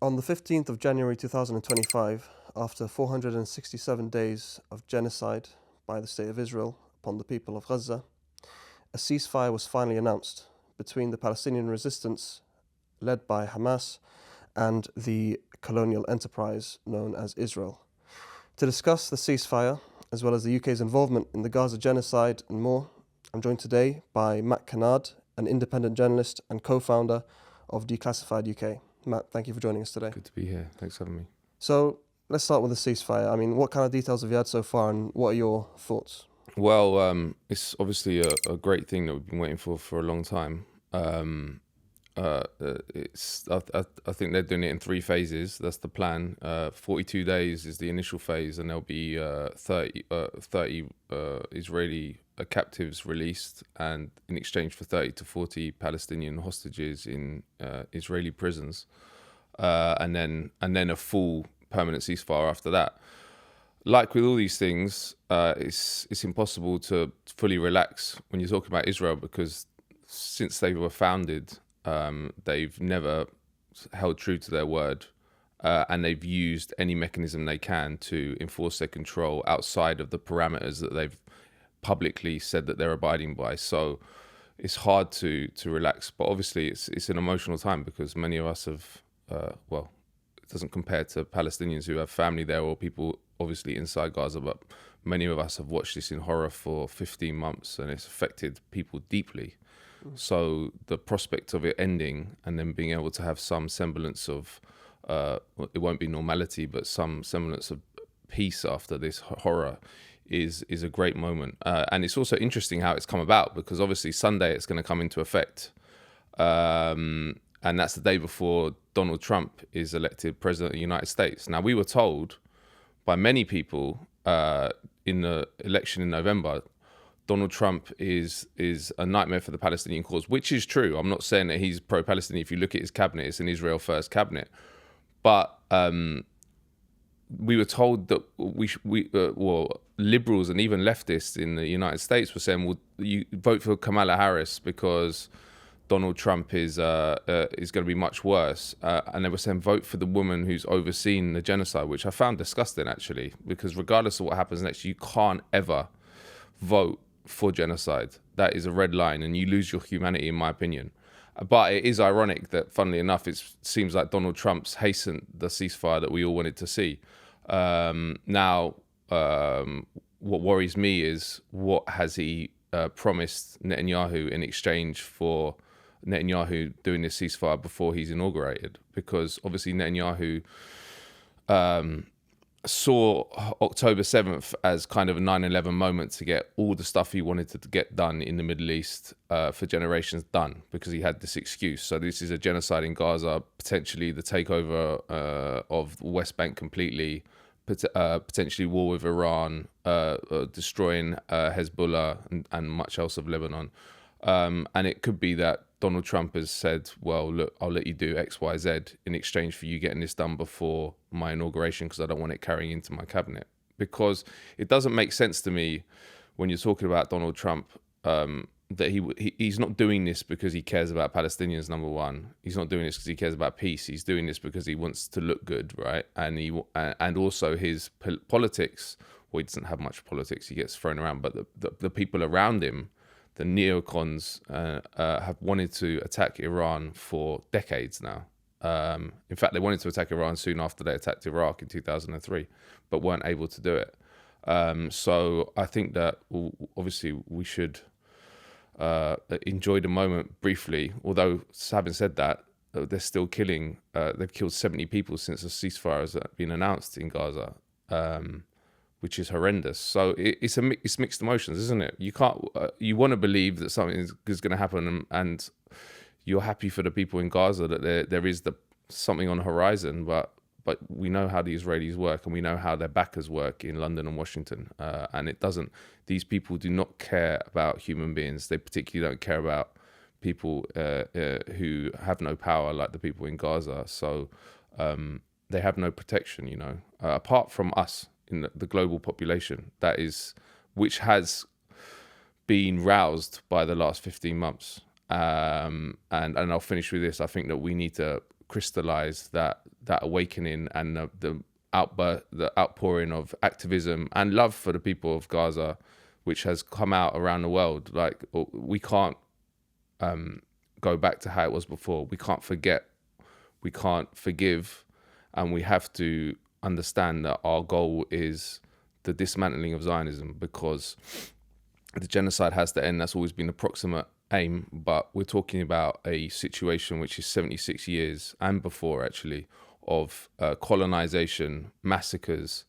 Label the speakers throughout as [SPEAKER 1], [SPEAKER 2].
[SPEAKER 1] On the 15th of January 2025, after 467 days of genocide by the State of Israel upon the people of Gaza, a ceasefire was finally announced between the Palestinian resistance led by Hamas and the colonial enterprise known as Israel. To discuss the ceasefire, as well as the UK's involvement in the Gaza genocide and more, I'm joined today by Matt Kennard, an independent journalist and co-founder of Declassified UK. Matt, thank you for joining us today.
[SPEAKER 2] Good to be here. Thanks for having me.
[SPEAKER 1] So let's start with the ceasefire. I mean, what kind of details have you had so far, and what are your thoughts?
[SPEAKER 2] Well, it's obviously a great thing that we've been waiting for a long time. I think they're doing it in 3 phases. That's the plan. 42 days is the initial phase, and there'll be 30 Israeli captives released, and in exchange for 30 to 40 Palestinian hostages in Israeli prisons, and then a full permanent ceasefire after that. Like with all these things, it's impossible to fully relax when you're talking about Israel, because since they were founded, they've never held true to their word, and they've used any mechanism they can to enforce their control outside of the parameters that they've publicly said that they're abiding by. So it's hard to relax, but obviously it's an emotional time, because many of us have, it doesn't compare to Palestinians who have family there or people obviously inside Gaza, but many of us have watched this in horror for 15 months, and it's affected people deeply. So the prospect of it ending and then being able to have some semblance of, it won't be normality, but some semblance of peace after this horror is a great moment. And it's also interesting how it's come about, because obviously Sunday it's going to come into effect. And that's the day before Donald Trump is elected president of the United States. Now, we were told by many people in the election in November, Donald Trump is a nightmare for the Palestinian cause, which is true. I'm not saying that he's pro-Palestinian. If you look at his cabinet, it's an Israel first cabinet. But we were told that liberals and even leftists in the United States were saying, well, you vote for Kamala Harris because Donald Trump is going to be much worse. And they were saying, vote for the woman who's overseen the genocide, which I found disgusting, actually, because regardless of what happens next, you can't ever vote for genocide. That is a red line, and you lose your humanity, in my opinion. But it is ironic that, funnily enough, it seems like Donald Trump's hastened the ceasefire that we all wanted to see. Now, what worries me is, what has he promised Netanyahu in exchange for Netanyahu doing this ceasefire before he's inaugurated? Because obviously Netanyahu saw October 7th as kind of a 9/11 moment to get all the stuff he wanted to get done in the Middle East for generations done, because he had this excuse. So this is a genocide in Gaza, potentially the takeover of the West Bank completely, potentially war with Iran, destroying Hezbollah and much else of Lebanon. And it could be that Donald Trump has said, well, look, I'll let you do X, Y, Z in exchange for you getting this done before my inauguration, because I don't want it carrying into my cabinet. Because it doesn't make sense to me when you're talking about Donald Trump, that he's not doing this because he cares about Palestinians, number one. He's not doing this because he cares about peace. He's doing this because he wants to look good, right? And also his politics, well, he doesn't have much politics, he gets thrown around, but the people around him, the neocons, have wanted to attack Iran for decades now. In fact, they wanted to attack Iran soon after they attacked Iraq in 2003, but weren't able to do it. So I think that obviously we should enjoy the moment briefly. Although, having said that, they're still killing. They've killed 70 people since the ceasefire has been announced in Gaza. Which is horrendous. So it's mixed emotions, isn't it? You can't. You want to believe that something is going to happen, and you're happy for the people in Gaza that there is something on the horizon. But we know how the Israelis work, and we know how their backers work in London and Washington. And it doesn't. These people do not care about human beings. They particularly don't care about people who have no power, like the people in Gaza. So they have no protection, apart from us. In the global population, which has been roused by the last 15 months. And I'll finish with this. I think that we need to crystallize that awakening and the outpouring of activism and love for the people of Gaza, which has come out around the world. Like, we can't go back to how it was before. We can't forget, we can't forgive, and we have to understand that our goal is the dismantling of Zionism, because the genocide has to end. That's always been the proximate aim, but we're talking about a situation which is 76 years and before, actually, of colonization, massacres,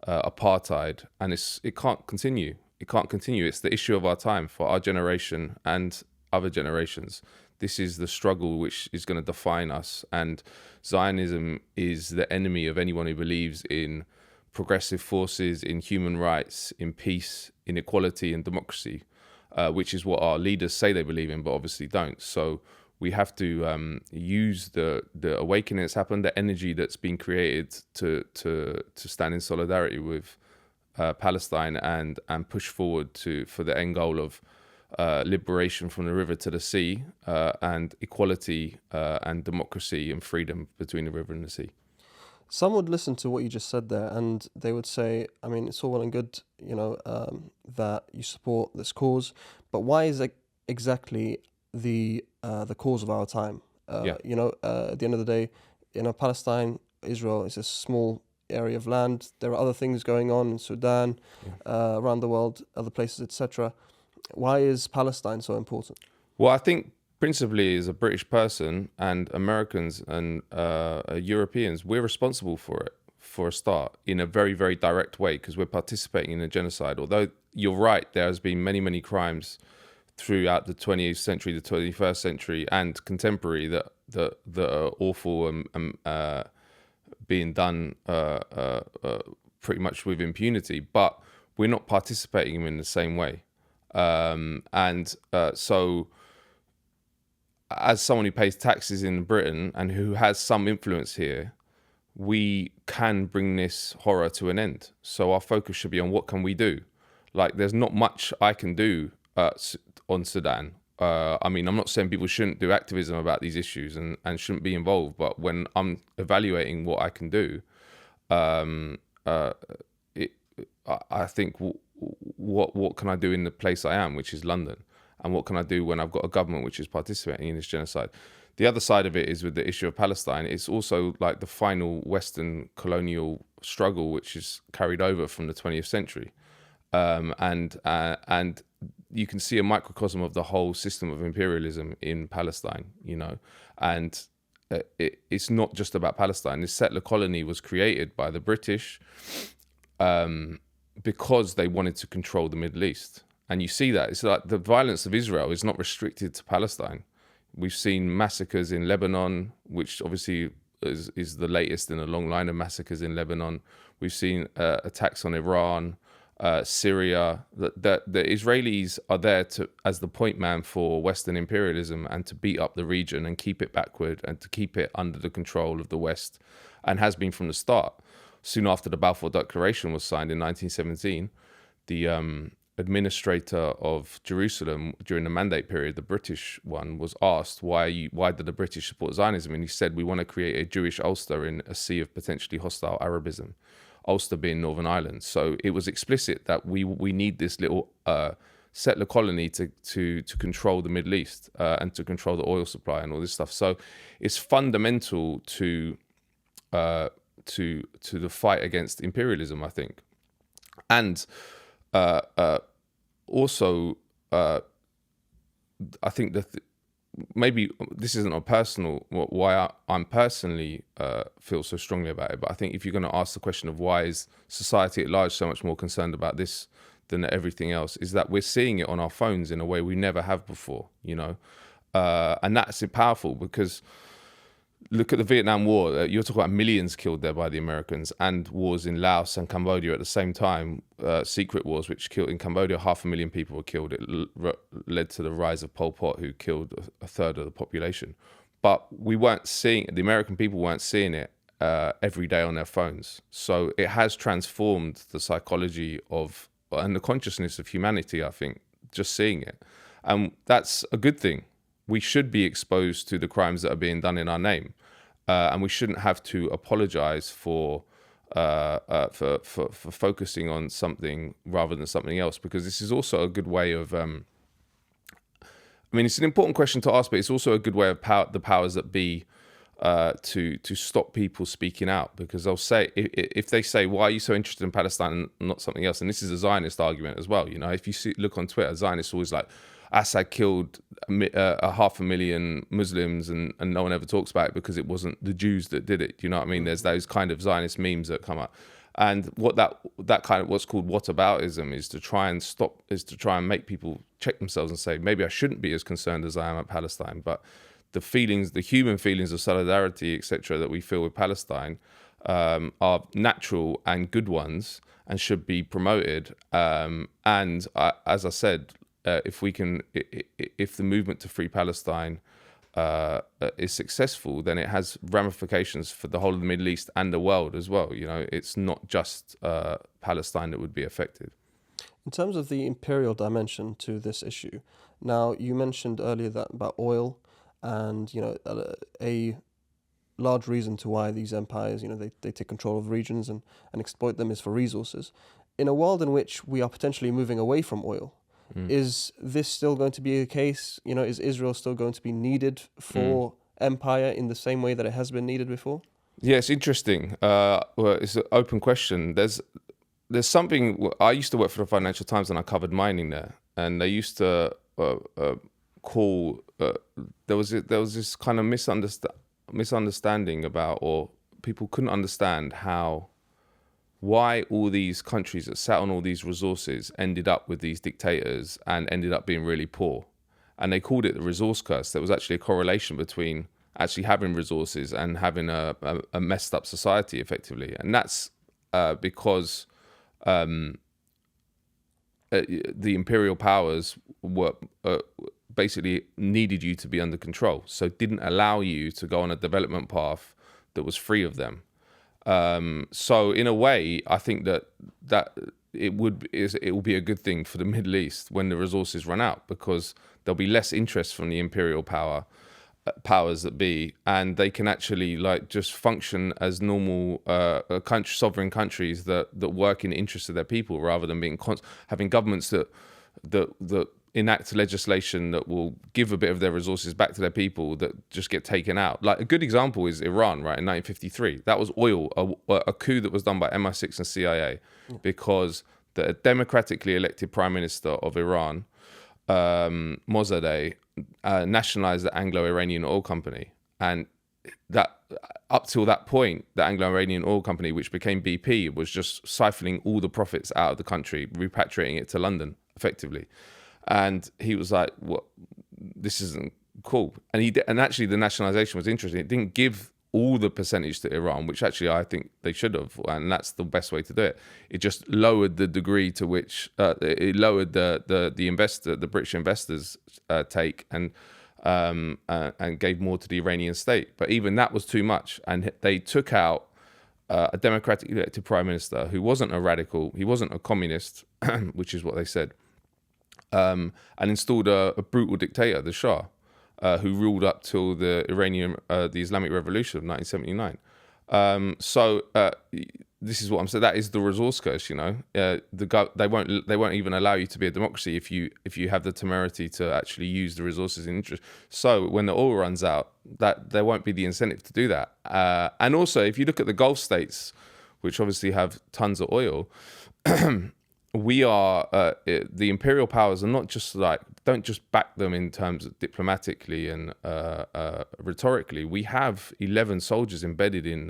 [SPEAKER 2] apartheid, and it can't continue. It can't continue. It's the issue of our time for our generation and other generations. This is the struggle which is going to define us, and Zionism is the enemy of anyone who believes in progressive forces, in human rights, in peace, in equality and democracy, which is what our leaders say they believe in, but obviously don't. So we have to use the awakening that's happened, the energy that's been created to stand in solidarity with Palestine and push forward for the end goal of liberation from the river to the sea, and equality and democracy and freedom between the river and the sea.
[SPEAKER 1] Some would listen to what you just said there, and they would say, I mean, it's all well and good, that you support this cause, but why is it exactly the cause of our time? At the end of the day, Palestine, Israel is a small area of land. There are other things going on in Sudan, around the world, other places, etc. Why is Palestine so important?
[SPEAKER 2] Well, I think principally as a British person, and Americans and Europeans, we're responsible for it, for a start, in a very, very direct way, because we're participating in a genocide. Although you're right, there has been many, many crimes throughout the 20th century, the 21st century, and contemporary that are awful and being done pretty much with impunity. But we're not participating in the same way. So as someone who pays taxes in Britain and who has some influence here, we can bring this horror to an end. So our focus should be on what can we do. Like, there's not much I can do on Sudan. I mean, I'm not saying people shouldn't do activism about these issues and shouldn't be involved, but when I'm evaluating what I can do, I think what can I do in the place I am, which is London, and what can I do when I've got a government which is participating in this genocide? The other side of it is with the issue of Palestine. It's also like the final Western colonial struggle, which is carried over from the 20th century, and you can see a microcosm of the whole system of imperialism in Palestine. And it's not just about Palestine. This settler colony was created by the British because they wanted to control the Middle East. And you see that. It's like the violence of Israel is not restricted to Palestine. We've seen massacres in Lebanon, which obviously is the latest in a long line of massacres in Lebanon. We've seen attacks on Iran, Syria. The Israelis are there as the point man for Western imperialism and to beat up the region and keep it backward and to keep it under the control of the West, and has been from the start. Soon after the Balfour Declaration was signed in 1917, the administrator of Jerusalem during the Mandate period, the British one, was asked why did the British support Zionism, and he said, we want to create a Jewish Ulster in a sea of potentially hostile Arabism, Ulster being Northern Ireland. So it was explicit that we need this little settler colony to control the Middle East and to control the oil supply and all this stuff. So it's fundamental to the fight against imperialism, I think. And also, I think that maybe this isn't a personal, why I'm personally feel so strongly about it, but I think if you're going to ask the question of why is society at large so much more concerned about this than everything else, is that we're seeing it on our phones in a way we never have before, and that's powerful, because look at the Vietnam War. You're talking about millions killed there by the Americans, and wars in Laos and Cambodia at the same time, secret wars which killed in Cambodia, 500,000 people were killed. It led to the rise of Pol Pot, who killed a third of the population. But we weren't seeing, the American people weren't seeing it every day on their phones. So it has transformed the psychology and the consciousness of humanity, I think, just seeing it. And that's a good thing. We should be exposed to the crimes that are being done in our name. and we shouldn't have to apologize for focusing on something rather than something else, because this is also a good way of. I mean, it's an important question to ask, but it's also a good way of the powers that be to stop people speaking out, because they'll say, if they say, why are you so interested in Palestine and not something else? And this is a Zionist argument as well. You know, if you look on Twitter, Zionists always like, Assad killed 500,000 Muslims and no one ever talks about it because it wasn't the Jews that did it. You know what I mean? There's those kind of Zionist memes that come up. And what that kind of what's called whataboutism is to try and make people check themselves and say, maybe I shouldn't be as concerned as I am at Palestine, but the human feelings of solidarity, etc., that we feel with Palestine are natural and good ones and should be promoted. As I said, if the movement to free Palestine is successful, then it has ramifications for the whole of the Middle East and the world as well. You know, it's not just Palestine that would be affected.
[SPEAKER 1] In terms of the imperial dimension to this issue, now you mentioned earlier that about oil, and you know, a large reason to why these empires, you know, they take control of regions and exploit them is for resources. In a world in which we are potentially moving away from oil, is this still going to be the case? You know, is Israel still going to be needed for empire in the same way that it has been needed before?
[SPEAKER 2] Yeah, it's interesting. Well, it's an open question. There's something. I used to work for the Financial Times and I covered mining there, and they used to call. There was this kind of misunderstanding about, or people couldn't understand why all these countries that sat on all these resources ended up with these dictators and ended up being really poor. And they called it the resource curse. There was actually a correlation between actually having resources and having a messed up society, effectively. And that's because the imperial powers were basically needed you to be under control, so didn't allow you to go on a development path that was free of them. So in a way, I think that it will be a good thing for the Middle East when the resources run out, because there'll be less interest from the imperial powers that be, and they can actually like just function as normal sovereign countries that work in the interest of their people, rather than having governments that enact legislation that will give a bit of their resources back to their people that just get taken out. Like a good example is Iran, right? In 1953, that was oil, a coup that was done by MI6 and CIA, because the democratically elected prime minister of Iran, Mossadegh, nationalized the Anglo-Iranian oil company, and that up till that point, the Anglo-Iranian oil company, which became BP, was just siphoning all the profits out of the country, repatriating it to London, effectively. And he was like, "What? This isn't cool." And actually, the nationalization was interesting. It didn't give all the percentage to Iran, which actually I think they should have, and that's the best way to do it. It just lowered the degree to which it lowered the British investors' take, and gave more to the Iranian state. But even that was too much, and they took out a democratically elected prime minister who wasn't a radical, he wasn't a communist, which is what they said. And installed a brutal dictator, the Shah, who ruled up till the Islamic Revolution of 1979. So this is what I'm saying. That is the resource curse. You know, they won't even allow you to be a democracy if you have the temerity to actually use the resources in interest. So when the oil runs out, that there won't be the incentive to do that. And also, if you look at the Gulf states, which obviously have tons of oil. The imperial powers are not just don't just back them in terms of diplomatically and rhetorically. We have 11 soldiers embedded in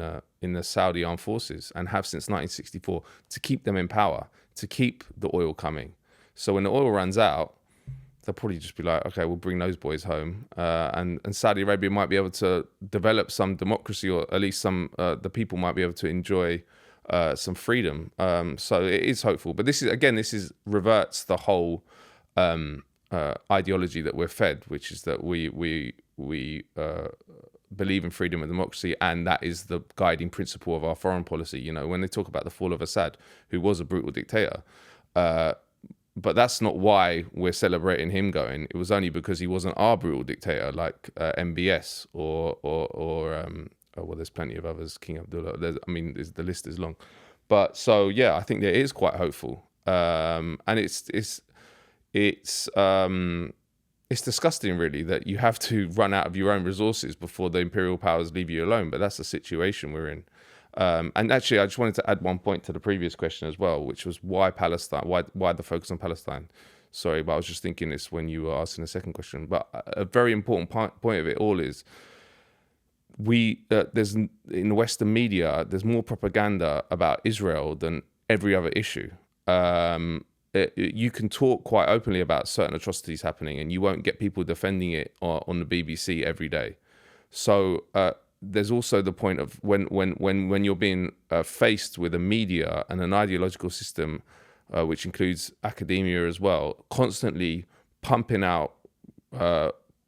[SPEAKER 2] the Saudi armed forces, and have since 1964, to keep them in power, to keep the oil coming. So when the oil runs out, they'll probably just be like, okay, we'll bring those boys home, and Saudi Arabia might be able to develop some democracy, or at least the people might be able to enjoy some freedom. So it is hopeful, but this reverts the whole ideology that we're fed, which is that we believe in freedom and democracy, and that is the guiding principle of our foreign policy. You know, when they talk about the fall of Assad, who was a brutal dictator, but that's not why we're celebrating him going. It was only because he wasn't our brutal dictator like MBS or well, there's plenty of others. King Abdullah. The list is long. But so yeah, I think that it is quite hopeful, and it's disgusting, really, that you have to run out of your own resources before the imperial powers leave you alone. But that's the situation we're in. And actually, I just wanted to add one point to the previous question as well, which was why Palestine? Why the focus on Palestine? Sorry, but I was just thinking this when you were asking the second question. But a very important point of it all is there's in the Western media, there's more propaganda about Israel than every other issue. You can talk quite openly about certain atrocities happening, and you won't get people defending it on the BBC every day. So there's also the point of when you're being faced with a media and an ideological system, which includes academia as well, constantly pumping out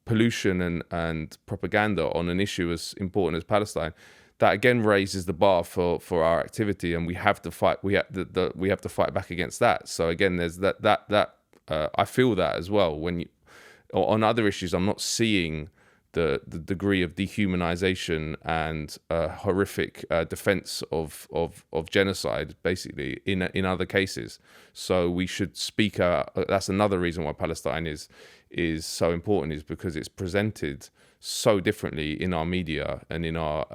[SPEAKER 2] pollution and propaganda on an issue as important as Palestine. That again raises the bar for our activity, and we have to fight. We have to fight back against that. So again, there's that. I feel that as well. On other issues, I'm not seeing the degree of dehumanization and horrific defense of genocide, basically in other cases. So we should speak out. That's another reason why Palestine is so important, is because it's presented so differently in our media and in our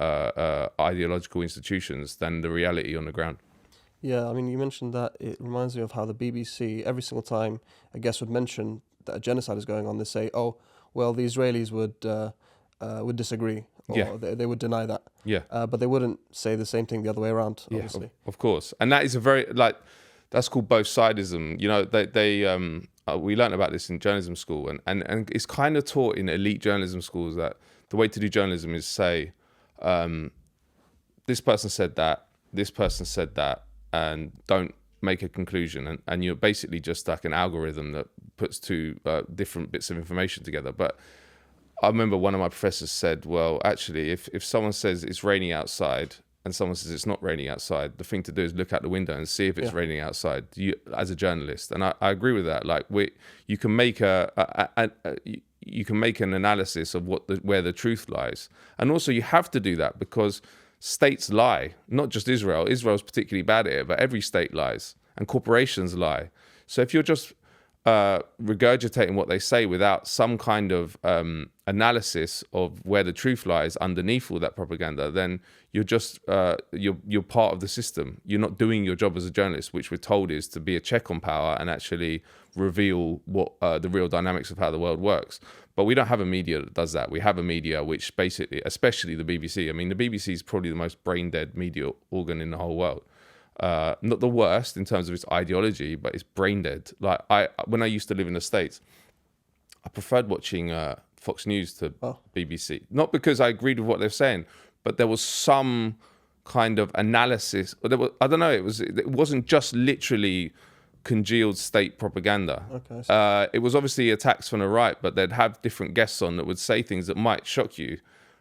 [SPEAKER 2] ideological institutions than the reality on the ground.
[SPEAKER 1] Yeah, I mean, you mentioned that. It reminds me of how the BBC, every single time a guest would mention that a genocide is going on, they say, oh, well, the Israelis would disagree, or they would deny that.
[SPEAKER 2] Yeah.
[SPEAKER 1] But they wouldn't say the same thing the other way around, obviously.
[SPEAKER 2] Yeah, of course. And that is that's called both sidism. You know, we learned about this in journalism school, and it's kind of taught in elite journalism schools that the way to do journalism is say, this person said that, this person said that, and don't make a conclusion. And you're basically just like an algorithm that puts two different bits of information together. But I remember one of my professors said, well, actually, if someone says it's raining outside and someone says it's not raining outside, the thing to do is look out the window and see if it's raining outside, as a journalist. And I agree with that. Like you can make you can make an analysis of where the truth lies. And also you have to do that because states lie, not just Israel. Israel's particularly bad at it, but every state lies and corporations lie. So if you're just regurgitating what they say without some kind of analysis of where the truth lies underneath all that propaganda, then you're just you're part of the system. You're not doing your job as a journalist, which we're told is to be a check on power and actually reveal what the real dynamics of how the world works. But we don't have a media that does that. We have a media which basically, especially the BBC. I mean, the BBC is probably the most brain dead media organ in the whole world. Not the worst in terms of its ideology, but it's brain dead. Like when I used to live in the States, I preferred watching Fox News to BBC. Not because I agreed with what they're saying, but there was some kind of analysis. I don't know. It wasn't just literally congealed state propaganda.
[SPEAKER 1] Okay.
[SPEAKER 2] It was obviously attacks from the right, but they'd have different guests on that would say things that might shock you,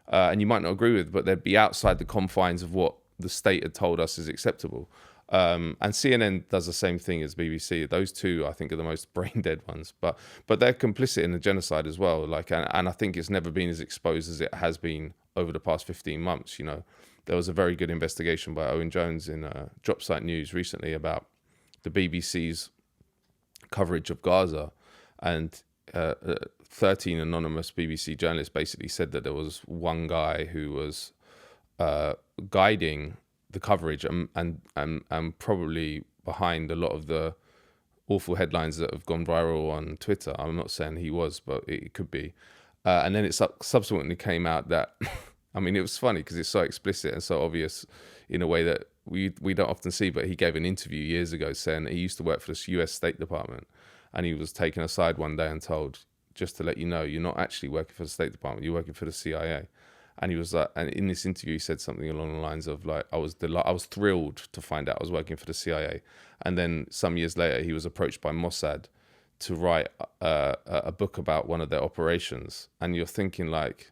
[SPEAKER 2] and you might not agree with, but they'd be outside the confines of what the state had told us is acceptable. And CNN does the same thing as BBC. Those two, I think, are the most brain dead ones. But they're complicit in the genocide as well. And I think it's never been as exposed as it has been over the past 15 months. You know, there was a very good investigation by Owen Jones in Dropsite News recently about the BBC's coverage of Gaza, and 13 anonymous BBC journalists basically said that there was one guy who was guiding the coverage and probably behind a lot of the awful headlines that have gone viral on Twitter. I'm not saying he was, but it could be. And then it subsequently came out that, I mean, it was funny because it's so explicit and so obvious in a way that we don't often see, but he gave an interview years ago saying that he used to work for the US State Department, and he was taken aside one day and told, just to let you know, you're not actually working for the State Department, you're working for the CIA. And he was like, and in this interview, he said something along the lines of like, I was thrilled to find out I was working for the CIA. And then some years later, he was approached by Mossad to write a book about one of their operations. And you're thinking like,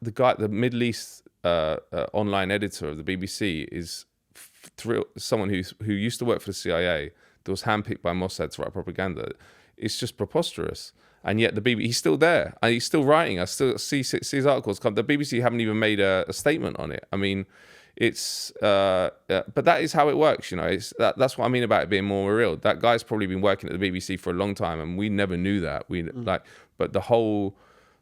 [SPEAKER 2] the Middle East online editor of the BBC is someone who used to work for the CIA, that was handpicked by Mossad to write propaganda. It's just preposterous. And yet the BBC, he's still there and he's still writing. I still see his articles come. The BBC haven't even made a statement on it. I mean, it's but that is how it works, you know. It's that's what I mean about it being more real. That guy's probably been working at the BBC for a long time, and we never knew that. But the whole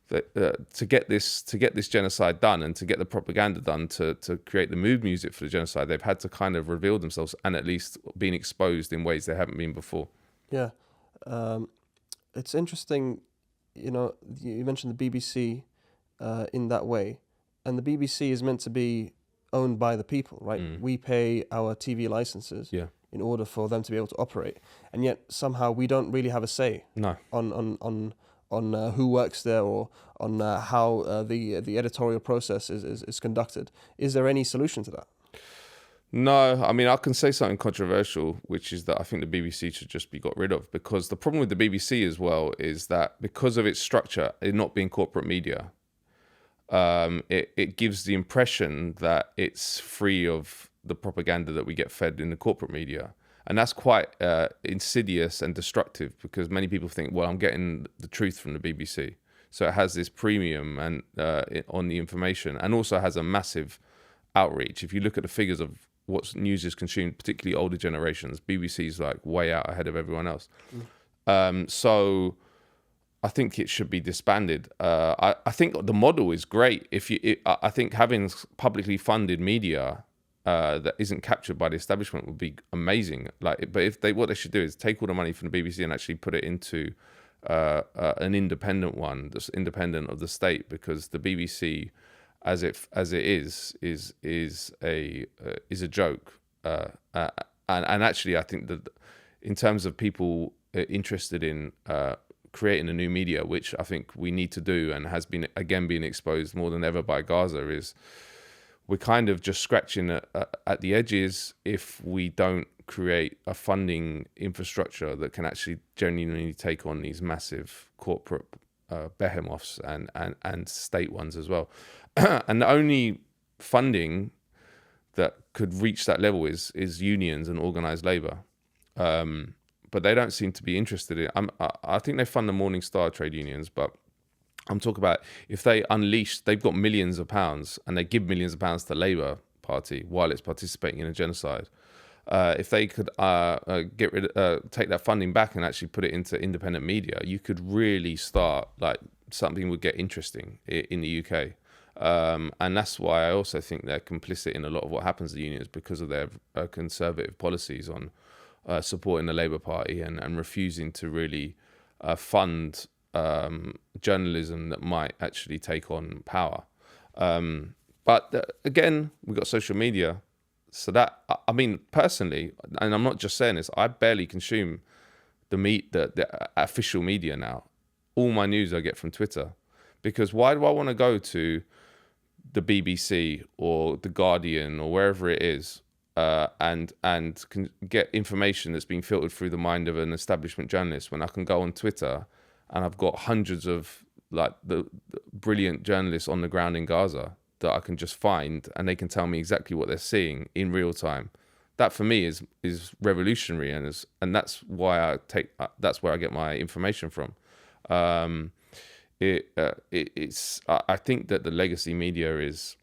[SPEAKER 2] to get this genocide done and to get the propaganda done to create the mood music for the genocide, they've had to kind of reveal themselves and at least been exposed in ways they haven't been before.
[SPEAKER 1] Yeah, it's interesting. You know, you mentioned the BBC in that way, and the BBC is meant to be owned by the people, right? We pay our TV licenses in order for them to be able to operate, and yet somehow we don't really have a say on who works there or on how the editorial process is conducted. Is there any solution to that?
[SPEAKER 2] No, I mean, I can say something controversial, which is that I think the BBC should just be got rid of, because the problem with the BBC as well is that because of its structure, it not being corporate media, it gives the impression that it's free of the propaganda that we get fed in the corporate media. And that's quite insidious and destructive, because many people think, well, I'm getting the truth from the BBC. So it has this premium and on the information, and also has a massive outreach. If you look at the figures of what news is consumed, particularly older generations, BBC's like way out ahead of everyone else. So I think it should be disbanded. I think the model is great. I think having publicly funded media that isn't captured by the establishment would be amazing. But what they should do is take all the money from the BBC and actually put it into an independent one that's independent of the state, because the BBC, as it is a joke. And actually, I think that in terms of people interested in creating a new media, which I think we need to do and has been exposed more than ever by Gaza, is we're kind of just scratching at the edges if we don't create a funding infrastructure that can actually genuinely take on these massive corporate behemoths and state ones as well. And the only funding that could reach that level is unions and organised labour. But they don't seem to be interested in it. I think they fund the Morning Star trade unions, but I'm talking about if they unleash, they've got millions of pounds and they give millions of pounds to the Labour Party while it's participating in a genocide. If they could take that funding back and actually put it into independent media, you could really start, like, something would get interesting in the UK. And that's why I also think they're complicit in a lot of what happens to the unions, because of their conservative policies on supporting the Labour Party and refusing to really fund journalism that might actually take on power. But again, we've got social media. So that, I mean, personally, and I'm not just saying this, I barely consume the official media now. All my news I get from Twitter, because why do I want to go to the BBC or the Guardian or wherever it is and can get information that's been filtered through the mind of an establishment journalist, when I can go on Twitter and I've got hundreds of like the brilliant journalists on the ground in Gaza that I can just find, and they can tell me exactly what they're seeing in real time. That for me is revolutionary, and that's why that's where I get my information from. It's I think that the legacy media is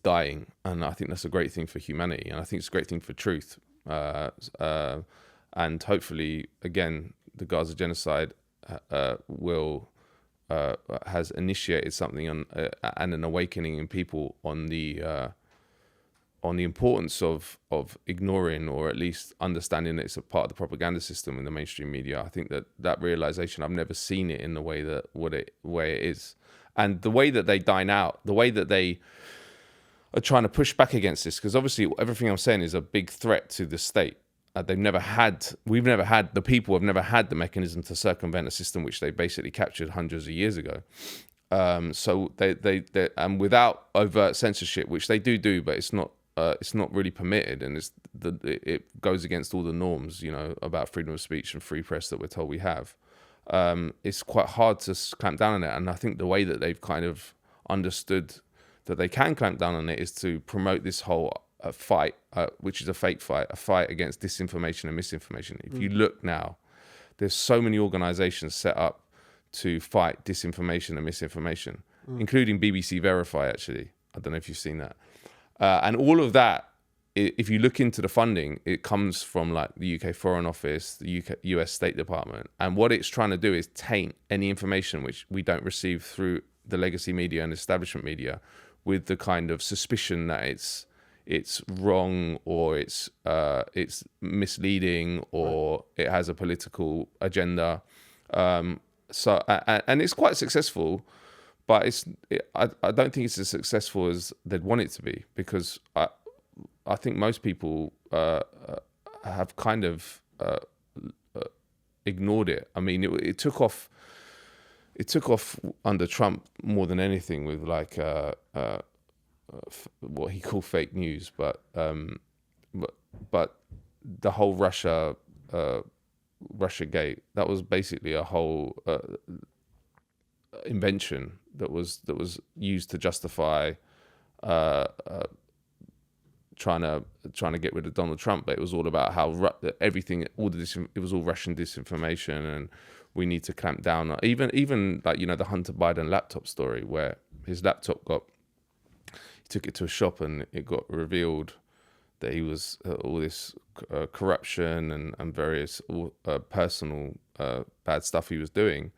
[SPEAKER 2] dying, and I think that's a great thing for humanity, and I think it's a great thing for truth. And hopefully, again, the Gaza genocide has initiated something and an awakening in people on the importance of ignoring, or at least understanding that it's a part of the propaganda system in the mainstream media. I think that realization, I've never seen it in the way that way it is, and the way that they dine out, the way that they are trying to push back against this, because obviously everything I'm saying is a big threat to the state. The people have never had the mechanism to circumvent a system which they basically captured hundreds of years ago. So they and without overt censorship, which they do, but it's not really permitted, and it goes against all the norms, you know, about freedom of speech and free press that we're told we have. It's quite hard to clamp down on it, and I think the way that they've kind of understood that they can clamp down on it is to promote this whole fight, which is a fake fight, a fight against disinformation and misinformation. If you look now, there's so many organizations set up to fight disinformation and misinformation, including BBC Verify, actually. I don't know if you've seen that. And all of that, if you look into the funding, it comes from like the UK Foreign Office, the US State Department. And what it's trying to do is taint any information which we don't receive through the legacy media and establishment media with the kind of suspicion that it's wrong, or it's misleading, or it has a political agenda. So it's quite successful, but I don't think it's as successful as they'd want it to be, because I think most people have kind of ignored it. I mean, it took off. It took off under Trump more than anything, with like what he called fake news, but the whole Russiagate, that was basically a whole invention that was used to justify trying to get rid of Donald Trump. But it was all about how everything, it was all Russian disinformation, and we need to clamp down on even like, the Hunter Biden laptop story, where his laptop he took it to a shop and it got revealed that he was all this corruption and various personal bad stuff he was doing.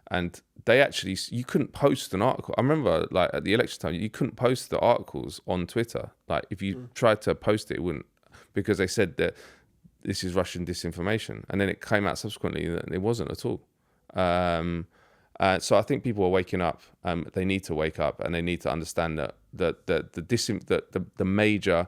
[SPEAKER 2] And you couldn't post an article. I remember, like, at the election time, you couldn't post the articles on Twitter. Like, if you tried to post it, it wouldn't, because they said that this is Russian disinformation. And then it came out subsequently that it wasn't at all. So I think people are waking up. They need to wake up, and they need to understand that the major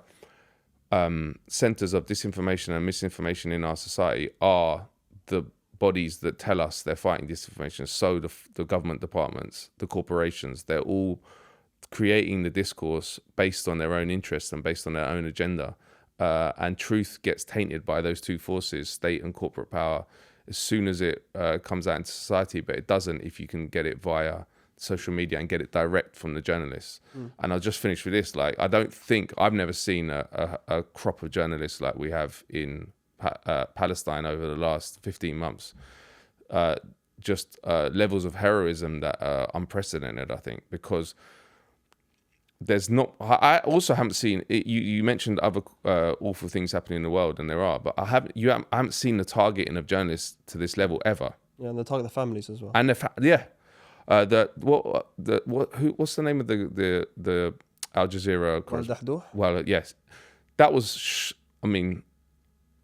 [SPEAKER 2] centers of disinformation and misinformation in our society are the bodies that tell us they're fighting disinformation. So the government departments, the corporations, they're all creating the discourse based on their own interests and based on their own agenda. And truth gets tainted by those two forces, state and corporate power, as soon as it comes out into society. But it doesn't if you can get it via social media and get it direct from the journalists. And I'll just finish with this. Like, I've never seen a crop of journalists like we have in Palestine over the last 15 months. Just levels of heroism that are unprecedented, I think, because there's not. I also haven't seen it. You mentioned other awful things happening in the world, and there are, but I haven't seen the targeting of journalists to this level ever.
[SPEAKER 1] Yeah, and they target the families as well.
[SPEAKER 2] And what's the name of the Al Jazeera? Well, yes, that was. I mean,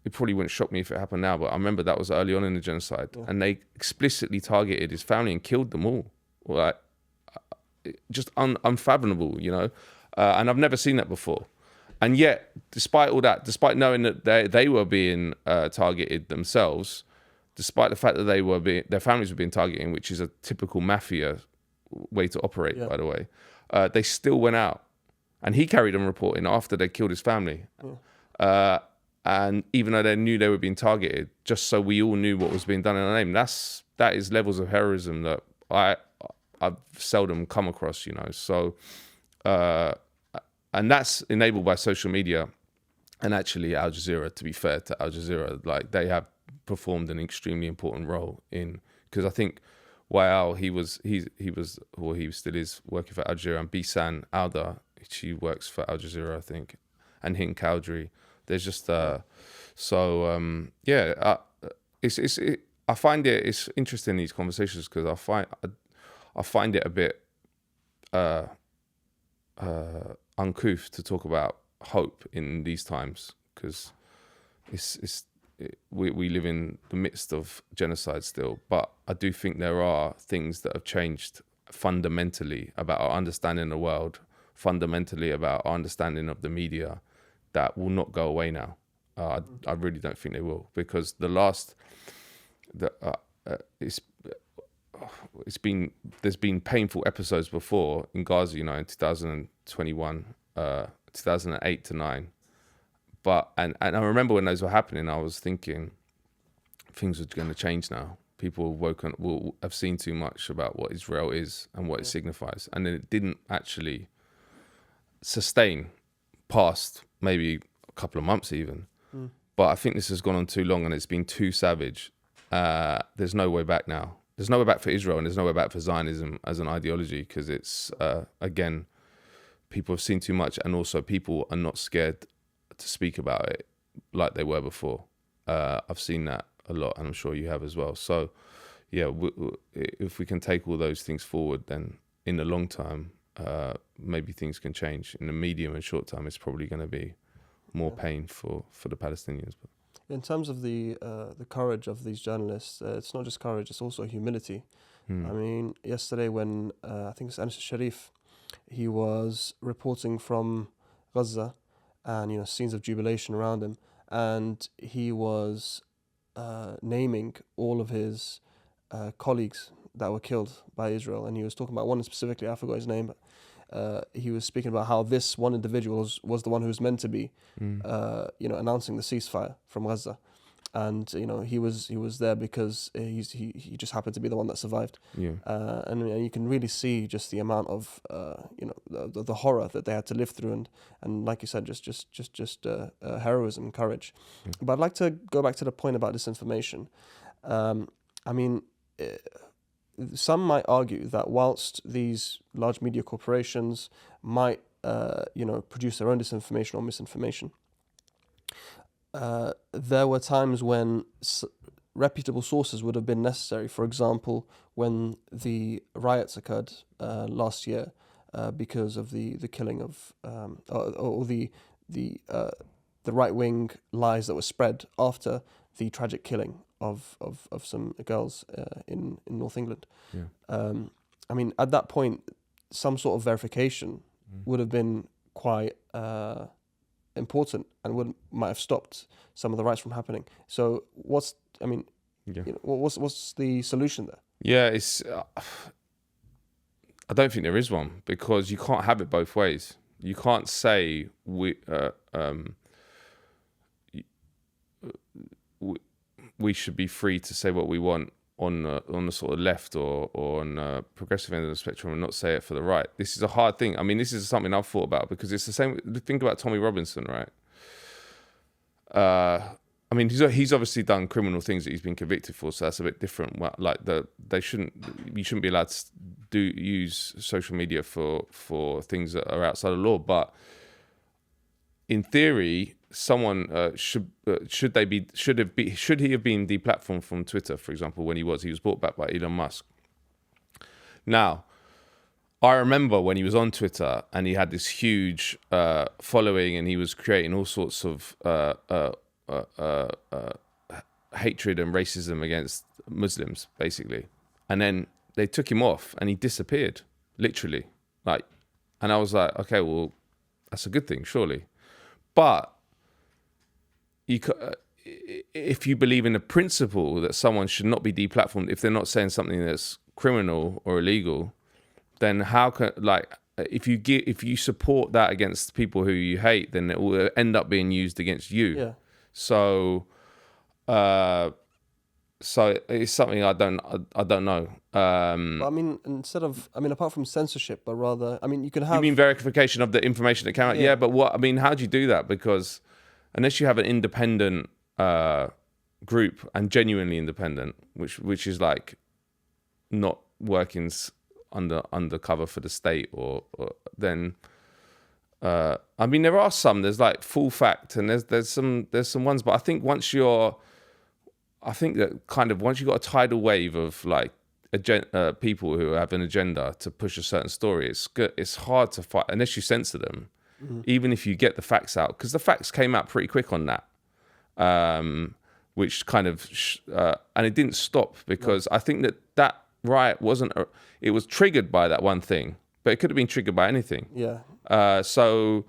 [SPEAKER 2] it probably wouldn't shock me if it happened now, but I remember that was early on in the genocide, and they explicitly targeted his family and killed them all. Like, just unfathomable, and I've never seen that before. And yet, despite all that, despite knowing that they were being targeted themselves, despite the fact that their families were being targeted, which is a typical mafia way to operate, by the way, they still went out, and he carried on reporting after they killed his family. And even though they knew they were being targeted, just so we all knew what was being done in our name, that is levels of heroism that I've seldom come across, So, and that's enabled by social media, and actually Al Jazeera. To be fair to Al Jazeera, like, they have performed an extremely important role because I think Wael, he still is working for Al Jazeera, and Bisan Alda, she works for Al Jazeera, I think, and Hind Cowdrey. There's just I find it's interesting, these conversations, because I find it a bit uncouth to talk about hope in these times, because we live in the midst of genocide still. But I do think there are things that have changed fundamentally about our understanding of the world, fundamentally about our understanding of the media, that will not go away now. I really don't think they will, because there's been painful episodes before in Gaza, in 2021, 2008 to 9. But and I remember when those were happening, I was thinking things are going to change now. People will have seen too much about what Israel is and what it signifies, and then it didn't actually sustain past maybe a couple of months even. But I think this has gone on too long, and it's been too savage. There's no way back now. there's nowhere back for Israel, and there's nowhere back for Zionism as an ideology, because it's again, people have seen too much, and also people are not scared to speak about it like they were before. I've seen that a lot, and I'm sure you have as well. So, yeah, if we can take all those things forward, then in the long term, maybe things can change. In the medium and short term, it's probably going to be more pain for the Palestinians. But
[SPEAKER 1] in terms of the courage of these journalists, it's not just courage; it's also humility. I mean, yesterday when I think it's Anas Sharif, he was reporting from Gaza, and scenes of jubilation around him, and he was naming all of his colleagues that were killed by Israel, and he was talking about one specifically. I forgot his name, but he was speaking about how this one individual was the one who was meant to be, announcing the ceasefire from Gaza, and he was there because he just happened to be the one that survived. And you can really see just the amount of the horror that they had to live through, and like you said, just heroism and courage. But I'd like to go back to the point about disinformation. I mean, some might argue that whilst these large media corporations might produce their own disinformation or misinformation, there were times when reputable sources would have been necessary. For example, when the riots occurred last year because of the killing of or the right-wing lies that were spread after the tragic killing of some girls in North England. I mean, at that point, some sort of verification would have been quite important, and might have stopped some of the riots from happening. So what's the solution there?
[SPEAKER 2] Yeah, it's. I don't think there is one, because you can't have it both ways. You can't say we should be free to say what we want on the sort of left or on the progressive end of the spectrum, and not say it for the right. This is a hard thing. I mean, this is something I've thought about, because it's the same. Think about Tommy Robinson, right? I mean, he's obviously done criminal things that he's been convicted for, so that's a bit different. Like you shouldn't be allowed to use social media for things that are outside of law. But in theory, someone should he have been deplatformed from Twitter, for example, when he was brought back by Elon Musk. Now, I remember when he was on Twitter and he had this huge following, and he was creating all sorts of hatred and racism against Muslims, basically. And then they took him off and he disappeared, literally. And I was like, okay, well, that's a good thing, surely. But if you believe in the principle that someone should not be deplatformed if they're not saying something that's criminal or illegal, then how can, if you support that against people who you hate, then it will end up being used against you.
[SPEAKER 1] Yeah.
[SPEAKER 2] So it's something I don't know.
[SPEAKER 1] I mean, apart from censorship, but rather, you can have.
[SPEAKER 2] You mean verification of the information that came out? Yeah, but how do you do that? Because unless you have an independent group, and genuinely independent, which is like not working undercover for the state, or then there are some. There's like Full Fact, and there's some ones, but I think once you got a tidal wave of people who have an agenda to push a certain story, it's hard to fight unless you censor them. Even if you get the facts out, because the facts came out pretty quick on that, which kind of and it didn't stop, because I think that riot it was triggered by that one thing, but it could have been triggered by anything. So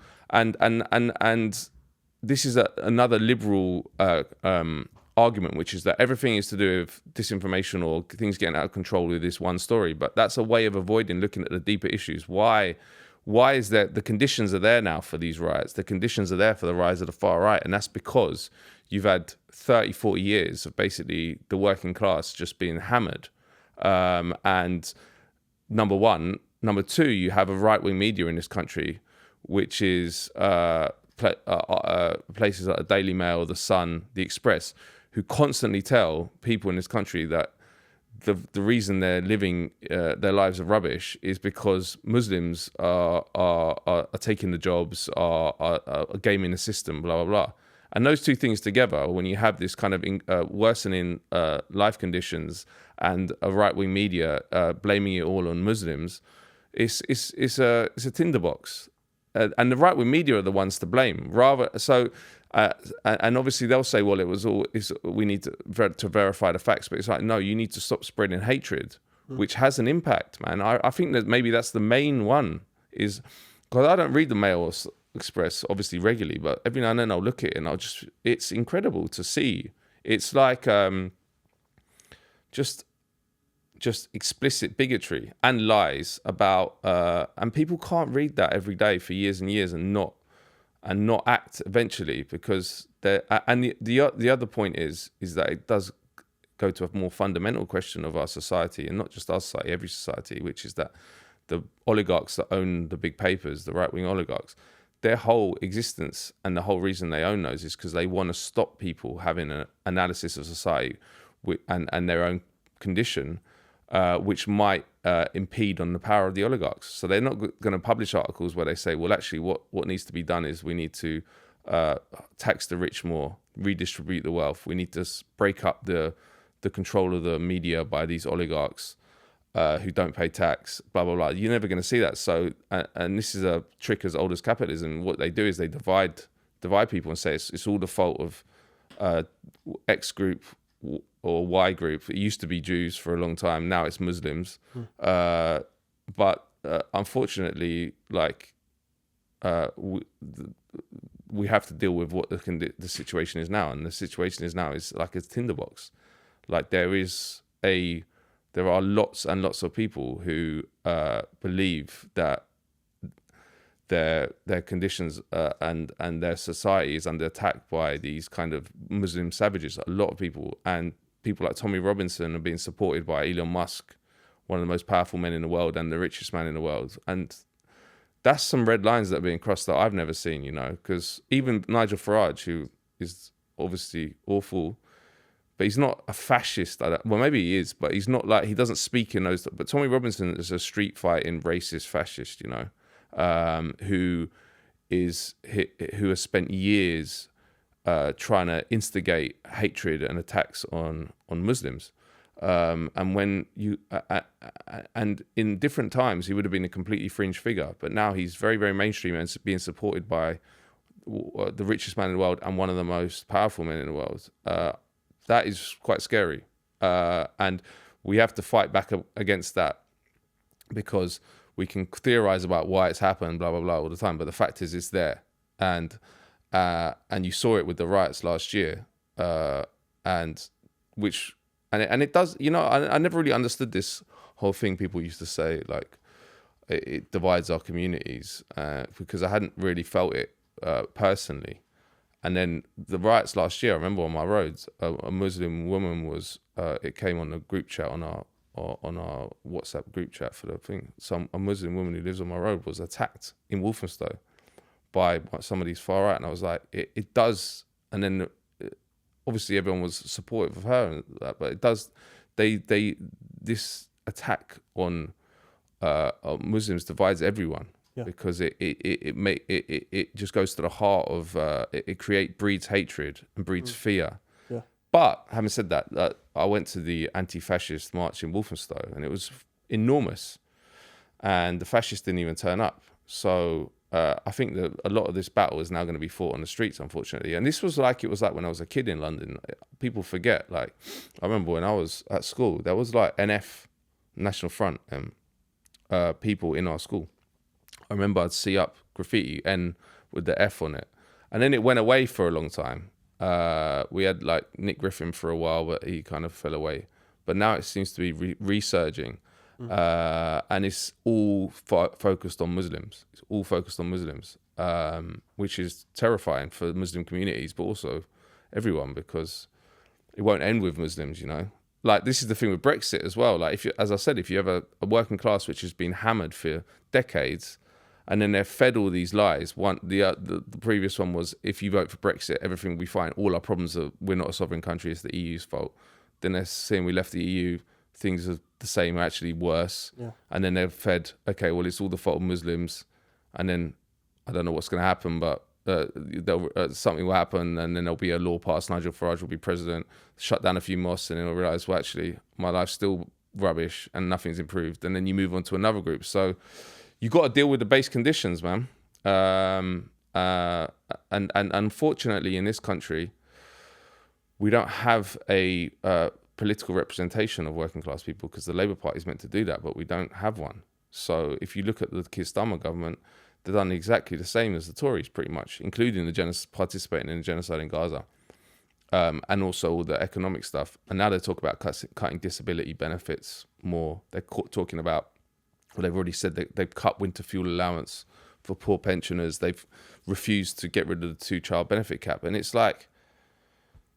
[SPEAKER 2] this is another liberal argument, which is that everything is to do with disinformation or things getting out of control with this one story. But that's a way of avoiding looking at the deeper issues. Why is that the conditions are there now for these riots? The conditions are there for the rise of the far right. And that's because you've had 30, 40 years of basically the working class just being hammered. And number one. Number two, you have a right-wing media in this country, which is places like the Daily Mail, the Sun, the Express, who constantly tell people in this country that the reason they're living their lives of rubbish is because Muslims are taking the jobs, are gaming the system, blah blah blah. And those two things together, when you have this kind of worsening life conditions and a right-wing media blaming it all on Muslims, it's a tinderbox. And the right-wing media are the ones to blame. And obviously they'll say, well, we need to verify the facts. But it's like, no, you need to stop spreading hatred, which has an impact, man. I think that maybe that's the main one, is because I don't read the Mail Express obviously regularly, but every now and then I'll look at it and it's incredible to see. It's like just explicit bigotry and lies about and people can't read that every day for years and years and not act eventually, because the other point is that it does go to a more fundamental question of our society, and not just our society, every society, which is that the oligarchs that own the big papers, the right-wing oligarchs, their whole existence and the whole reason they own those is because they want to stop people having an analysis of society and their own condition, which might impede on the power of the oligarchs. So they're not going to publish articles where they say, well, actually, what needs to be done is we need to tax the rich more, redistribute the wealth. We need to break up the control of the media by these oligarchs who don't pay tax, blah, blah, blah. You're never going to see that. So, and this is a trick as old as capitalism. What they do is they divide people and say it's all the fault of X group or Y group. It used to be Jews for a long time. Now it's Muslims. But unfortunately, we have to deal with what the situation is now. And the situation is now is like a tinderbox. Like there are lots and lots of people who believe that their conditions and their society is under attack by these kind of Muslim savages. A lot of people, and people like Tommy Robinson, are being supported by Elon Musk, one of the most powerful men in the world and the richest man in the world. And that's some red lines that are being crossed that I've never seen, because even Nigel Farage, who is obviously awful, but he's not a fascist. Well, maybe he is, but he's not he doesn't speak in those. But Tommy Robinson is a street fighting racist fascist, who has spent years trying to instigate hatred and attacks on Muslims. And when and in different times, he would have been a completely fringe figure, but now he's very, very mainstream and being supported by the richest man in the world and one of the most powerful men in the world. That is quite scary. And we have to fight back against that, because we can theorize about why it's happened, blah, blah, blah, all the time. But the fact is, it's there. And you saw it with the riots last year. And it does, I never really understood this whole thing people used to say, like, it divides our communities, because I hadn't really felt it personally. And then the riots last year, I remember on my roads, a Muslim woman it came on a group chat on our WhatsApp group chat for the thing. A Muslim woman who lives on my road was attacked in Walthamstow by some of these far right. And I was like, it does. And then obviously everyone was supportive of her, and that, but it does. This attack on Muslims divides everyone. Yeah. Because it just goes to the heart of it breeds hatred and breeds fear. Yeah. But having said that, I went to the anti-fascist march in Walthamstow, and it was enormous, and the fascists didn't even turn up. So I think that a lot of this battle is now going to be fought on the streets, unfortunately. And this was like when I was a kid in London. People forget. Like, I remember when I was at school, there was like NF, National Front, people in our school. I remember I'd see up graffiti N with the F on it. And then it went away for a long time. We had like Nick Griffin for a while, but he kind of fell away. But now it seems to be resurging. And it's all focused on Muslims. It's all focused on Muslims, which is terrifying for Muslim communities, but also everyone, because it won't end with Muslims, Like, this is the thing with Brexit as well. Like, as I said, if you have a working class which has been hammered for decades, and then they're fed all these lies. The previous one was, if you vote for Brexit, everything will be fine. All our problems we're not a sovereign country, it's the EU's fault. Then they're saying we left the EU things are the same, actually worse.
[SPEAKER 1] Yeah.
[SPEAKER 2] And then they're fed, okay, well, it's all the fault of Muslims. And then I don't know what's going to happen, but something will happen, and then there'll be a law passed. Nigel Farage will be president, shut down a few mosques, and then they'll realize, well, actually, my life's still rubbish and nothing's improved. And then you move on to another group. So you got to deal with the base conditions, man. And unfortunately, in this country, we don't have a political representation of working class people, because the Labour Party is meant to do that, but we don't have one. So if you look at the Keir Starmer government, they've done exactly the same as the Tories, pretty much, including participating in the genocide in Gaza, and also all the economic stuff. And now they talk about cutting disability benefits more. They're talking about, well, they've already said they've cut winter fuel allowance for poor pensioners. They've refused to get rid of the 2-child benefit cap. And it's like,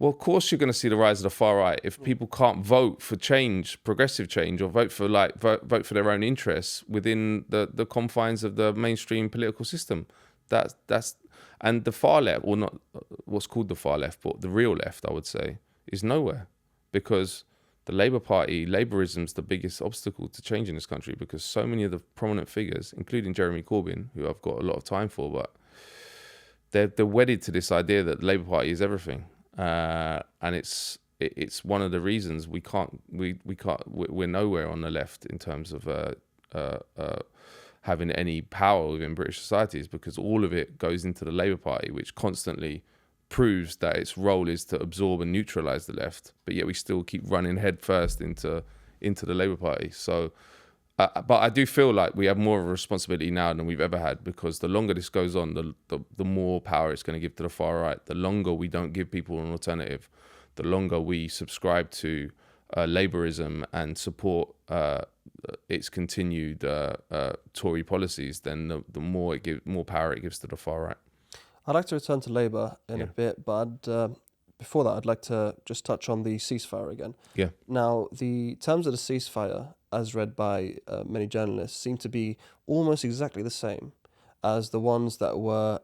[SPEAKER 2] well, of course you're going to see the rise of the far right if people can't vote for change, progressive change, or vote for vote for their own interests within the confines of the mainstream political system. That's and the far left, or not what's called the far left, but the real left, I would say, is nowhere, because the Labour Party, Labourism's the biggest obstacle to change in this country, because so many of the prominent figures, including Jeremy Corbyn, who I've got a lot of time for, but they're wedded to this idea that the Labour Party is everything. And it's one of the reasons we're nowhere on the left in terms of having any power within British society, is because all of it goes into the Labour Party, which constantly proves that its role is to absorb and neutralise the left, but yet we still keep running headfirst into the Labour Party. So, but I do feel like we have more of a responsibility now than we've ever had, because the longer this goes on, the more power it's going to give to the far right. The longer we don't give people an alternative, the longer we subscribe to Labourism and support its continued Tory policies, then the more power it gives to the far right.
[SPEAKER 1] I'd like to return to Labour in a bit, but before that, I'd like to just touch on the ceasefire again.
[SPEAKER 2] Yeah.
[SPEAKER 1] Now, the terms of the ceasefire, as read by many journalists, seem to be almost exactly the same as the ones that were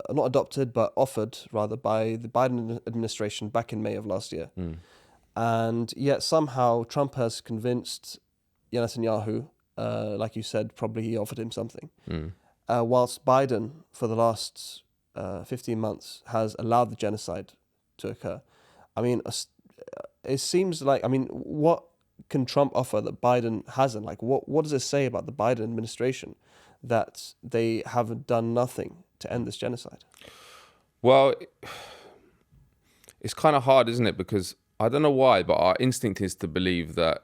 [SPEAKER 1] not adopted, but offered, rather, by the Biden administration back in May of last year. And yet somehow Trump has convinced Netanyahu, like you said, probably he offered him something, whilst Biden, for the last 15 months, has allowed the genocide to occur. I mean, it seems like, what can Trump offer that Biden hasn't? Like, what does it say about the Biden administration that they haven't done nothing to end this genocide?
[SPEAKER 2] Well, it's kind of hard, isn't it? Because I don't know why, but our instinct is to believe that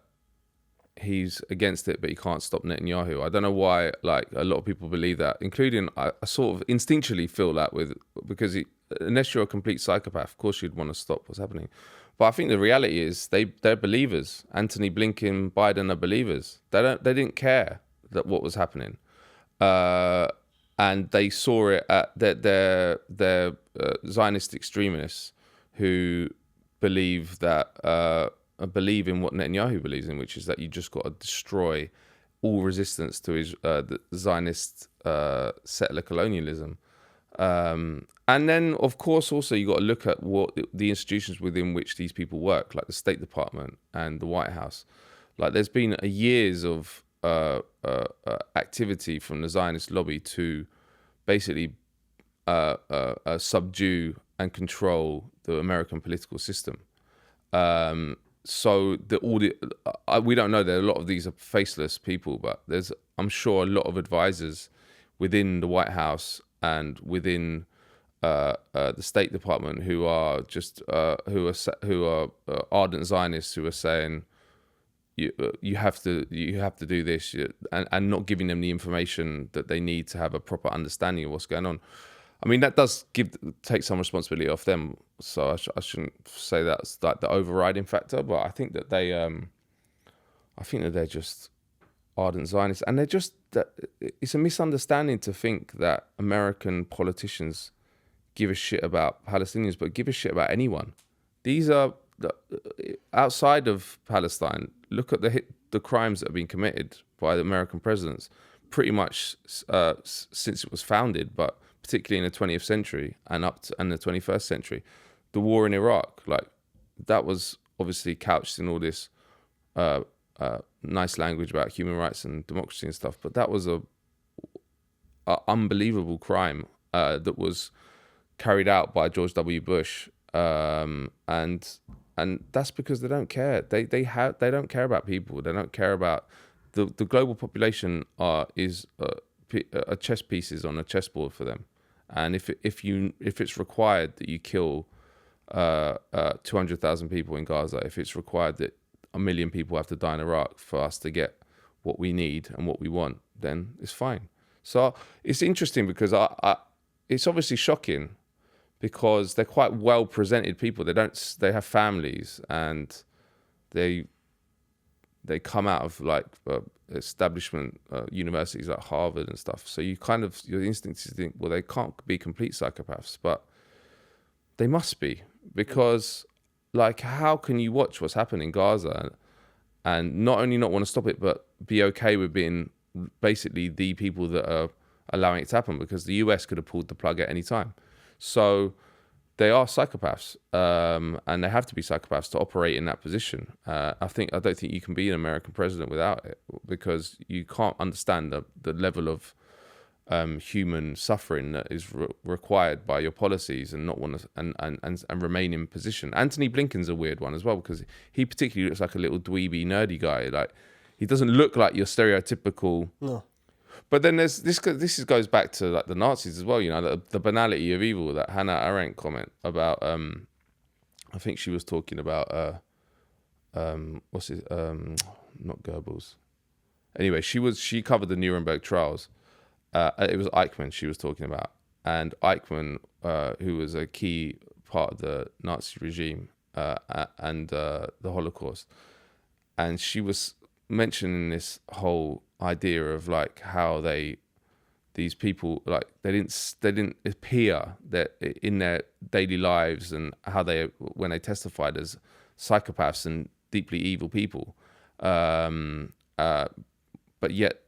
[SPEAKER 2] he's against it, but he can't stop Netanyahu. I don't know why, like, a lot of people believe that, including I sort of instinctually feel that because unless you're a complete psychopath, of course you'd want to stop what's happening. But I think the reality is they're believers. Anthony Blinken, Biden are believers. They didn't care that what was happening, and they saw it at their Zionist extremists who believe in what Netanyahu believes in, which is that you just got to destroy all resistance to his the Zionist settler colonialism. And then, of course, also you got to look at what the institutions within which these people work, like the State Department and the White House. Like, there's been years of activity from the Zionist lobby to basically subdue and control the American political system. So we don't know. There are a lot of these are faceless people, but there's, I'm sure, a lot of advisors within the White House and within the State Department who are just who are ardent Zionists who are saying you have to do this, and not giving them the information that they need to have a proper understanding of what's going on. I mean, that does take some responsibility off them. So I shouldn't say that's like the overriding factor, but I think that they're just ardent Zionists, and it's a misunderstanding to think that American politicians give a shit about Palestinians, but give a shit about anyone. These are outside of Palestine. Look at the crimes that have been committed by the American presidents, pretty much since it was founded, but particularly in the 20th century and the 21st century. The war in Iraq, like, that was obviously couched in all this nice language about human rights and democracy and stuff. But that was a unbelievable crime that was carried out by George W. Bush, and that's because they don't care. They don't care about people. They don't care about the global population is chess pieces on a chessboard for them. And if it's required that you kill 200,000 people in Gaza, if it's required that 1 million people have to die in Iraq for us to get what we need and what we want, then it's fine. So it's interesting because it's obviously shocking because they're quite well presented people. They have families and they come out of like establishment universities like Harvard and stuff. So your instinct is to think, well, they can't be complete psychopaths, but they must be, because like, how can you watch what's happening in Gaza and not only not want to stop it, but be okay with being basically the people that are allowing it to happen, because the US could have pulled the plug at any time. So they are psychopaths, and they have to be psychopaths to operate in that position. I don't think you can be an American president without it, because you can't understand the level of human suffering that is required by your policies and not want to and remain in position. Anthony Blinken's a weird one as well, because he particularly looks like a little dweeby, nerdy guy. Like, he doesn't look like your stereotypical.
[SPEAKER 1] No.
[SPEAKER 2] But then there's this goes back to like the Nazis as well, you know, the banality of evil, that Hannah Arendt comment about, I think she was talking about, not Goebbels. Anyway, she covered the Nuremberg trials. It was Eichmann she was talking about. And Eichmann, who was a key part of the Nazi regime and the Holocaust. And she was mentioning this whole idea of like how these people, like they didn't appear that in their daily lives, and how when they testified as psychopaths and deeply evil people, but yet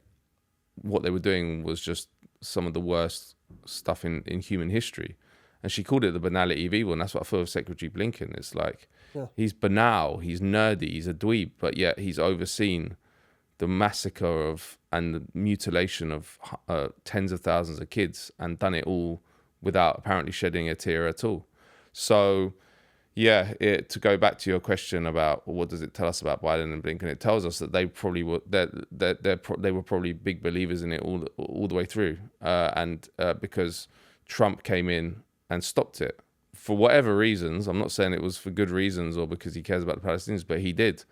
[SPEAKER 2] what they were doing was just some of the worst stuff in human history. And she called it the banality of evil, and that's what I feel with Secretary Blinken. It's like, he's banal, he's nerdy, he's a dweeb, but yet he's overseen the massacre and the mutilation of tens of thousands of kids, and done it all without apparently shedding a tear at all. So, yeah, to go back to your question about what does it tell us about Biden and Blinken, it tells us that they probably were they were probably big believers in it all the way through, and because Trump came in and stopped it for whatever reasons. I'm not saying it was for good reasons or because he cares about the Palestinians, but he did.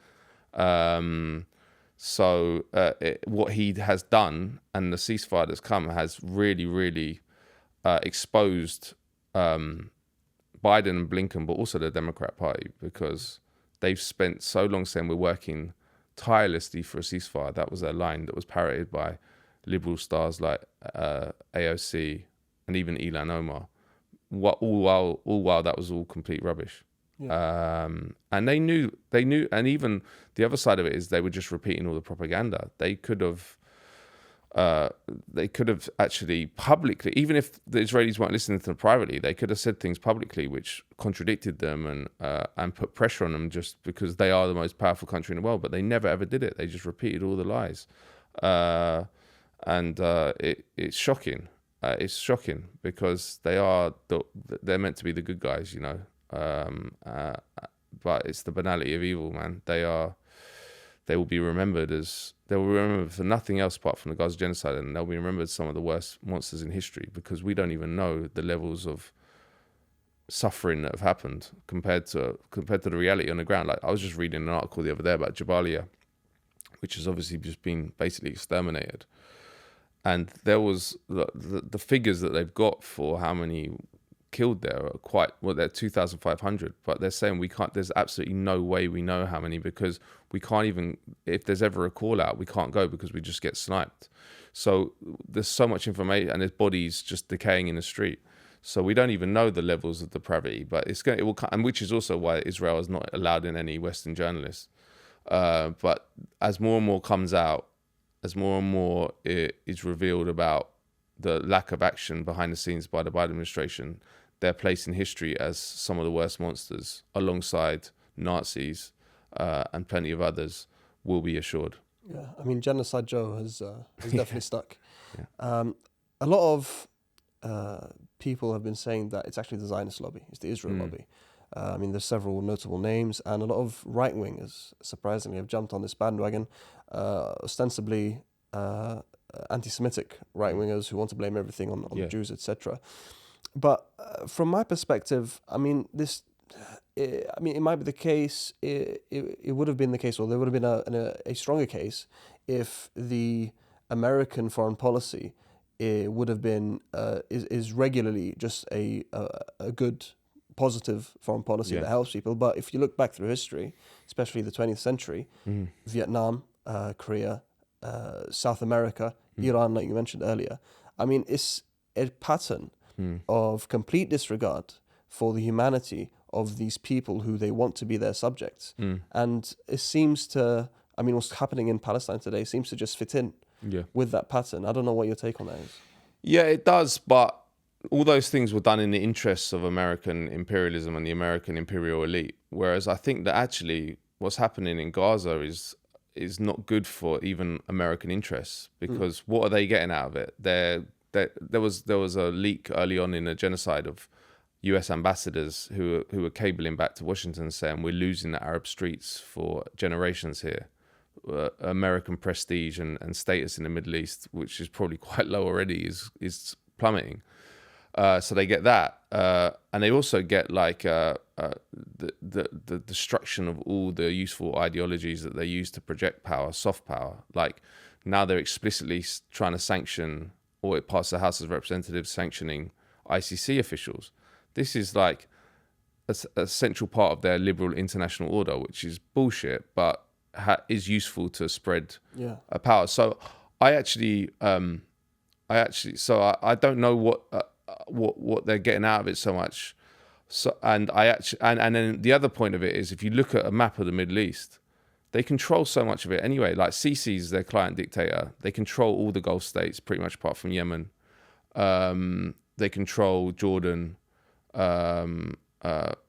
[SPEAKER 2] So what he has done and the ceasefire that's come has really, really exposed Biden and Blinken, but also the Democrat Party, because they've spent so long saying we're working tirelessly for a ceasefire. That was their line that was parroted by liberal stars like AOC and even Ilhan Omar. All while that was all complete rubbish. Yeah. And they knew, and even the other side of it is they were just repeating all the propaganda. They could have actually publicly, even if the Israelis weren't listening to them privately, they could have said things publicly which contradicted them and put pressure on them, just because they are the most powerful country in the world. But they never ever did it. They just repeated all the lies, and it's shocking. It's shocking because they're meant to be the good guys, you know. But it's the banality of evil, man. They will be remembered for nothing else apart from the Gaza genocide, and they'll be remembered as some of the worst monsters in history, because we don't even know the levels of suffering that have happened compared to the reality on the ground. Like, I was just reading an article the other day about Jabalia, which has obviously just been basically exterminated. And there was the figures that they've got for how many killed there are they're 2,500, but they're saying we can't, there's absolutely no way we know how many, because we can't even, if there's ever a call out, we can't go because we just get sniped. So there's so much information, and there's bodies just decaying in the street. So we don't even know the levels of depravity, but it will come, and which is also why Israel is not allowed in any Western journalists. But as more and more comes out, as more and more it is revealed about the lack of action behind the scenes by the Biden administration, they're placed in history as some of the worst monsters, alongside Nazis, and plenty of others will be assured.
[SPEAKER 1] Yeah, I mean, Genocide Joe has definitely stuck.
[SPEAKER 2] Yeah.
[SPEAKER 1] A lot of people have been saying that it's actually the Zionist lobby, it's the Israel lobby. I mean, there's several notable names, and a lot of right-wingers, surprisingly, have jumped on this bandwagon, ostensibly anti-Semitic right-wingers who want to blame everything on the Jews, etc. But from my perspective, I mean, it might be the case. It would have been the case, or there would have been a stronger case, if the American foreign policy would have been is regularly just a good, positive foreign policy that helps people. But if you look back through history, especially the 20th century, Vietnam, Korea, South America, Iran, like you mentioned earlier, I mean, it's a pattern of complete disregard for the humanity of these people who they want to be their subjects. And it seems to, I mean, what's happening in Palestine today seems to just fit in with that pattern. I don't know what your take on that is.
[SPEAKER 2] Yeah, it does, but all those things were done in the interests of American imperialism and the American imperial elite. Whereas I think that actually what's happening in Gaza is not good for even American interests, because what are they getting out of it? There was a leak early on in the genocide of US ambassadors who were cabling back to Washington saying we're losing the Arab streets for generations here. American prestige and status in the Middle East, which is probably quite low already, is plummeting. So they get that, and they also get like the destruction of all the useful ideologies that they use to project power, soft power. Like now they're explicitly trying to sanction, or it passed the House of Representatives sanctioning ICC officials. This is like a central part of their liberal international order, which is bullshit, but is useful to spread a power. So I don't know what they're getting out of it so much. So and then the other point of it is, if you look at a map of the Middle East, they control so much of it anyway. Like Sisi's their client dictator. They control all the Gulf states pretty much apart from Yemen. They control Jordan,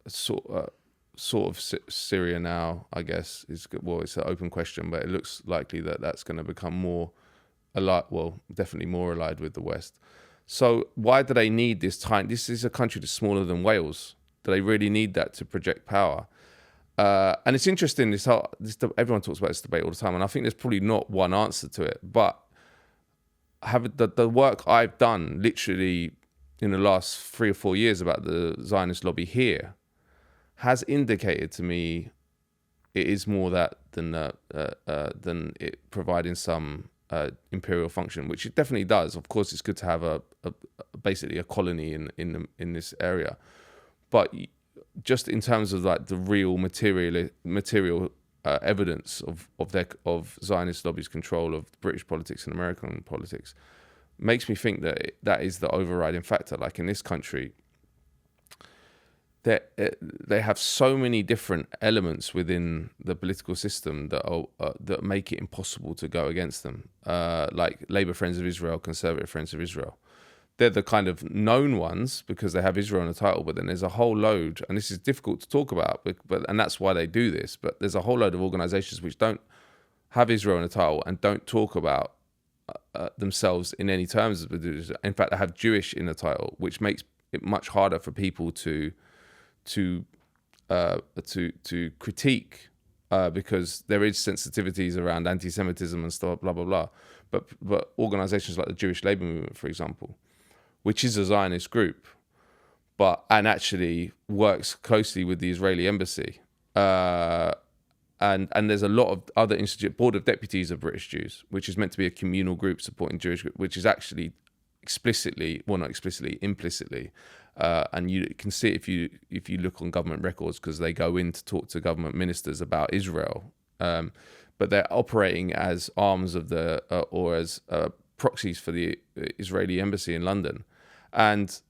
[SPEAKER 2] sort of Syria now, I guess. It's an open question, but it looks likely that that's going to become more allied, definitely more allied with the West. So why do they need this time? This is a country that's smaller than Wales. Do they really need that to project power? And it's interesting, everyone talks about this debate all the time, and I think there's probably not one answer to it, but the work I've done literally in the last 3 or 4 years about the Zionist lobby here has indicated to me it is more that than it providing some imperial function, which it definitely does. Of course, it's good to have basically a colony in this area, but just in terms of like the real material evidence of Zionist lobby's control of British politics and American politics, makes me think that is the overriding factor. Like in this country, they have so many different elements within the political system that make it impossible to go against them. Like Labour Friends of Israel, Conservative Friends of Israel. They're the kind of known ones because they have Israel in the title, but then there's a whole load, and this is difficult to talk about, and that's why they do this, but there's a whole load of organizations which don't have Israel in the title and don't talk about themselves in any terms. In fact, they have Jewish in the title, which makes it much harder for people to critique because there is sensitivities around anti-Semitism and stuff, blah blah blah. But organizations like the Jewish Labour Movement, for example, which is a Zionist group, and actually works closely with the Israeli embassy, and there's a lot of other Board of Deputies of British Jews, which is meant to be a communal group supporting Jewish group, which is actually implicitly. And you can see it if you look on government records, because they go in to talk to government ministers about Israel, but they're operating as arms of or as proxies for the Israeli embassy in London, and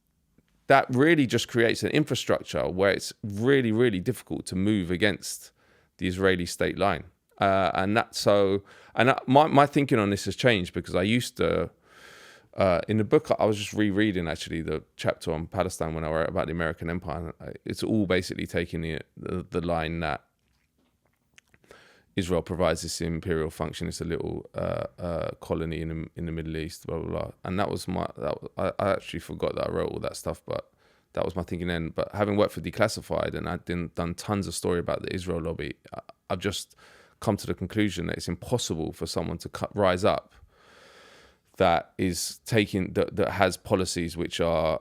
[SPEAKER 2] that really just creates an infrastructure where it's really, really difficult to move against the Israeli state line. My thinking on this has changed, because I used to. In the book, I was just rereading actually the chapter on Palestine when I wrote about the American Empire. It's all basically taking the line that Israel provides this imperial function. It's a little colony in the Middle East, blah, blah, blah. And that was I actually forgot that I wrote all that stuff, but that was my thinking then. But having worked for Declassified and I'd done tons of story about the Israel lobby, I've just come to the conclusion that it's impossible for someone to rise up that is that has policies which are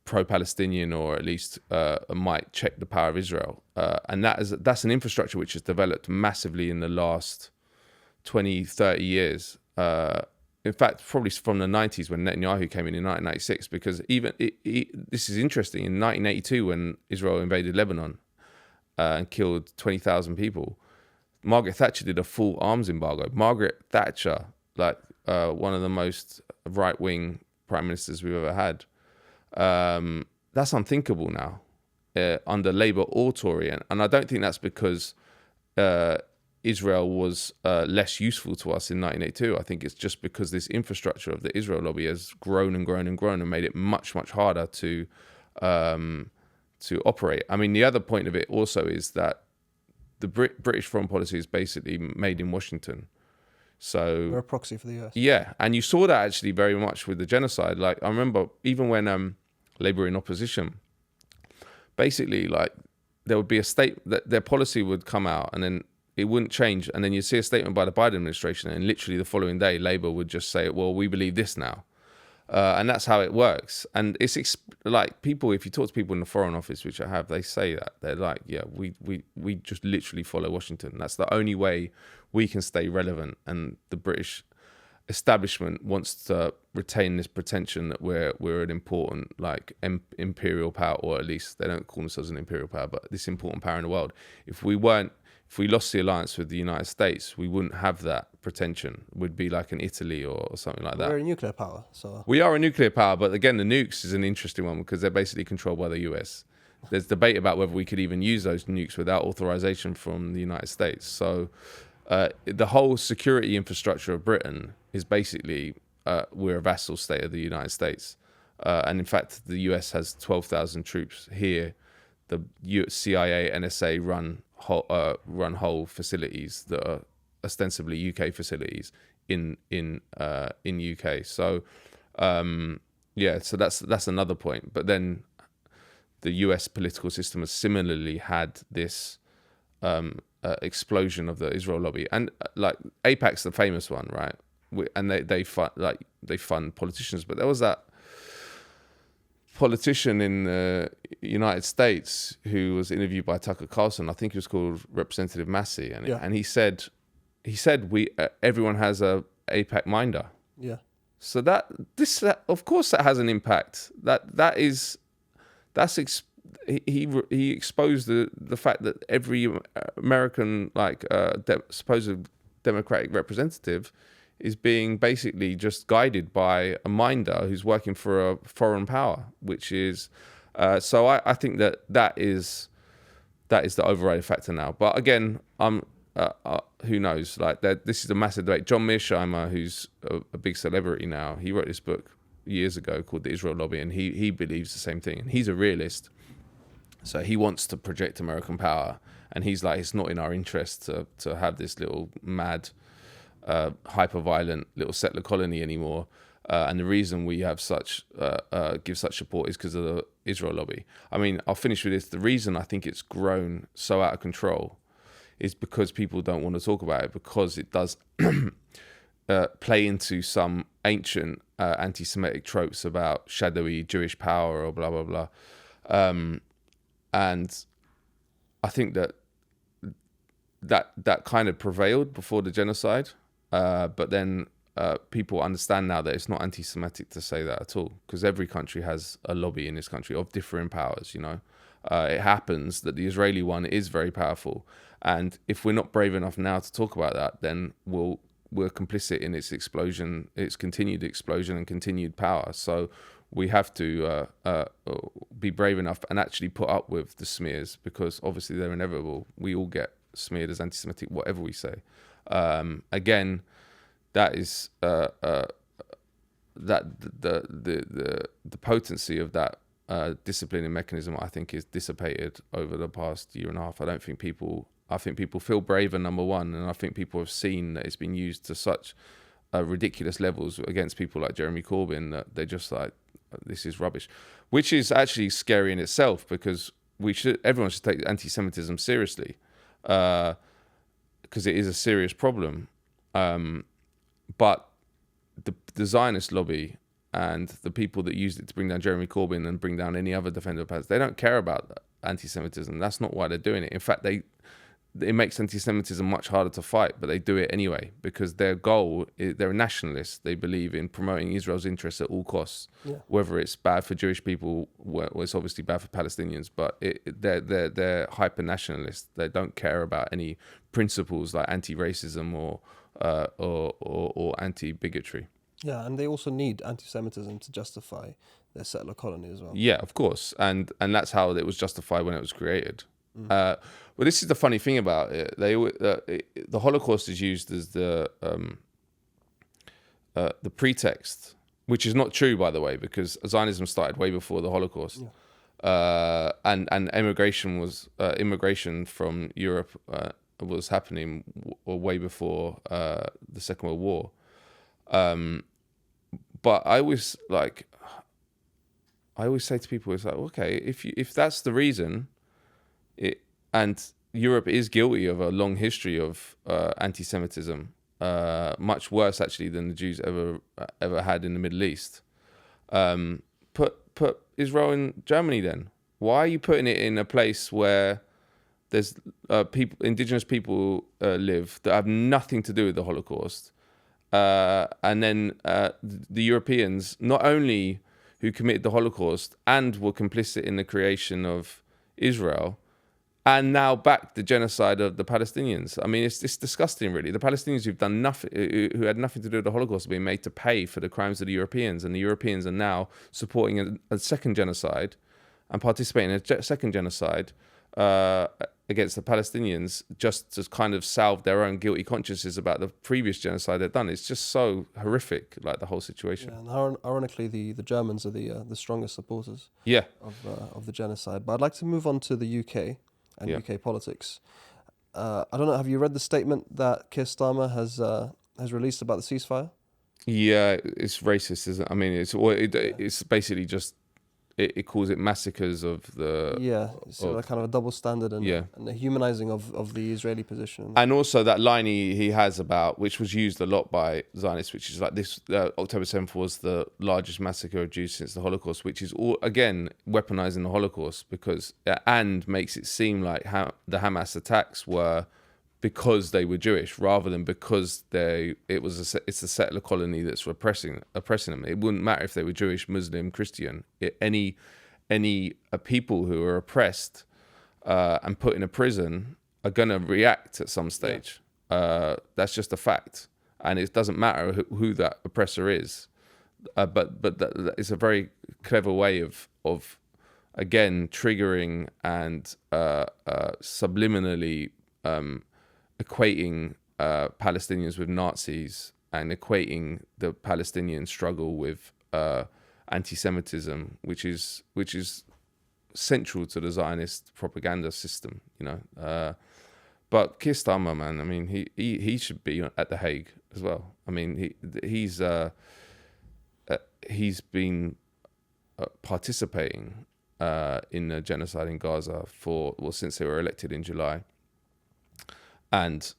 [SPEAKER 2] pro-Palestinian, or at least might check the power of Israel. And that's an infrastructure which has developed massively in the last 20, 30 years. In fact, probably from the 90s when Netanyahu came in 1996, because this is interesting. In 1982, when Israel invaded Lebanon and killed 20,000 people, Margaret Thatcher did a full arms embargo. Margaret Thatcher, like one of the most right-wing prime ministers we've ever had. That's unthinkable now under Labour or Tory. And I don't think that's because Israel was less useful to us in 1982. I think it's just because this infrastructure of the Israel lobby has grown and grown and grown and made it much, much harder to operate. I mean, the other point of it also is that the British foreign policy is basically made in Washington. So
[SPEAKER 1] we're a proxy for the US.
[SPEAKER 2] Yeah, and you saw that actually very much with the genocide. Like, I remember even when Labour were in opposition, basically, like, there would be a that their policy would come out and then it wouldn't change, and then you'd see a statement by the Biden administration, and literally the following day Labour would just say, well, we believe this now. And that's how it works. And it's like people, if you talk to people in the Foreign Office, which I have, they say that. They're like, yeah, we just literally follow Washington. That's the only way we can stay relevant. And the British establishment wants to retain this pretension that we're an important, like, imperial power, or at least they don't call themselves an imperial power, but this important power in the world. If we lost the alliance with the United States, we wouldn't have that pretension. We'd be like an Italy or something like that.
[SPEAKER 1] We're a nuclear power, so...
[SPEAKER 2] We are a nuclear power, but again, the nukes is an interesting one because they're basically controlled by the US. There's debate about whether we could even use those nukes without authorization from the United States. So the whole security infrastructure of Britain is basically, we're a vassal state of the United States. And in fact, the US has 12,000 troops here. The CIA, NSA run whole facilities that are ostensibly UK facilities in UK. So so that's another point. But then the US political system has similarly had this explosion of the Israel lobby, and like AIPAC's the famous one, right? And they fund politicians, but there was that politician in the United States who was interviewed by Tucker Carlson. I think he was called Representative Massey, and he said everyone has a AIPAC minder.
[SPEAKER 1] Yeah.
[SPEAKER 2] So that of course that has an impact. He exposed the fact that every American supposed Democratic representative is being basically just guided by a minder who's working for a foreign power, which is so I think that is the overriding factor now. But again, who knows? Like, this is a massive debate. John Mearsheimer, who's a big celebrity now, he wrote this book years ago called The Israel Lobby, and he believes the same thing. And he's a realist, so he wants to project American power, and he's like, it's not in our interest to have this little mad, hyper-violent little settler colony anymore. And the reason we have give such support is because of the Israel lobby. I mean, I'll finish with this. The reason I think it's grown so out of control is because people don't want to talk about it, because it does play into some ancient anti-Semitic tropes about shadowy Jewish power or blah, blah, blah. And I think that kind of prevailed before the genocide. But then people understand now that it's not anti-Semitic to say that at all, because every country has a lobby in this country of differing powers, you know. It happens that the Israeli one is very powerful. And if we're not brave enough now to talk about that, then we're complicit in its explosion, its continued explosion and continued power. So we have to be brave enough and actually put up with the smears, because obviously they're inevitable. We all get smeared as anti-Semitic, whatever we say. Again, that is that the potency of that disciplining mechanism, I think, is dissipated over the past year and a half. I don't think people I think people feel braver, number one, and I think people have seen that it's been used to such ridiculous levels against people like Jeremy Corbyn that they're just like, this is rubbish, which is actually scary in itself, because everyone should take anti-Semitism seriously, because it is a serious problem. But the Zionist lobby and the people that used it to bring down Jeremy Corbyn and bring down any other defender of Palestine, they don't care about anti-Semitism. That's not why they're doing it. In fact, it makes anti-Semitism much harder to fight, but they do it anyway because their goal is, they're nationalists. They believe in promoting Israel's interests at all costs, whether it's bad for Jewish people, well, it's obviously bad for Palestinians, but they're hyper-nationalists. They don't care about any principles like anti-racism or anti-bigotry.
[SPEAKER 1] Yeah, and they also need anti-Semitism to justify their settler colony as well.
[SPEAKER 2] Yeah, of course, and that's how it was justified when it was created. Well, this is the funny thing about it. The Holocaust is used as the pretext, which is not true, by the way, because Zionism started way before the Holocaust, and immigration from Europe was happening way before the Second World War. But I always say to people, it's like, okay, if that's the reason, and Europe is guilty of a long history of anti-Semitism, much worse actually than the Jews ever had in the Middle East. Put Israel and Germany then. Why are you putting it in a place where there's indigenous people live that have nothing to do with the Holocaust? And then the Europeans, not only who committed the Holocaust and were complicit in the creation of Israel, and now back the genocide of the Palestinians. I mean, it's disgusting, really. The Palestinians who've done nothing, who had nothing to do with the Holocaust, are being made to pay for the crimes of the Europeans, and the Europeans are now supporting a second genocide and participating in a second genocide against the Palestinians, just to kind of salve their own guilty consciences about the previous genocide they've done. It's just so horrific, like the whole situation.
[SPEAKER 1] Yeah, and ironically, the Germans are the strongest supporters of the genocide. But I'd like to move on to the UK and UK politics. I don't know, have you read the statement that Keir Starmer has released about the ceasefire?
[SPEAKER 2] Yeah, it's racist, isn't it? I mean, it's basically just, it calls it massacres of the...
[SPEAKER 1] Yeah, it's kind of a double standard and the humanizing of the Israeli position.
[SPEAKER 2] And also that line he has about, which was used a lot by Zionists, which is like this, October 7th was the largest massacre of Jews since the Holocaust, which is all, again, weaponizing the Holocaust and makes it seem like the Hamas attacks were because they were Jewish rather than because it's a settler colony that's oppressing them. It wouldn't matter if they were Jewish, Muslim, Christian. Any people who are oppressed and put in a prison are going to react at some stage. That's just a fact, and it doesn't matter who that oppressor is. But that it's a very clever way of again triggering and subliminally equating Palestinians with Nazis and equating the Palestinian struggle with anti-Semitism, which is central to the Zionist propaganda system, you know. But Keir Starmer, man, I mean, he should be at The Hague as well. I mean, he's been participating in the genocide in Gaza since they were elected in July. And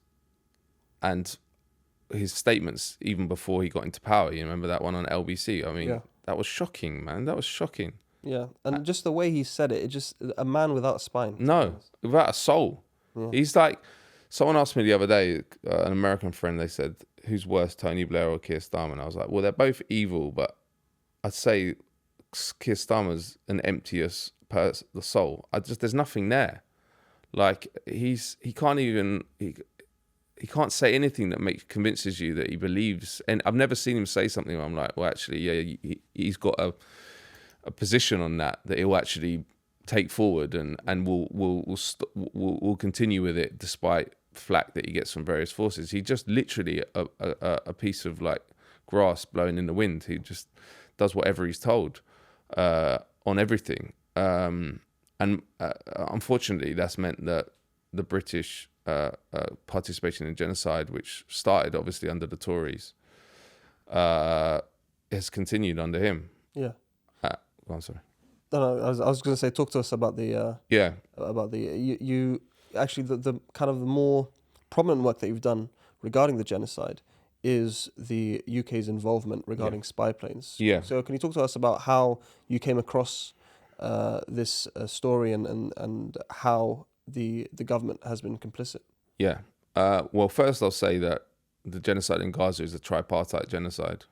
[SPEAKER 2] his statements, even before he got into power, you remember that one on LBC? I mean, that was shocking, man. That was shocking.
[SPEAKER 1] Yeah, and just the way he said it just a man without a spine.
[SPEAKER 2] No, without a soul. Yeah. He's like, someone asked me the other day, an American friend, they said, who's worse, Tony Blair or Keir Starmer? And I was like, well, they're both evil, but I'd say Keir Starmer's an emptier the soul. There's nothing there. Like he can't say anything that convinces you that he believes. And I've never seen him say something where I'm like, well, actually, yeah, he's got a position on that he'll actually take forward and will continue with it despite flack that he gets from various forces. He just literally a piece of like grass blowing in the wind. He just does whatever he's told on everything. And unfortunately, that's meant that the British participation in genocide, which started obviously under the Tories, has continued under him.
[SPEAKER 1] Yeah.
[SPEAKER 2] I'm sorry.
[SPEAKER 1] No, I was going to say, talk to us about the you actually the kind of the more prominent work that you've done regarding the genocide is the UK's involvement regarding spy planes.
[SPEAKER 2] Yeah.
[SPEAKER 1] So can you talk to us about how you came across this story and how the government has been complicit?
[SPEAKER 2] Yeah. Well, first I'll say that the genocide in Gaza is a tripartite genocide.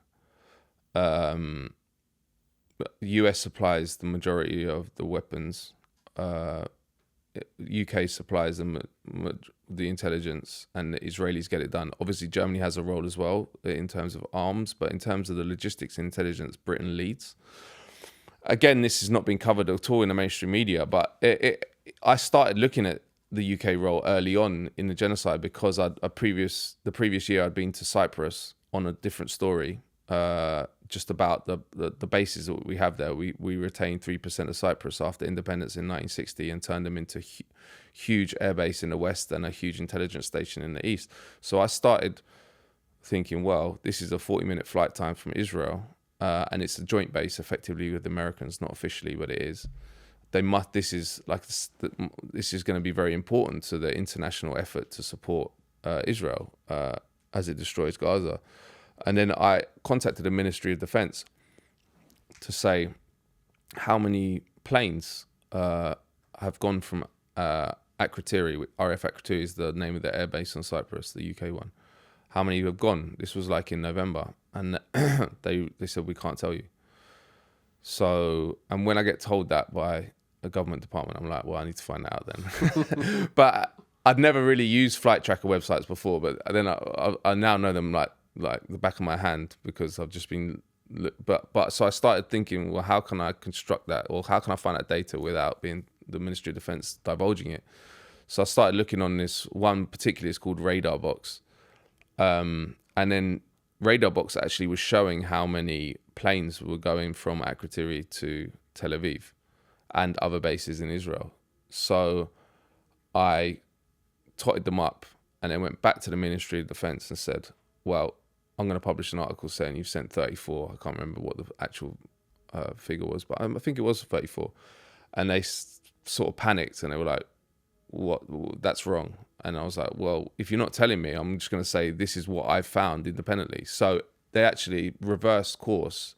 [SPEAKER 2] US supplies the majority of the weapons. UK supplies the intelligence, and the Israelis get it done. Obviously, Germany has a role as well in terms of arms, but in terms of the logistics and intelligence, Britain leads. Again, this has not been covered at all in the mainstream media, but I started looking at the UK role early on in the genocide because the previous year I'd been to Cyprus on a different story, just about the bases that we have there. We retained 3% of Cyprus after independence in 1960 and turned them into huge airbase in the west and a huge intelligence station in the east. So I started thinking, well, this is a 40-minute flight time from Israel, and it's a joint base effectively with the Americans, not officially, but it is. This is going to be very important to the international effort to support Israel as it destroys Gaza. And then I contacted the Ministry of Defense to say how many planes have gone from Akrotiri. RF Akrotiri is the name of the airbase on Cyprus, the UK one. How many have gone? This was like in November, and they said we can't tell you. So, and when I get told that by a government department, I'm like, well, I need to find that out then. But I'd never really used flight tracker websites before, but then I now know them like the back of my hand because I've just been. But so I started thinking, well, how can I construct that, or how can I find that data without being the Ministry of Defense divulging it? So I started looking on this one particularly. It's called Radar Box, and then Radar Box actually was showing how many planes were going from Akrotiri to Tel Aviv and other bases in Israel. So I totted them up and then went back to the Ministry of Defense and said, well, I'm going to publish an article saying you've sent 34. I can't remember what the actual figure was, but I think it was 34. And they sort of panicked and they were like, what? That's wrong. And I was like, well, if you're not telling me, I'm just going to say this is what I've found independently. So they actually reversed course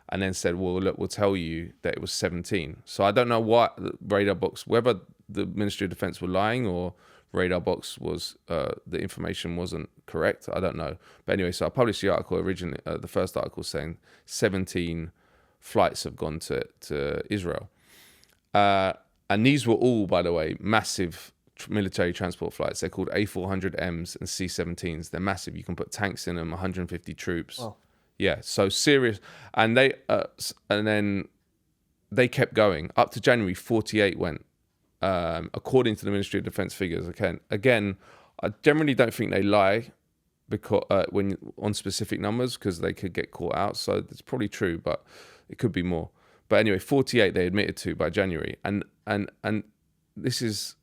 [SPEAKER 2] and then said, well, look, we'll tell you that it was 17. So I don't know what Radar Box, whether the Ministry of Defense were lying or Radar Box was, the information wasn't correct. I don't know. But anyway, so I published the article originally, the first article saying 17 flights have gone to Israel. And these were all, by the way, massive military transport flights. They're called A400Ms and C-17s. They're massive. You can put tanks in them, 150 troops. Wow. Yeah, so serious. And then they kept going. Up to January, 48 went. According to the Ministry of Defense figures. Again, I generally don't think they lie because when on specific numbers because they could get caught out. So it's probably true, but it could be more. But anyway, 48 they admitted to by January, and this is,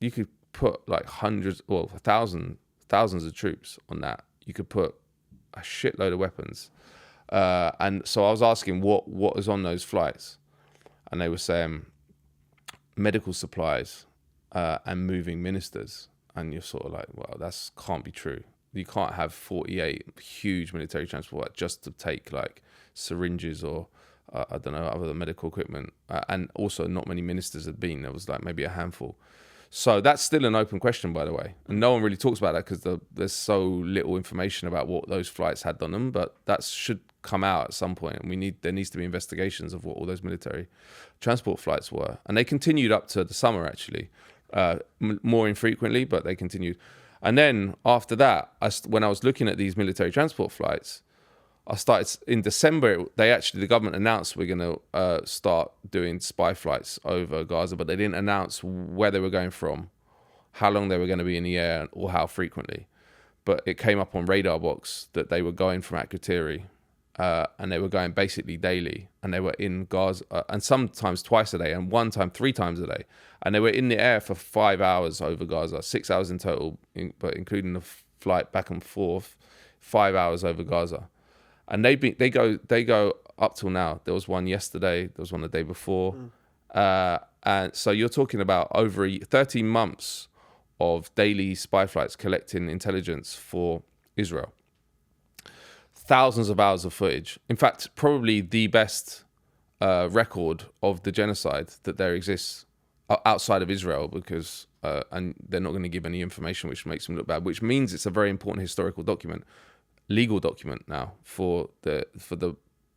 [SPEAKER 2] you could put like hundreds or thousands of troops on that. You could put a shitload of weapons, and so I was asking what was on those flights, and they were saying medical supplies and moving ministers, and you're sort of like, well, that's can't be true. You can't have 48 huge military transport just to take like syringes or I don't know, other medical equipment, and also not many ministers had been. There was like maybe a handful. So that's still an open question, by the way, and no one really talks about that because there's so little information about what those flights had on them. But that should come out at some point, and there needs to be investigations of what all those military transport flights were, and they continued up to the summer actually, more infrequently, but they continued. And then after that, when I was looking at these military transport flights, I started in December. The government announced we're going to start doing spy flights over Gaza, but they didn't announce where they were going from, how long they were going to be in the air, or how frequently. But it came up on Radar Box that they were going from Akrotiri and they were going basically daily, and they were in Gaza, and sometimes twice a day, and one time 3 times a day, and they were in the air for 5 hours over Gaza, 6 hours in total, but including the flight back and forth, 5 hours over Gaza, and they go up till now. There was one yesterday, there was one the day before, and so you're talking about over 13 months of daily spy flights collecting intelligence for Israel. Thousands of hours of footage. In fact, probably the best record of the genocide that there exists outside of Israel, because and they're not going to give any information, which makes them look bad, which means it's a very important historical document, legal document now for the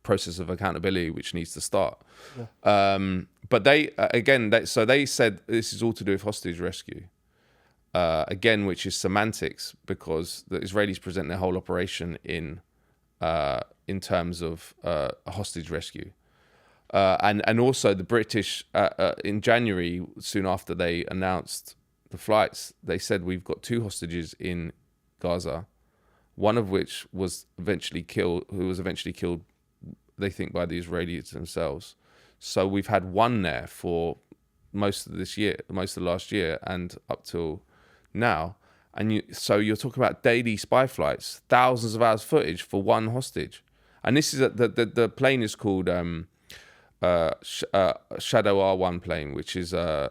[SPEAKER 2] process of accountability, which needs to start. But they said this is all to do with hostage rescue. Again, which is semantics, because the Israelis present their whole operation in terms of a hostage rescue. And also the British, in January, soon after they announced the flights, they said we've got 2 hostages in Gaza, one of which was eventually killed, they think, by the Israelis themselves. So we've had 1 there for most of last year and up till now. And so you're talking about daily spy flights, thousands of hours footage for 1 hostage. And this is the plane is called Shadow R1 plane, which is a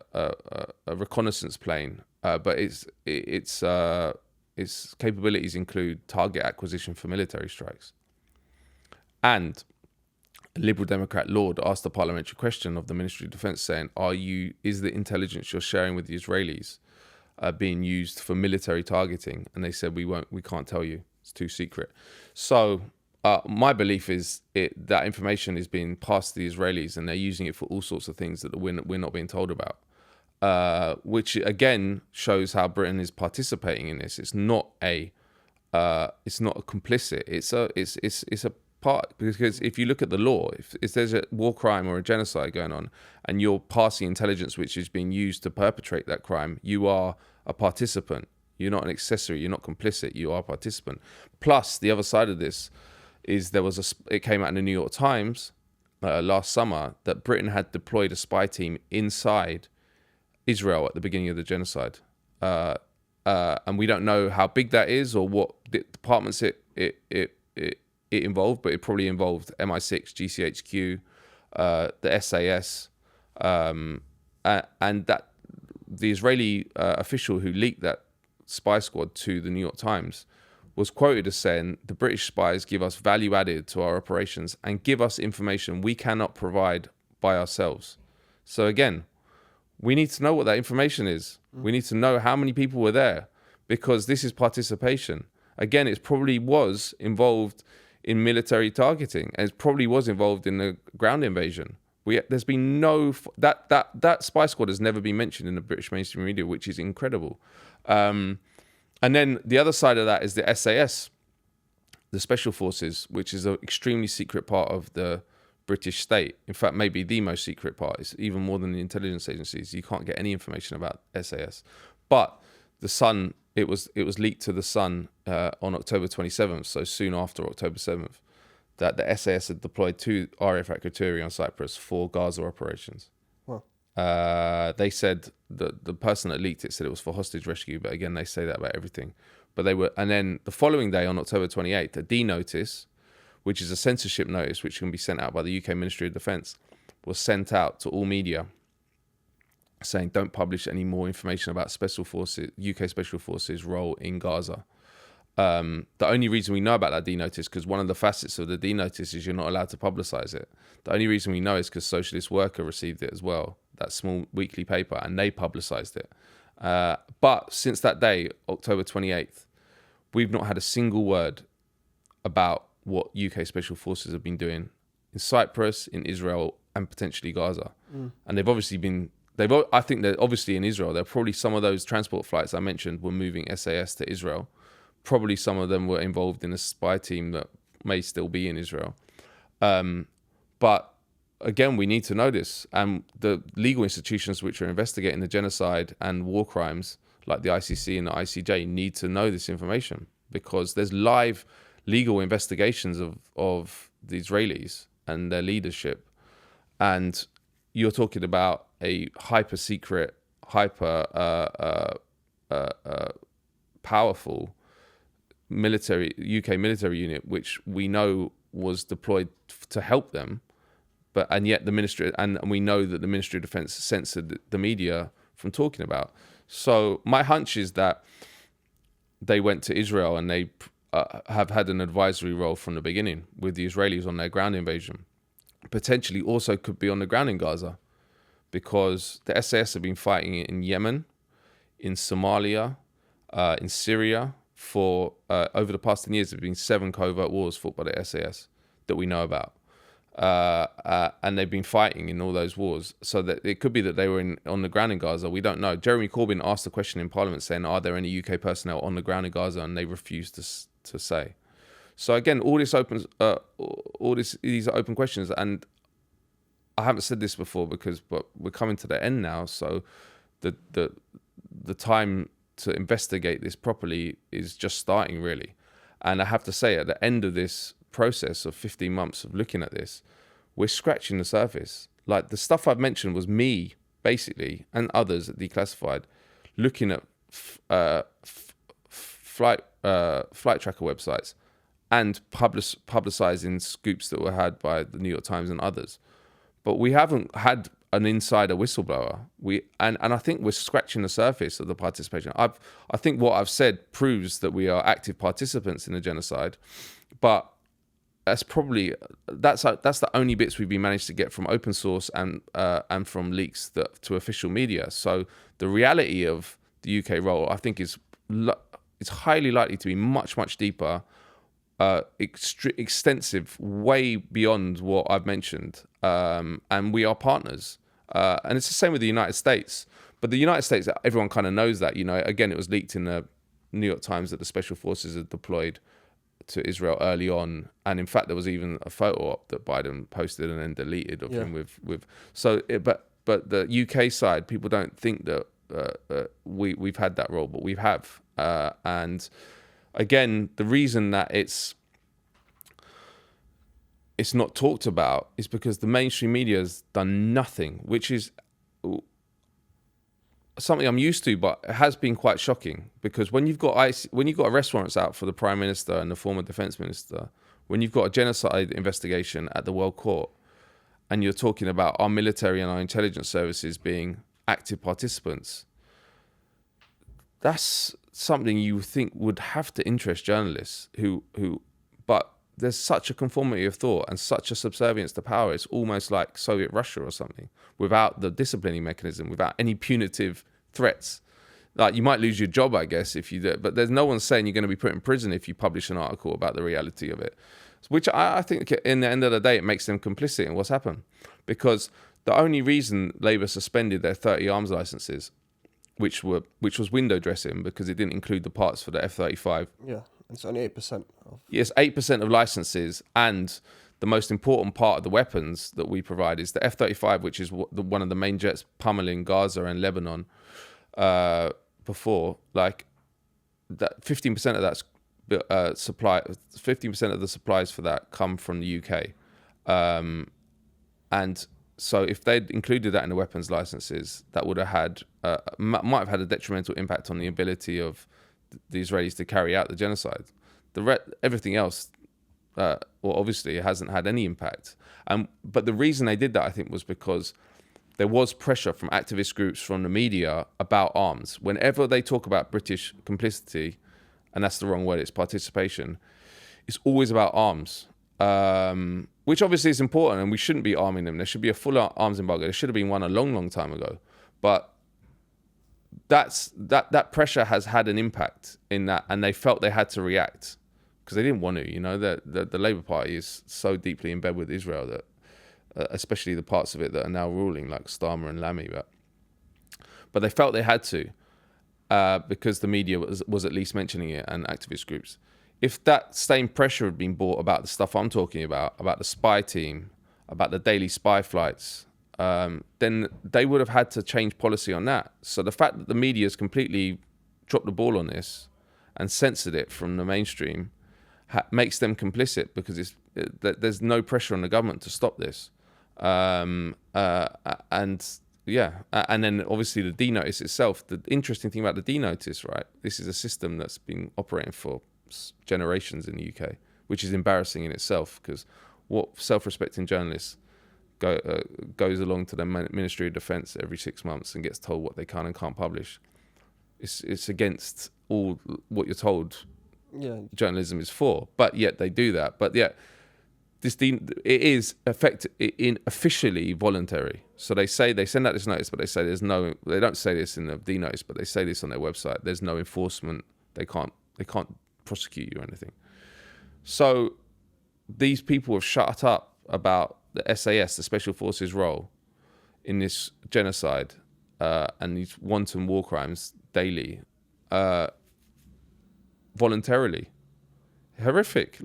[SPEAKER 2] reconnaissance plane, but its capabilities include target acquisition for military strikes. And a Liberal Democrat Lord asked a parliamentary question of the Ministry of Defence saying, is the intelligence you're sharing with the Israelis being used for military targeting? And they said, we can't tell you, it's too secret. So my belief is that information is being passed to the Israelis, and they're using it for all sorts of things that we're not being told about, which again shows how Britain is participating in this. It's not a complicit. It's a part, because if you look at the law, if there's a war crime or a genocide going on, and you're passing intelligence which is being used to perpetrate that crime, you are a participant. You're not an accessory. You're not complicit. You are a participant. Plus, the other side of this is it came out in the New York Times last summer that Britain had deployed a spy team inside Israel at the beginning of the genocide, and we don't know how big that is or what departments it involved, but it probably involved MI6, GCHQ, the SAS, and that the Israeli official who leaked that spy squad to the New York Times was quoted as saying, the British spies give us value added to our operations and give us information we cannot provide by ourselves. So again, we need to know what that information is. We need to know how many people were there, because this is participation. Again, it probably was involved in military targeting, and it probably was involved in the ground invasion. There's been that spy squad has never been mentioned in the British mainstream media, which is incredible. And then the other side of that is the SAS, the Special Forces, which is an extremely secret part of the British state. In fact, maybe the most secret part. It's even more than the intelligence agencies. You can't get any information about SAS. But the Sun, it was leaked to the Sun on October 27th, so soon after October 7th, that the SAS had deployed 2 RAF Akrotiri on Cyprus for Gaza operations.
[SPEAKER 1] Wow.
[SPEAKER 2] They said the person that leaked it said it was for hostage rescue, but again, they say that about everything. But they were, and then the following day on October 28th, a D notice, which is a censorship notice which can be sent out by the UK Ministry of Defence, was sent out to all media saying don't publish any more information about UK Special Forces role in Gaza. The only reason we know about that D notice, because one of the facets of the D notice is you're not allowed to publicise it. The only reason we know is because Socialist Worker received it as well, that small weekly paper, and they publicised it. But since that day, October 28th, we've not had a single word about what UK Special Forces have been doing in Cyprus, in Israel, and potentially Gaza. And they've obviously been... I think that obviously in Israel, there are probably some of those transport flights I mentioned were moving SAS to Israel. Probably some of them were involved in a spy team that may still be in Israel. But again, we need to know this. And the legal institutions which are investigating the genocide and war crimes, like the ICC and the ICJ, need to know this information, because there's live legal investigations of the Israelis and their leadership. And you're talking about a hyper secret, powerful UK military unit, which we know was deployed to help them, and yet the ministry, and we know that the Ministry of Defence censored the media from talking about. So my hunch is that they went to Israel and they have had an advisory role from the beginning with the Israelis on their ground invasion. Potentially also could be on the ground in Gaza, because the SAS have been fighting in Yemen, in Somalia, in Syria for over the past 10 years. There have been 7 covert wars fought by the SAS that we know about. And they've been fighting in all those wars. So that it could be that they were on the ground in Gaza. We don't know. Jeremy Corbyn asked a question in Parliament saying, are there any UK personnel on the ground in Gaza? And they refused to say. So again, these are open questions. And I haven't said this before but we're coming to the end now. So the time to investigate this properly is just starting, really. And I have to say, at the end of this process of 15 months of looking at this, we're scratching the surface. Like, the stuff I've mentioned was me, basically, and others at Declassified, looking at flight tracker websites and publicizing scoops that were had by the New York Times and others. But we haven't had an insider whistleblower. And I think we're scratching the surface of the participation. I think what I've said proves that we are active participants in the genocide, but that's the only bits we've managed to get from open source and from leaks to official media. So the reality of the UK role, I think, is highly likely to be much, much deeper, extensive, way beyond what I've mentioned. And we are partners. And it's the same with the United States. But the United States, everyone kind of knows that. Again, it was leaked in the New York Times that the special forces had deployed to Israel early on, and in fact there was even a photo op that Biden posted and then deleted of him with. So, but the UK side, people don't think that we've had that role, but we have. And again, the reason that it's not talked about is because the mainstream media has done nothing, which is something I'm used to, but it has been quite shocking, because when you've got arrest warrants out for the Prime Minister and the former Defence Minister, when you've got a genocide investigation at the World Court, and you're talking about our military and our intelligence services being active participants, that's something you think would have to interest journalists but there's such a conformity of thought and such a subservience to power. It's almost like Soviet Russia or something, without the disciplining mechanism, without any punitive threats. Like, you might lose your job, I guess, if you do, but there's no one saying you're going to be put in prison if you publish an article about the reality of it, which I think in the end of the day, it makes them complicit in what's happened. Because the only reason Labour suspended their 30 arms licenses, which was window dressing, because it didn't include the parts for the F-35.
[SPEAKER 1] Yeah, it's only 8%.
[SPEAKER 2] Yes, 8% of licenses, and the most important part of the weapons that we provide is the F-35, which is one of the main jets pummeling Gaza and Lebanon before. Like, that 15% of that's supply. 15% of the supplies for that come from the UK, and so if they'd included that in the weapons licenses, that would have had might have had a detrimental impact on the ability of the Israelis to carry out the genocide. Everything else, obviously, it hasn't had any impact. But the reason they did that, I think, was because there was pressure from activist groups, from the media, about arms. Whenever they talk about British complicity, and that's the wrong word, it's participation, it's always about arms. Which obviously is important, and we shouldn't be arming them. There should be a full arms embargo. There should have been one a long, long time ago. But that pressure has had an impact in that, and they felt they had to react because they didn't want to. The Labour Party is so deeply in bed with Israel that, especially the parts of it that are now ruling, like Starmer and Lamy, but they felt they had to because the media was at least mentioning it, and activist groups. If that same pressure had been brought about the stuff I'm talking about the spy team, about the daily spy flights, then they would have had to change policy on that. So the fact that the media has completely dropped the ball on this and censored it from the mainstream makes them complicit because there's no pressure on the government to stop this. And then obviously the D-Notice itself, the interesting thing about the D-Notice, right, this is a system that's been operating for generations in the UK, which is embarrassing in itself, because what self-respecting journalists goes along to the Ministry of Defence every 6 months and gets told what they can and can't publish. It's against all what you're told journalism is for, but yet they do that. But yet it is officially voluntary. So they send out this notice, but they say they don't say this in the D-Notice, but they say this on their website. There's no enforcement. They can't prosecute you or anything. So these people have shut up about the SAS, the Special Forces role in this genocide and these wanton war crimes daily, voluntarily. Horrific.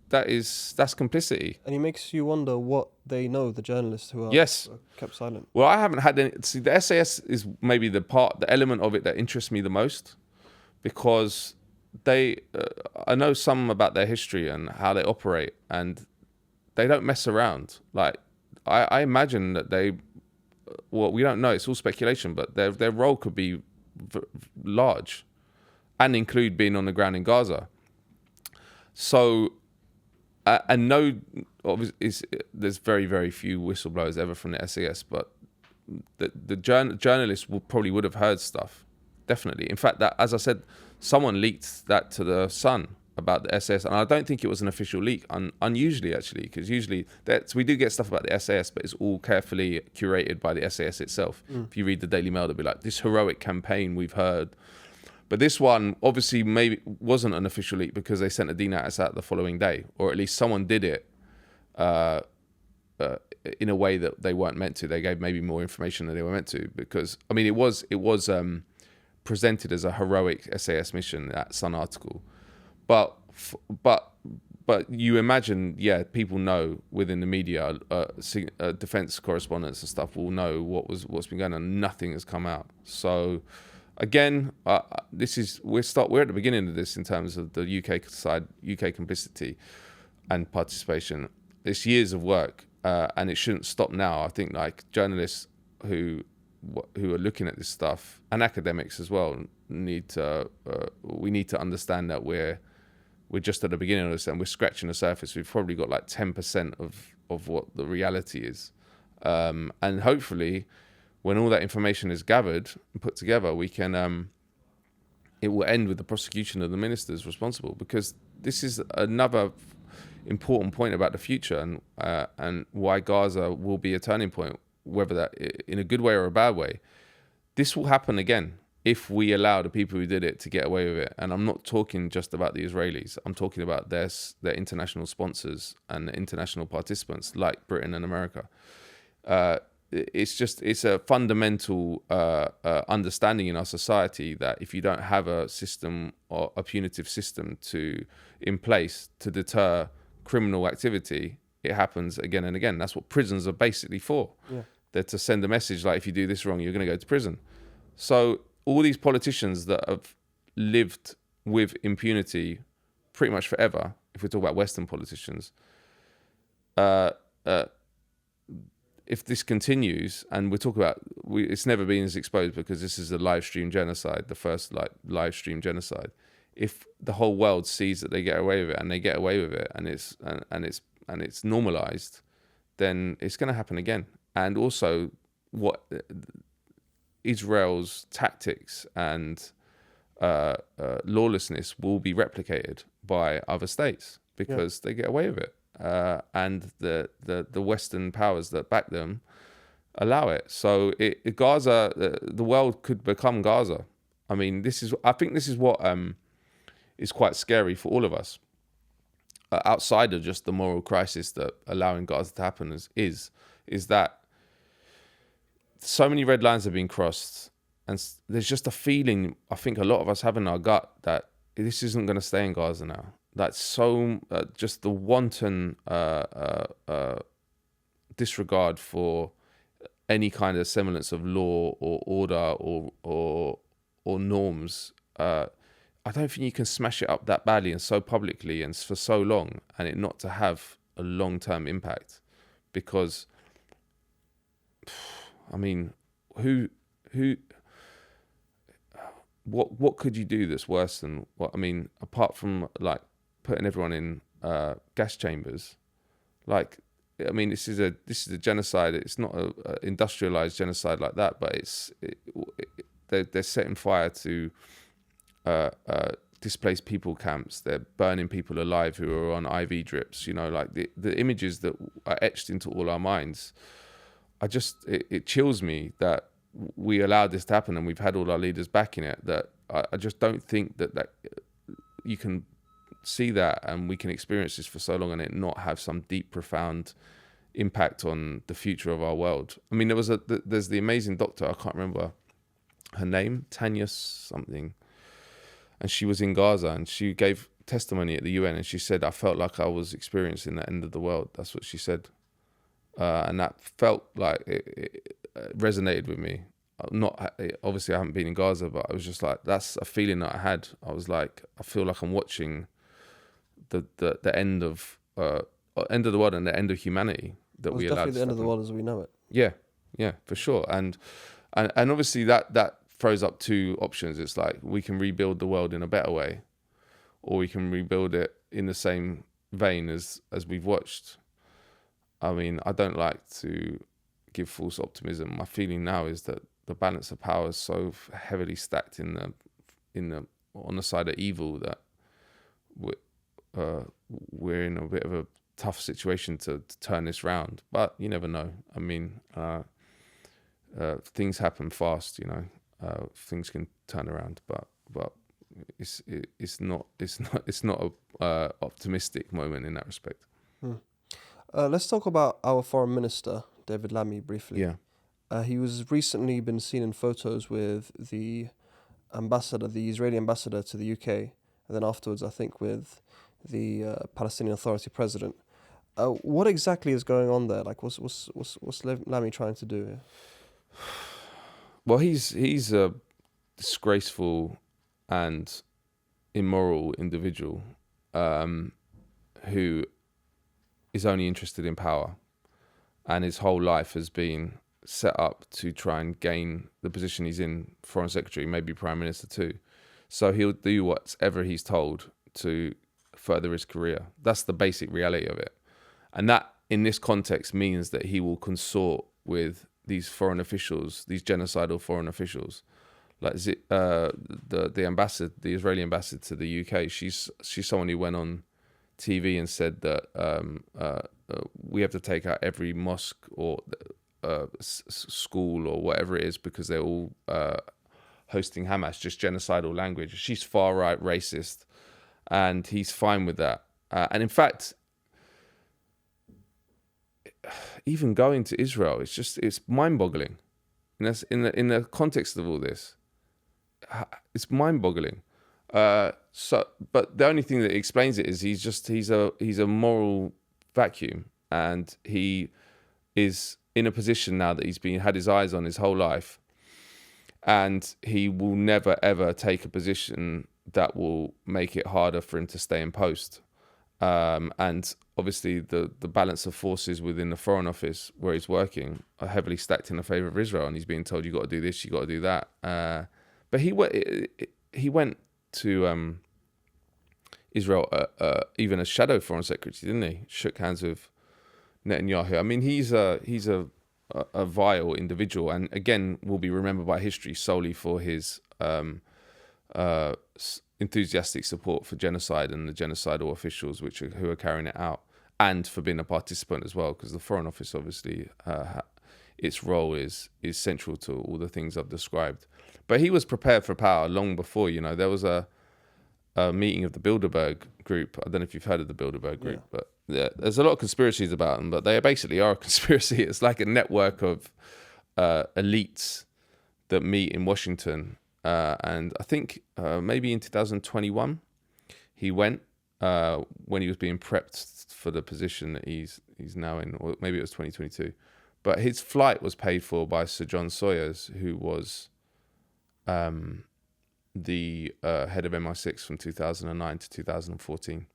[SPEAKER 2] That's complicity.
[SPEAKER 1] And it makes you wonder what they know, the journalists who are kept silent.
[SPEAKER 2] Well, I haven't had any. See, the SAS is maybe the element of it that interests me the most, because I know some about their history and how they operate, and they don't mess around. Like, I imagine that we don't know, it's all speculation, but their role could be large and include being on the ground in Gaza. So, and there's very, very few whistleblowers ever from the SAS, but the journalists would have heard stuff, definitely. In fact, that, as I said, someone leaked that to the Sun about the SAS, and I don't think it was an official leak, unusually actually, because usually we do get stuff about the SAS, but it's all carefully curated by the SAS itself. If you read the Daily Mail, they'll be like, this heroic campaign we've heard. But this one obviously maybe wasn't an official leak because they sent a D-Notice out the following day, or at least someone did it in a way that they weren't meant to. They gave maybe more information than they were meant to, because I mean it was presented as a heroic SAS mission, that Sun article. But you imagine, people know within the media, defense correspondents and stuff will know what's been going on. Nothing has come out. So again, we're at the beginning of this in terms of the UK side, UK complicity and participation. It's years of work, and it shouldn't stop now. I think like journalists who are looking at this stuff, and academics as well, we need to understand that we're just at the beginning of this, and we're scratching the surface. We've probably got like 10% of what the reality is, and hopefully, when all that information is gathered and put together, we can. It will end with the prosecution of the ministers responsible, because this is another important point about the future and why Gaza will be a turning point, whether that in a good way or a bad way. This will happen again if we allow the people who did it to get away with it. And I'm not talking just about the Israelis. I'm talking about their international sponsors and international participants like Britain and America. It's a fundamental understanding in our society that if you don't have a system or a punitive system in place to deter criminal activity, it happens again and again. That's what prisons are basically for. Yeah. They're to send a message like, if you do this wrong, you're going to go to prison. So all these politicians that have lived with impunity pretty much forever, if we talk about Western politicians, if this continues, and we're talking about, it's never been as exposed because this is a live stream genocide, the first live stream genocide. If the whole world sees that they get away with it, and they get away with it, and it's normalized, then it's going to happen again. And also, what Israel's tactics and lawlessness will be replicated by other states because they get away with it. And the Western powers that back them allow it. So Gaza, the world could become Gaza. I mean, I think this is what is quite scary for all of us. Outside of just the moral crisis that allowing Gaza to happen is that so many red lines have been crossed, and there's just a feeling I think a lot of us have in our gut that this isn't going to stay in Gaza now. That's so just the wanton disregard for any kind of semblance of law or order or norms. I don't think you can smash it up that badly and so publicly and for so long, and it not to have a long-term impact. Because, I mean, what could you do that's worse than what? I mean, apart from like putting everyone in gas chambers, like, I mean, this is a genocide. It's not a industrialized genocide like that, but they're setting fire to displaced people camps. They're burning people alive who are on IV drips. You know, like the images that are etched into all our minds. It chills me that we allowed this to happen, and we've had all our leaders backing it. That I just don't think that you can see that, and we can experience this for so long and it not have some deep, profound impact on the future of our world. I mean, there's the amazing doctor, I can't remember her name, Tanya something, and she was in Gaza and she gave testimony at the UN, and she said, I felt like I was experiencing the end of the world. That's what she said. And that felt like it resonated with me. Obviously I haven't been in Gaza, but I was just like, that's a feeling that I had. I was like, I feel like I'm watching the end of the world and the end of humanity that we allowed.
[SPEAKER 1] Definitely the end of the world as we know it.
[SPEAKER 2] Yeah, for sure. And obviously that throws up two options. It's like, we can rebuild the world in a better way, or we can rebuild it in the same vein as we've watched. I mean, I don't like to give false optimism. My feeling now is that the balance of power is so heavily stacked on the side of evil that we're in a bit of a tough situation to turn this round. But you never know. I mean, things happen fast. You know, things can turn around. But it's not a optimistic moment in that respect.
[SPEAKER 1] Let's talk about our foreign minister, David Lammy, briefly.
[SPEAKER 2] Yeah.
[SPEAKER 1] He was recently been seen in photos with the Israeli ambassador to the UK, and then afterwards, I think, with the Palestinian Authority president. What exactly is going on there? Like, what's Lammy trying to do here?
[SPEAKER 2] Well, he's a disgraceful and immoral individual who is only interested in power, and his whole life has been set up to try and gain the position he's in, foreign secretary, maybe prime minister too. So he'll do whatever he's told to further his career. That's the basic reality of it. And that, in this context, means that he will consort with these foreign officials, these genocidal foreign officials. Like the ambassador, the Israeli ambassador to the UK, she's someone who went on TV and said that we have to take out every mosque or school or whatever it is because they're all hosting Hamas, just genocidal language. She's far right racist, and he's fine with that. And in fact, even going to Israel, it's mind-boggling. And in the context of all this, it's mind-boggling. But the only thing that explains it is he's a moral vacuum, and he is in a position now that he's had his eyes on his whole life, and he will never ever take a position that will make it harder for him to stay in post. And obviously the balance of forces within the Foreign Office where he's working are heavily stacked in the favour of Israel, and he's being told, you got to do this, you got to do that. But he went to Israel even as shadow foreign secretary, didn't he? Shook hands with Netanyahu. I mean, he's a vile individual, and again will be remembered by history solely for his enthusiastic support for genocide and the genocidal officials who are carrying it out, and for being a participant as well, because the Foreign Office obviously its role is central to all the things I've described. But he was prepared for power long before. You know, there was a meeting of the Bilderberg group. I don't know if you've heard of the Bilderberg group, but there's a lot of conspiracies about them, but they basically are a conspiracy. It's like a network of elites that meet in Washington. And I think maybe in 2021 he went when he was being prepped for the position that he's now in, or maybe it was 2022. But his flight was paid for by Sir John Sawyers, who was the head of MI6 from 2009 to 2014.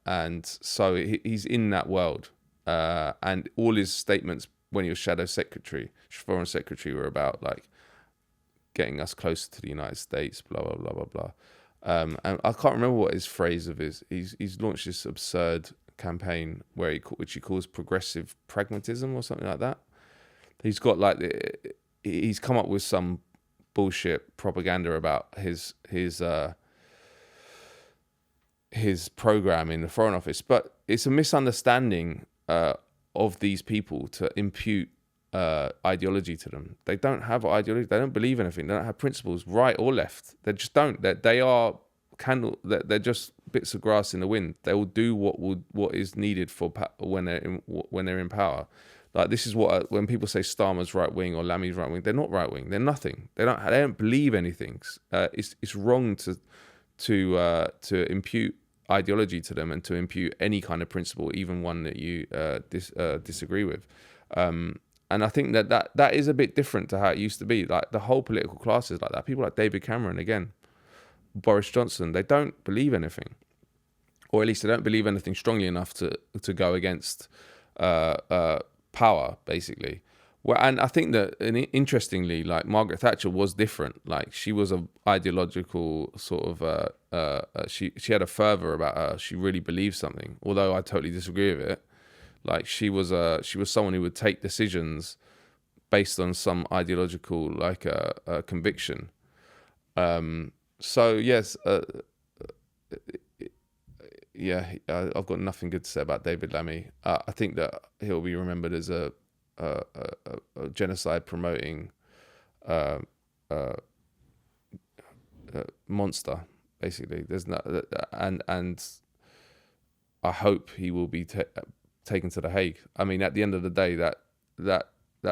[SPEAKER 2] And so he's in that world. And all his statements when he was foreign secretary, were about like getting us closer to the United States, blah, blah, blah, blah, blah. And I can't remember what his phrase of his. He's launched this absurd campaign which he calls progressive pragmatism or something like that. He's got he's come up with some bullshit propaganda about his program in the Foreign Office, but it's a misunderstanding of these people to impute ideology to them. They don't have ideology. They don't believe anything. They don't have principles, right or left. They just don't. They're just bits of grass in the wind. They will do what is needed for when they're in power. Like this is what when people say Starmer's right wing or Lammy's right wing, they're not right wing. They're nothing. They don't believe anything. It's wrong to impute ideology to them and to impute any kind of principle, even one that you disagree with. And I think that is a bit different to how it used to be. Like the whole political class is like that. People like David Cameron, again, Boris Johnson, they don't believe anything, or at least they don't believe anything strongly enough to go against power, basically. Well, and I think that, interestingly, like Margaret Thatcher was different. Like she was a ideological sort of. She had a fervor about her. She really believed something, although I totally disagree with it. Like she was someone who would take decisions based on some ideological conviction. So yes, I've got nothing good to say about David Lammy. I think that he'll be remembered as a genocide promoting monster, basically. There's no, and I hope he will be taken to The Hague. I mean, at the end of the day, that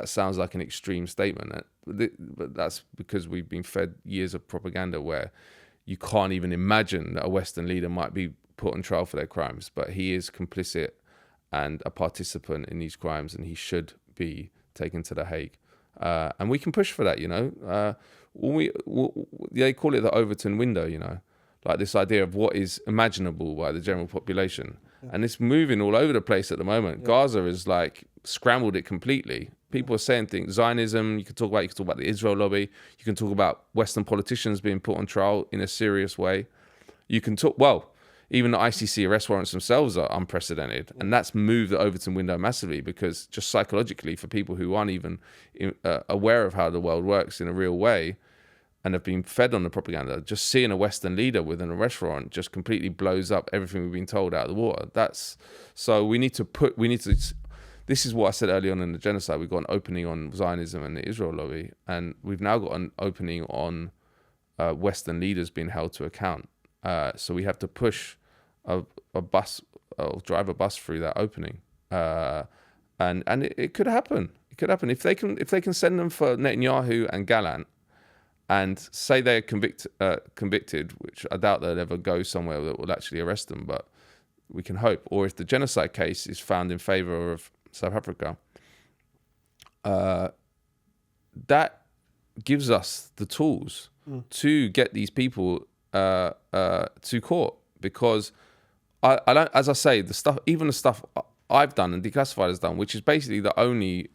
[SPEAKER 2] sounds like an extreme statement, but that's because we've been fed years of propaganda where you can't even imagine that a Western leader might be put on trial for their crimes, but he is complicit and a participant in these crimes, and he should be taken to The Hague. And we can push for that, they call it the Overton window, like this idea of what is imaginable by the general population. Yeah. And it's moving all over the place at the moment. Yeah. Gaza is like scrambled it completely. People are saying things, Zionism, you can talk about the Israel lobby, you can talk about Western politicians being put on trial in a serious way. You can talk, even the ICC arrest warrants themselves are unprecedented. And that's moved the Overton window massively, because just psychologically, for people who aren't even aware of how the world works in a real way and have been fed on the propaganda, just seeing a Western leader with an arrest warrant just completely blows up everything we've been told out of the water. This is what I said early on in the genocide. We've got an opening on Zionism and the Israel lobby, and we've now got an opening on Western leaders being held to account. So we have to push a bus, or drive a bus through that opening, and it could happen. It could happen if they can send them for Netanyahu and Gallant, and say they're convicted, which I doubt they'll ever go somewhere that will actually arrest them, but we can hope. Or if the genocide case is found in favour of South Africa, that gives us the tools to get these people to court, because I don't, as I say, the stuff I've done and Declassified has done, which is basically the only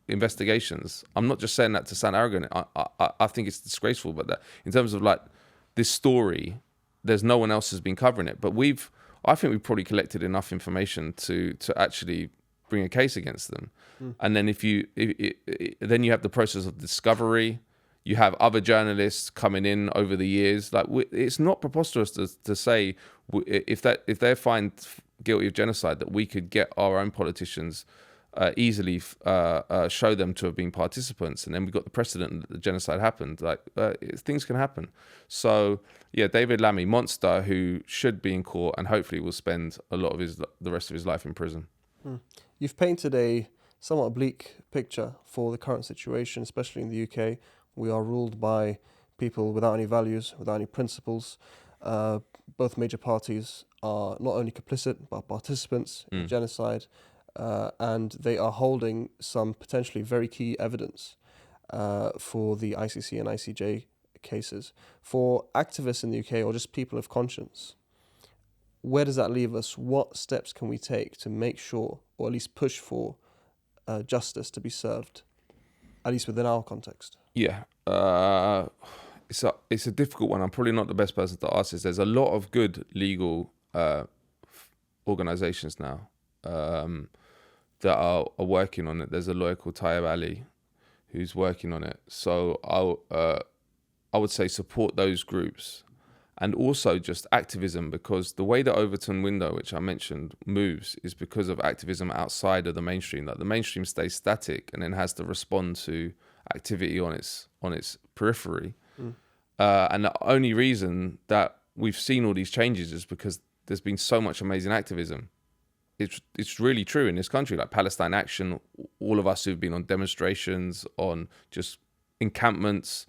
[SPEAKER 2] investigations. I'm not just saying that to sound arrogant. I think it's disgraceful, but in terms of like this story, there's no one else has been covering it. But I think we've probably collected enough information to actually bring a case against them. And then then you have the process of discovery. You have other journalists coming in over the years. Like it's not preposterous to say if they're found guilty of genocide that we could get our own politicians easily show them to have been participants, and then we got the precedent that the genocide happened. Like things can happen. So yeah, David Lammy, monster who should be in court and hopefully will spend a lot of the rest of his life in prison.
[SPEAKER 1] You've painted a somewhat bleak picture for the current situation, especially in the UK. We are ruled by people without any values, without any principles. Both major parties are not only complicit, but participants in genocide. And they are holding some potentially very key evidence. for the ICC and ICJ cases. For activists in the UK or just people of conscience, where does that leave us? What steps can we take to make sure, or at least push for, justice to be served, at least within our context?
[SPEAKER 2] Yeah, it's a difficult one. I'm probably not the best person to ask this. There's a lot of good legal organisations now that are working on it. There's a lawyer called Tayyab Ali who's working on it. So I would say support those groups. And also just activism, because the way the Overton window, which I mentioned, moves is because of activism outside of the mainstream. Like the mainstream stays static and then has to respond to activity on its periphery. And the only reason that we've seen all these changes is because there's been so much amazing activism. It's really true in this country, like Palestine Action, all of us who've been on demonstrations, on just encampments,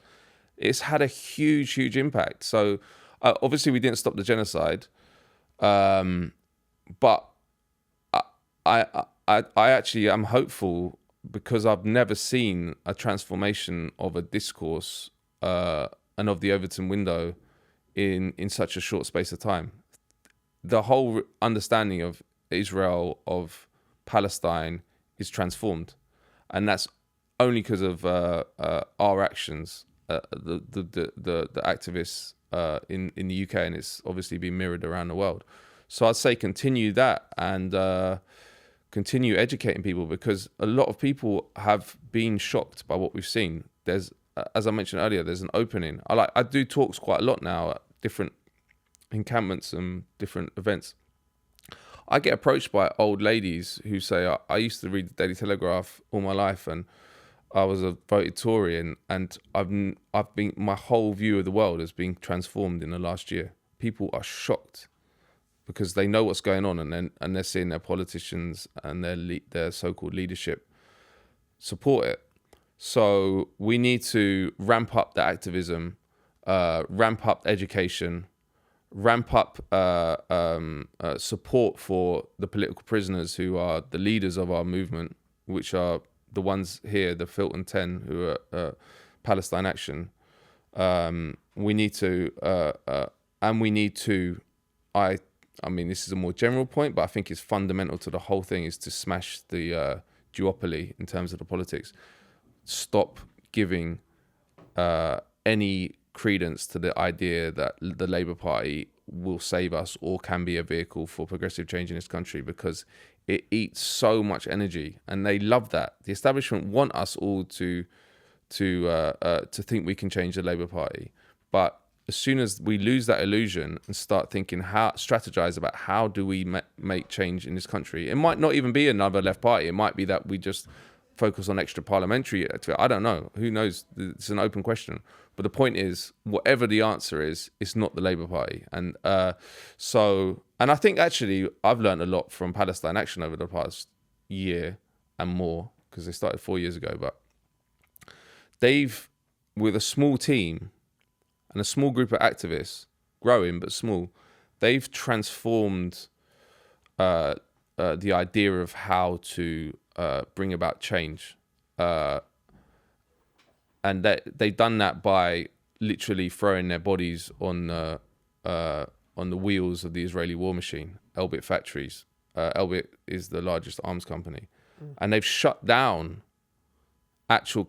[SPEAKER 2] it's had a huge impact. So obviously we didn't stop the genocide, but I actually am hopeful, because I've never seen a transformation of a discourse and of the Overton window in such a short space of time. The whole understanding of Israel, of Palestine, is transformed, and that's only because of our actions, the activists in the UK, and it's obviously been mirrored around the world. So I'd say continue that and continue educating people, because a lot of people have been shocked by what we've seen. There's, as I mentioned earlier, there's an opening. I do talks quite a lot now at different encampments and different events. I get approached by old ladies who say, I used to read the Daily Telegraph all my life and I was a voted Tory, and I've been, my whole view of the world has been transformed in the last year. People are shocked because they know what's going on, and they're seeing their politicians and their so-called leadership support it. So we need to ramp up the activism, ramp up education, ramp up support for the political prisoners who are the leaders of our movement, which are the ones here, the Filton 10, who are Palestine Action. We need to, I mean, this is a more general point, but I think it's fundamental to the whole thing, is to smash the duopoly in terms of the politics. Stop giving any credence to the idea that the Labour Party will save us or can be a vehicle for progressive change in this country, because it eats so much energy, and they love that. The establishment want us all to think we can change the Labour Party, but as soon as we lose that illusion and start thinking, strategize about how do we make change in this country, it might not even be another left party. It might be that we just focus on extra parliamentary. I don't know. Who knows? It's an open question. But the point is, whatever the answer is, it's not the Labour Party. And and I think actually I've learned a lot from Palestine Action over the past year and more, because they started 4 years ago. But they've, with a small team and a small group of activists, growing but small, they've transformed the idea of how to bring about change. And they've done that by literally throwing their bodies on the wheels of the Israeli war machine, Elbit factories. Elbit is the largest arms company. And they've shut down actual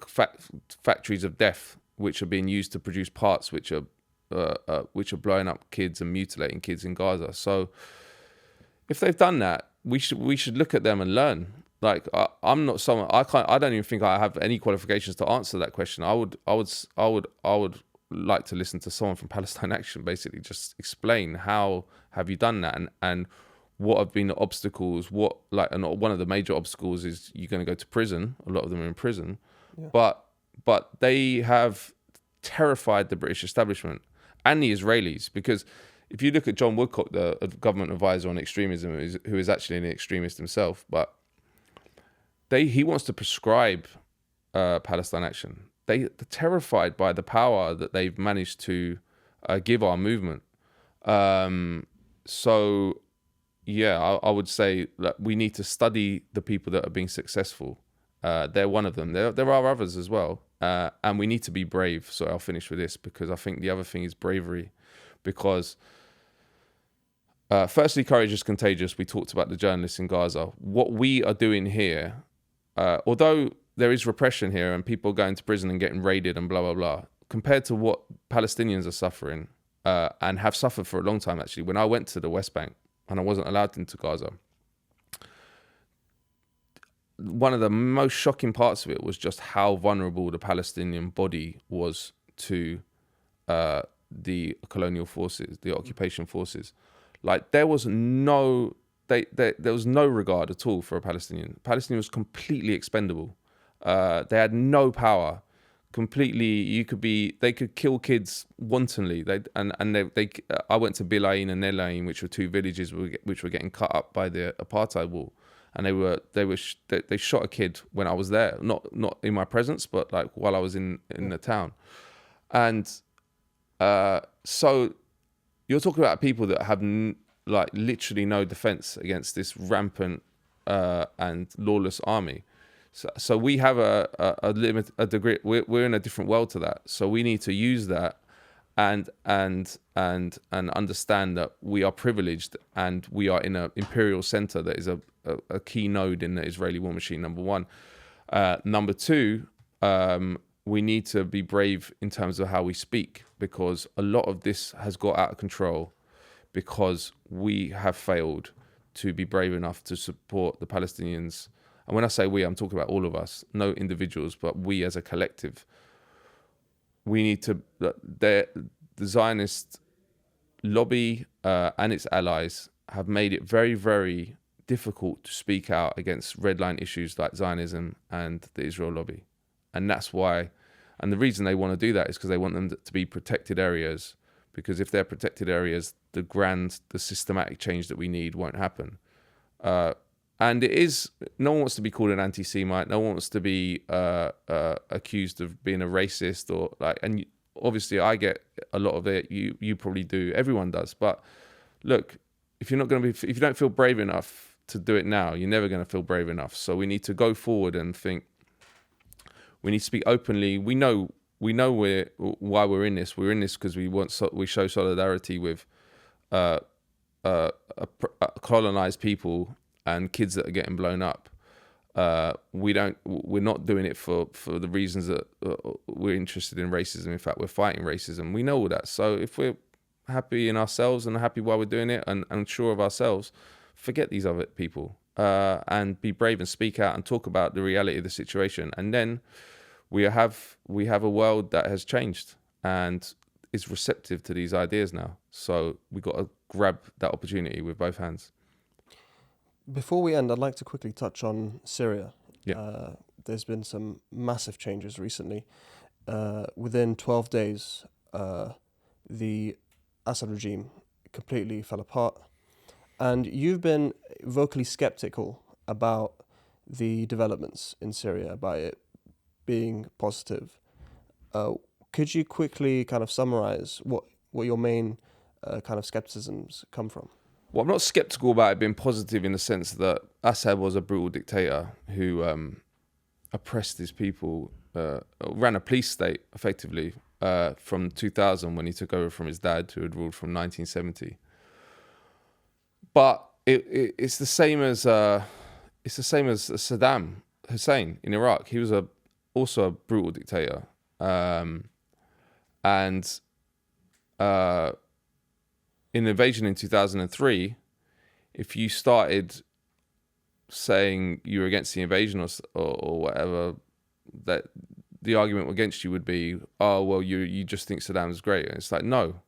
[SPEAKER 2] factories of death, which are being used to produce parts which are blowing up kids and mutilating kids in Gaza. So if they've done that, we should look at them and learn. Like I'm not someone, I don't even think I have any qualifications to answer that question. I would like to listen to someone from Palestine Action basically just explain how have you done that, and what have been the obstacles. And one of the major obstacles is you're going to go to prison. A lot of them are in prison. Yeah. But they have terrified the British establishment and the Israelis, because if you look at John Woodcock, the government advisor on extremism, who is actually an extremist himself, but he wants to prescribe Palestine Action. They're terrified by the power that they've managed to give our movement. So, yeah, I would say that we need to study the people that are being successful. They're one of them. There are others as well, And we need to be brave. So I'll finish with this, because I think the other thing is bravery. Because firstly, courage is contagious. We talked about the journalists in Gaza. What we are doing here, although there is repression here and people going to prison and getting raided and blah, blah, blah, compared to what Palestinians are suffering and have suffered for a long time, actually. When I went to the West Bank and I wasn't allowed into Gaza, one of the most shocking parts of it was just how vulnerable the Palestinian body was to the colonial forces, the occupation forces. Like, there was no regard at all for a Palestinian. Palestinian was completely expendable. They had no power. Completely, they could kill kids wantonly. I went to Bilain and Nelain, which were two villages which were getting cut up by the apartheid wall, and they shot a kid when I was there, not in my presence, but like while I was in the town. And so you're talking about people that have like literally no defense against this rampant and lawless army. So we have a degree. We're in a different world to that. So we need to use that and understand that we are privileged and we are in an imperial center that is a key node in the Israeli war machine. Number one. Number two, we need to be brave in terms of how we speak, because a lot of this has got out of control because we have failed to be brave enough to support the Palestinians. And when I say we, I'm talking about all of us, no individuals, but we as a collective. We need to, the Zionist lobby and its allies have made it very, very difficult to speak out against red line issues like Zionism and the Israel lobby. And that's why, and the reason they want to do that is because they want them to be protected areas, because if they're protected areas, the systematic change that we need won't happen. And it is, no one wants to be called an anti-Semite. No one wants to be accused of being a racist or like, and obviously I get a lot of it. You probably do. Everyone does. But look, if you don't feel brave enough to do it now, you're never going to feel brave enough. So we need to go forward and think. We need to speak openly. We know why we're in this. We're in this because we show solidarity with colonized people and kids that are getting blown up. We're not doing it for the reasons that we're interested in racism. In fact, we're fighting racism. We know all that. So if we're happy in ourselves and happy while we're doing it and sure of ourselves, forget these other people and be brave and speak out and talk about the reality of the situation. And then we have a world that has changed and is receptive to these ideas now. So we've got to grab that opportunity with both hands.
[SPEAKER 1] Before we end, I'd like to quickly touch on Syria.
[SPEAKER 2] Yeah.
[SPEAKER 1] There's been some massive changes recently. Within 12 days, the Assad regime completely fell apart. And you've been vocally skeptical about the developments in Syria, about it being positive. Could you quickly kind of summarize what your main kind of skepticisms come from?
[SPEAKER 2] Well, I'm not skeptical about it being positive in the sense that Assad was a brutal dictator who oppressed his people, ran a police state effectively from 2000 when he took over from his dad, who had ruled from 1970. But it's the same as Saddam Hussein in Iraq. He was also a brutal dictator, and in the invasion in 2003, if you started saying you were against the invasion or whatever, that the argument against you would be, oh well, you just think Saddam's great. And it's like, no.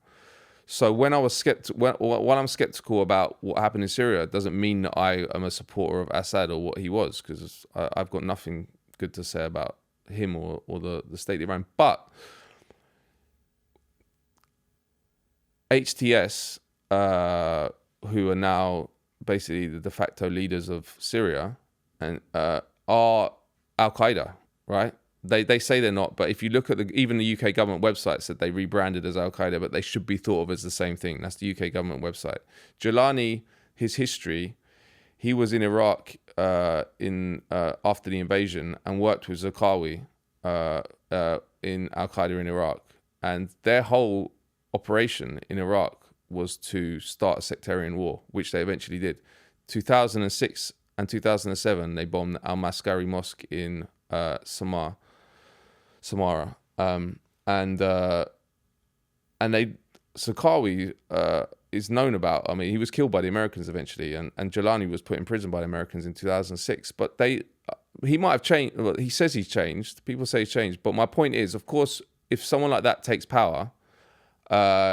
[SPEAKER 2] So when I was while I'm skeptical about what happened in Syria, it doesn't mean that I am a supporter of Assad or what he was, because I've got nothing good to say about him or the state they ran. But HTS, who are now basically the de facto leaders of Syria, and are Al-Qaeda, right? They say they're not, but if you look at even the UK government website said they rebranded as Al-Qaeda, but they should be thought of as the same thing. That's the UK government website. Jilani, his history, he was in Iraq after the invasion and worked with Zarqawi in Al-Qaeda in Iraq. And their whole operation in Iraq was to start a sectarian war, which they eventually did. 2006 and 2007, they bombed Al-Maskari Mosque in Samarra. Zarqawi is known about, I mean, he was killed by the Americans eventually, and Jilani was put in prison by the Americans in 2006. But he might have changed. Well, he says he's changed. People say he's changed. But my point is, of course, if someone like that takes power,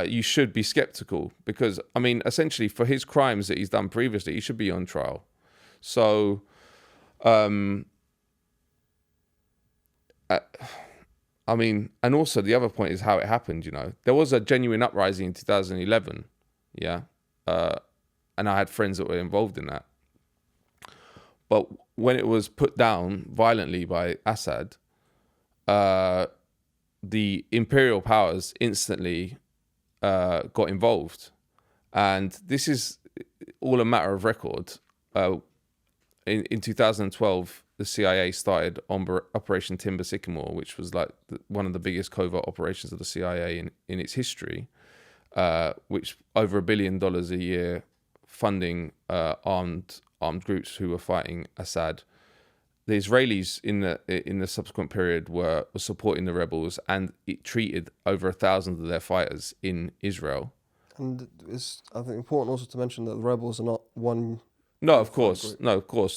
[SPEAKER 2] you should be skeptical, because, I mean, essentially for his crimes that he's done previously, he should be on trial. So, I mean, and also the other point is how it happened, you know. There was a genuine uprising in 2011, yeah? And I had friends that were involved in that. But when it was put down violently by Assad, the imperial powers instantly got involved. And this is all a matter of record. In 2012, the CIA started Operation Timber Sycamore, which was like one of the biggest covert operations of the CIA in its history, which over $1 billion a year funding armed groups who were fighting Assad. The Israelis in the subsequent period were supporting the rebels, and it treated over 1,000 of their fighters in Israel.
[SPEAKER 1] And it's, I think, important also to mention that the rebels are not one.
[SPEAKER 2] No, of course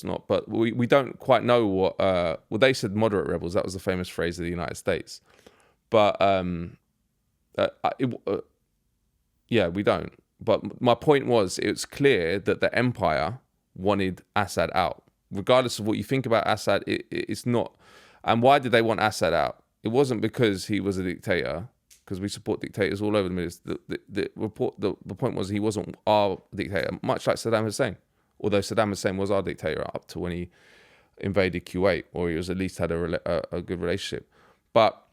[SPEAKER 2] not. But we don't quite know what. Well, they said moderate rebels. That was the famous phrase of the United States. But yeah, we don't. But my point was, it's clear that the empire wanted Assad out. Regardless of what you think about Assad, it's not. And why did they want Assad out? It wasn't because he was a dictator, because we support dictators all over the Middle East. The point was, he wasn't our dictator, much like Saddam Hussein. Although Saddam Hussein was our dictator up to when he invaded Kuwait, or he was at least had a good relationship. But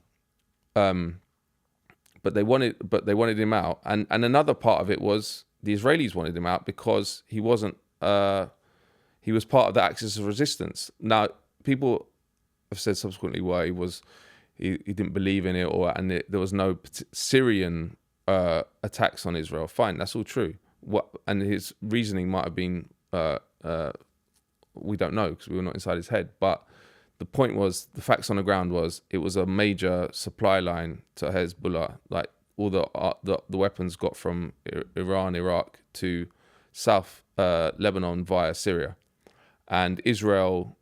[SPEAKER 2] they wanted him out, and another part of it was the Israelis wanted him out because he wasn't. He was part of the axis of resistance. Now, people have said subsequently why he didn't believe in it, there was no Syrian attacks on Israel. Fine, that's all true. And his reasoning might have been, we don't know because we were not inside his head. But the point was, the facts on the ground was, it was a major supply line to Hezbollah. Like all the weapons got from Iran, Iraq to South Lebanon via Syria. And Israel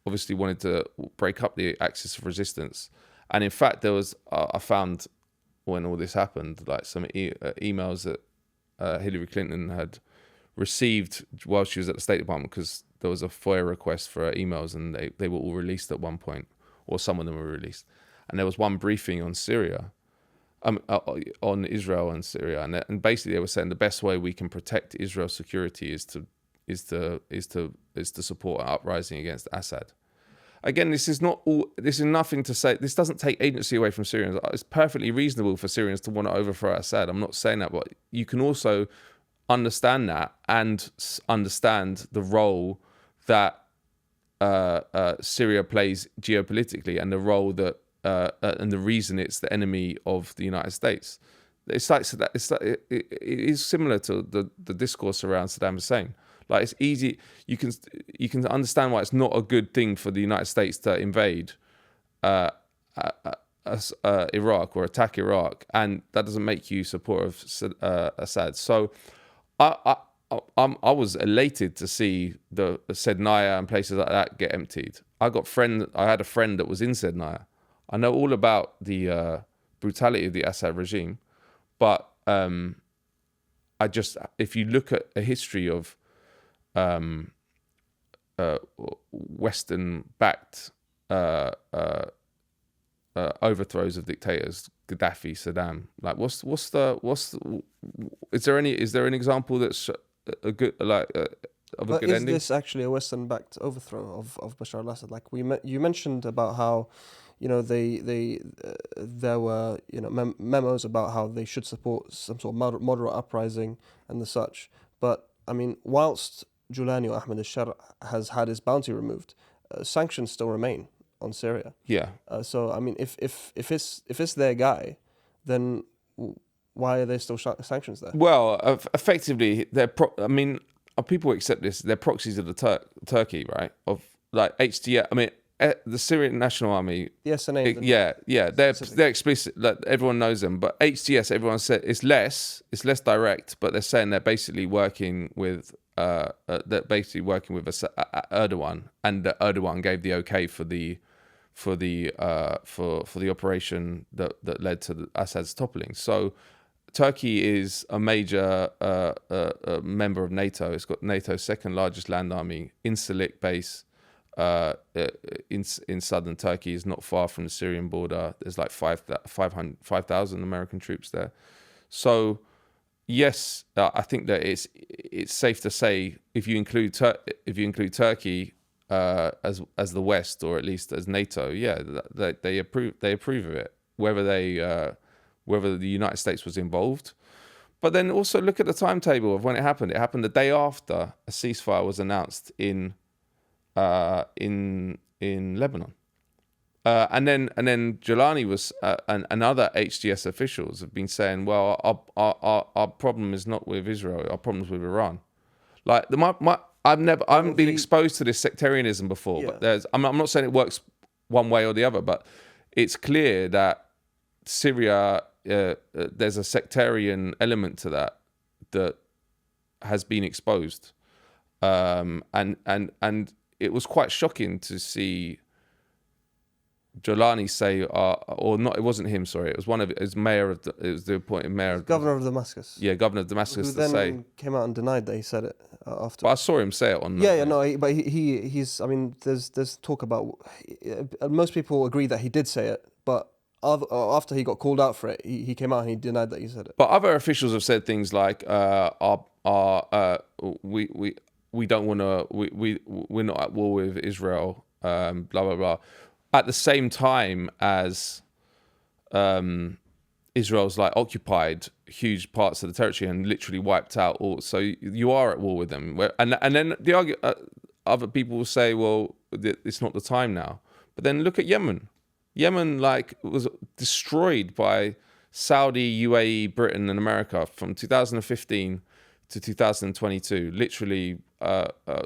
[SPEAKER 2] obviously wanted to break up the axis of resistance. And in fact, there was, I found when all this happened, like some emails that Hillary Clinton had received while she was at the State Department, because there was a FOIA request for her emails, and they were all released at one point, or some of them were released. And there was one briefing on Syria, on Israel and Syria. And basically they were saying the best way we can protect Israel's security is to support an uprising against Assad. Again, this is nothing to say. This doesn't take agency away from Syrians. It's perfectly reasonable for Syrians to want to overthrow Assad. I'm not saying that, but you can also understand that and understand the role that Syria plays geopolitically, and the role that and the reason it's the enemy of the United States. It is similar to the discourse around Saddam Hussein. Like, it's easy. You can understand why it's not a good thing for the United States to invade Iraq or attack Iraq, and that doesn't make you supportive of Assad. So, I was elated to see the Sednaya and places like that get emptied. I had a friend that was in Sednaya. I know all about the brutality of the Assad regime, but if you look at a history of Western-backed overthrows of dictators, Gaddafi, Saddam. Like, is there an example that's a good of a good ending?
[SPEAKER 1] Is this actually a Western-backed overthrow of Bashar al-Assad? Like you mentioned about how, you know, there were, you know, memos about how they should support some sort of moderate uprising and the such. But I mean, whilst Julani or Ahmed al-Shar has had his bounty removed, sanctions still remain on Syria.
[SPEAKER 2] Yeah.
[SPEAKER 1] So I mean, if it's their guy, then why are there still sanctions there?
[SPEAKER 2] Well, effectively, people accept this. They're proxies of the Turkey, right? Of like HTS. I mean, the Syrian National Army.
[SPEAKER 1] The SNA.
[SPEAKER 2] They're explicit. Like, everyone knows them. But HTS, everyone said it's less direct. But they're saying they're basically working with Erdogan, and that Erdogan gave the okay for the operation that led to Assad's toppling. So Turkey is a major member of NATO. It's got NATO's second largest land army, Incirlik base in southern Turkey, is not far from the Syrian border. There's like 5,000 American troops there. So yes, I think that it's safe to say if you include Turkey as the West, or at least as NATO, they approve of it. Whether the United States was involved, but then also look at the timetable of when it happened. It happened the day after a ceasefire was announced in Lebanon, and then Jelani was and other HTS officials have been saying, well, our problem is not with Israel, our problem is with Iran. Like I haven't been exposed to this sectarianism before, but I'm not saying it works one way or the other, but it's clear that Syria, there's a sectarian element to that has been exposed, and it was quite shocking to see Jolani say, or not, it wasn't him, sorry, it was the appointed mayor of
[SPEAKER 1] governor of Damascus.
[SPEAKER 2] Yeah, governor of Damascus,
[SPEAKER 1] who then came out and denied that he said it after.
[SPEAKER 2] But I saw him say it on.
[SPEAKER 1] But he's. I mean, there's talk about. Most people agree that he did say it, but after he got called out for it, he came out and he denied that he said it.
[SPEAKER 2] But other officials have said things like, we don't want to, we're not at war with Israel, blah blah blah. At the same time as Israel's like occupied huge parts of the territory and literally wiped out all. So you are at war with them. And then other people will say, well, it's not the time now. But then look at Yemen. Yemen was destroyed by Saudi, UAE, Britain, and America from 2015 to 2022. Literally,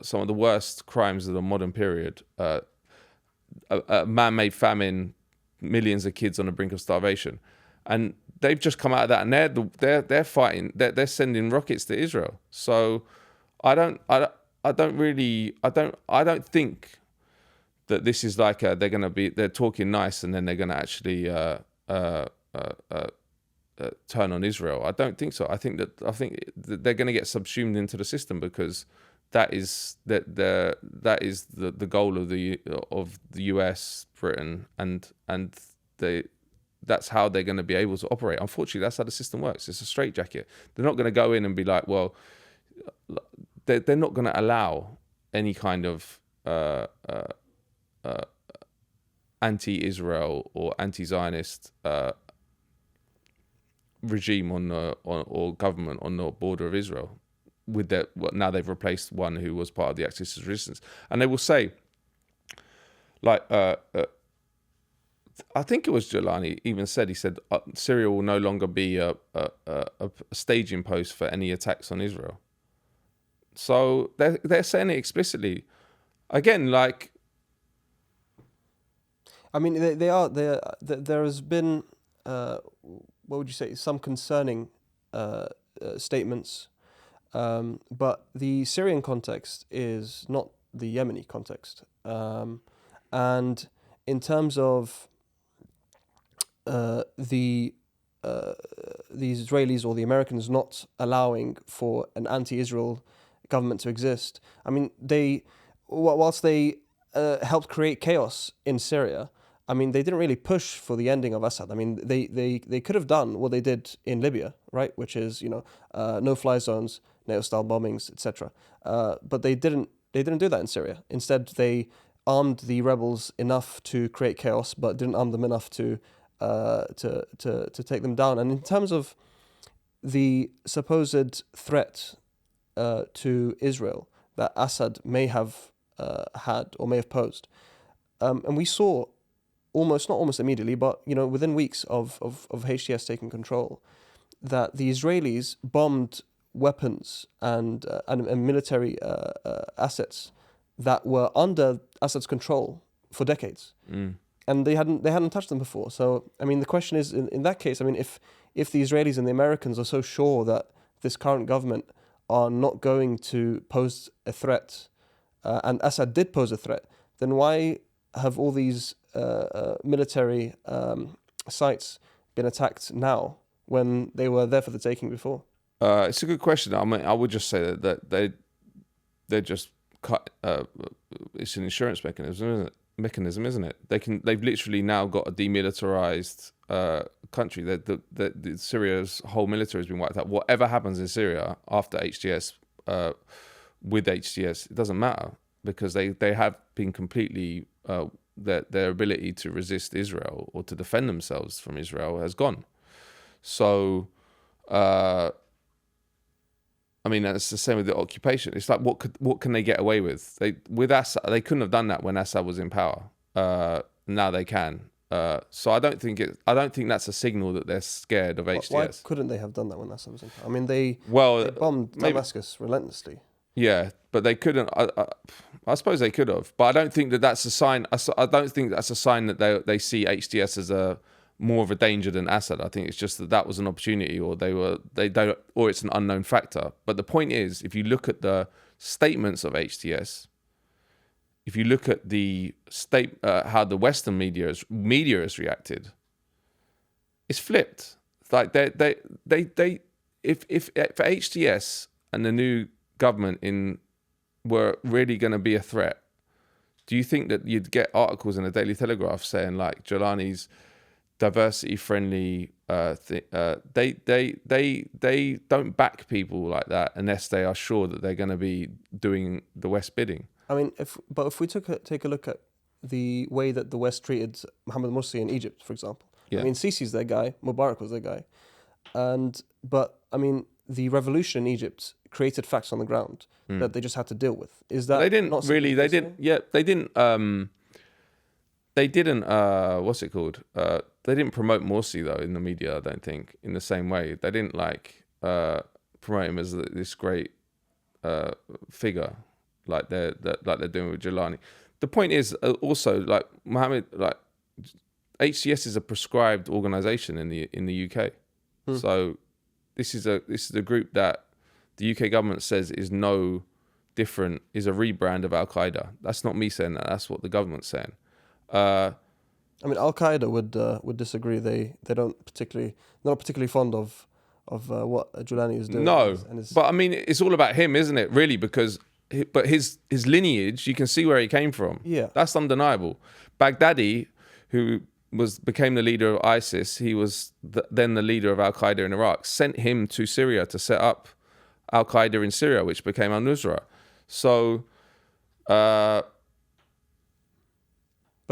[SPEAKER 2] some of the worst crimes of the modern period. A man-made famine, millions of kids on the brink of starvation, and they've just come out of that, and they're fighting. They're sending rockets to Israel. So I don't think that this is like they're talking nice and then they're gonna actually turn on Israel. I don't think so. I think that they're gonna get subsumed into the system, because that is the goal of the US, Britain, and that's how they're going to be able to operate. Unfortunately, that's how the system works. It's a straitjacket. They're not going to go in and be like, well, they're not going to allow any kind of anti-Israel or anti-Zionist regime or government on the border of Israel. Now they've replaced one who was part of the Activism resistance, and they will say, I think it was Jelani even said, he said Syria will no longer be a staging post for any attacks on Israel. So they're saying it explicitly. Again,
[SPEAKER 1] I mean, they are. There has been, what would you say, some concerning statements. But the Syrian context is not the Yemeni context. And in terms of the Israelis or the Americans not allowing for an anti-Israel government to exist, I mean, whilst they helped create chaos in Syria, I mean, they didn't really push for the ending of Assad. I mean, they could have done what they did in Libya, right? Which is, no-fly zones, NATO-style bombings, etc. But they didn't do that in Syria. Instead, they armed the rebels enough to create chaos, but didn't arm them enough to take them down. And in terms of the supposed threat to Israel that Assad may have had or may have posed, And we saw not almost immediately, but within weeks of HTS taking control, that the Israelis bombed weapons and military assets that were under Assad's control for decades, and they hadn't touched them before. So I mean, the question is, in that case, I mean, if the Israelis and the Americans are so sure that this current government are not going to pose a threat, and Assad did pose a threat, then why have all these military sites been attacked now when they were there for the taking before?
[SPEAKER 2] It's a good question. I mean, I would just say that they're just cut. It's an insurance mechanism, isn't it? They've literally now got a demilitarized country. That Syria's whole military has been wiped out. Whatever happens in Syria after HTS, with HTS, it doesn't matter, because they have been completely their ability to resist Israel or to defend themselves from Israel has gone. So, I mean, that's the same with the occupation. It's like, what can they get away with? With Assad, they couldn't have done that when Assad was in power. Now they can. So I don't think that's a signal that they're scared of HTS.
[SPEAKER 1] Why couldn't they have done that when Assad was in power? I mean, they bombed Damascus relentlessly.
[SPEAKER 2] Yeah, but they couldn't. I suppose they could have, but I don't think that's a sign. I don't think that's a sign that they see HTS as more of a danger than Assad. I think it's just that was an opportunity, or or it's an unknown factor. But the point is, if you look at the statements of HTS, if you look at the how the Western media has reacted, it's flipped. It's like if for HTS and the new government were really going to be a threat, do you think that you'd get articles in the Daily Telegraph saying like Jolani's diversity friendly? They don't back people like that unless they are sure that they're going to be doing the West bidding.
[SPEAKER 1] I mean, if we take a look at the way that the West treated Mohammed Morsi in Egypt, for example. Yeah. I mean, Sisi's their guy, Mubarak was their guy, but I mean, the revolution in Egypt created facts on the ground that they just had to deal with. Is that
[SPEAKER 2] they didn't really? They didn't. Yeah, they didn't. They didn't. What's it called? They didn't promote Morsi though in the media. I don't think in the same way. They didn't promote him as this great figure like they're doing with Jolani. The point is also like Mohammed, like HTS is a prescribed organisation in the UK. So this is a group that the UK government says is no different, is a rebrand of Al Qaeda. That's not me saying that. That's what the government's saying.
[SPEAKER 1] I mean, Al Qaeda would disagree. They're not particularly fond of what Jolani is doing.
[SPEAKER 2] No, but I mean, it's all about him, isn't it? Really, because his lineage, you can see where he came from.
[SPEAKER 1] Yeah,
[SPEAKER 2] that's undeniable. Baghdadi, who became the leader of ISIS, he was then the leader of Al Qaeda in Iraq, sent him to Syria to set up Al Qaeda in Syria, which became Al Nusra. So,
[SPEAKER 1] but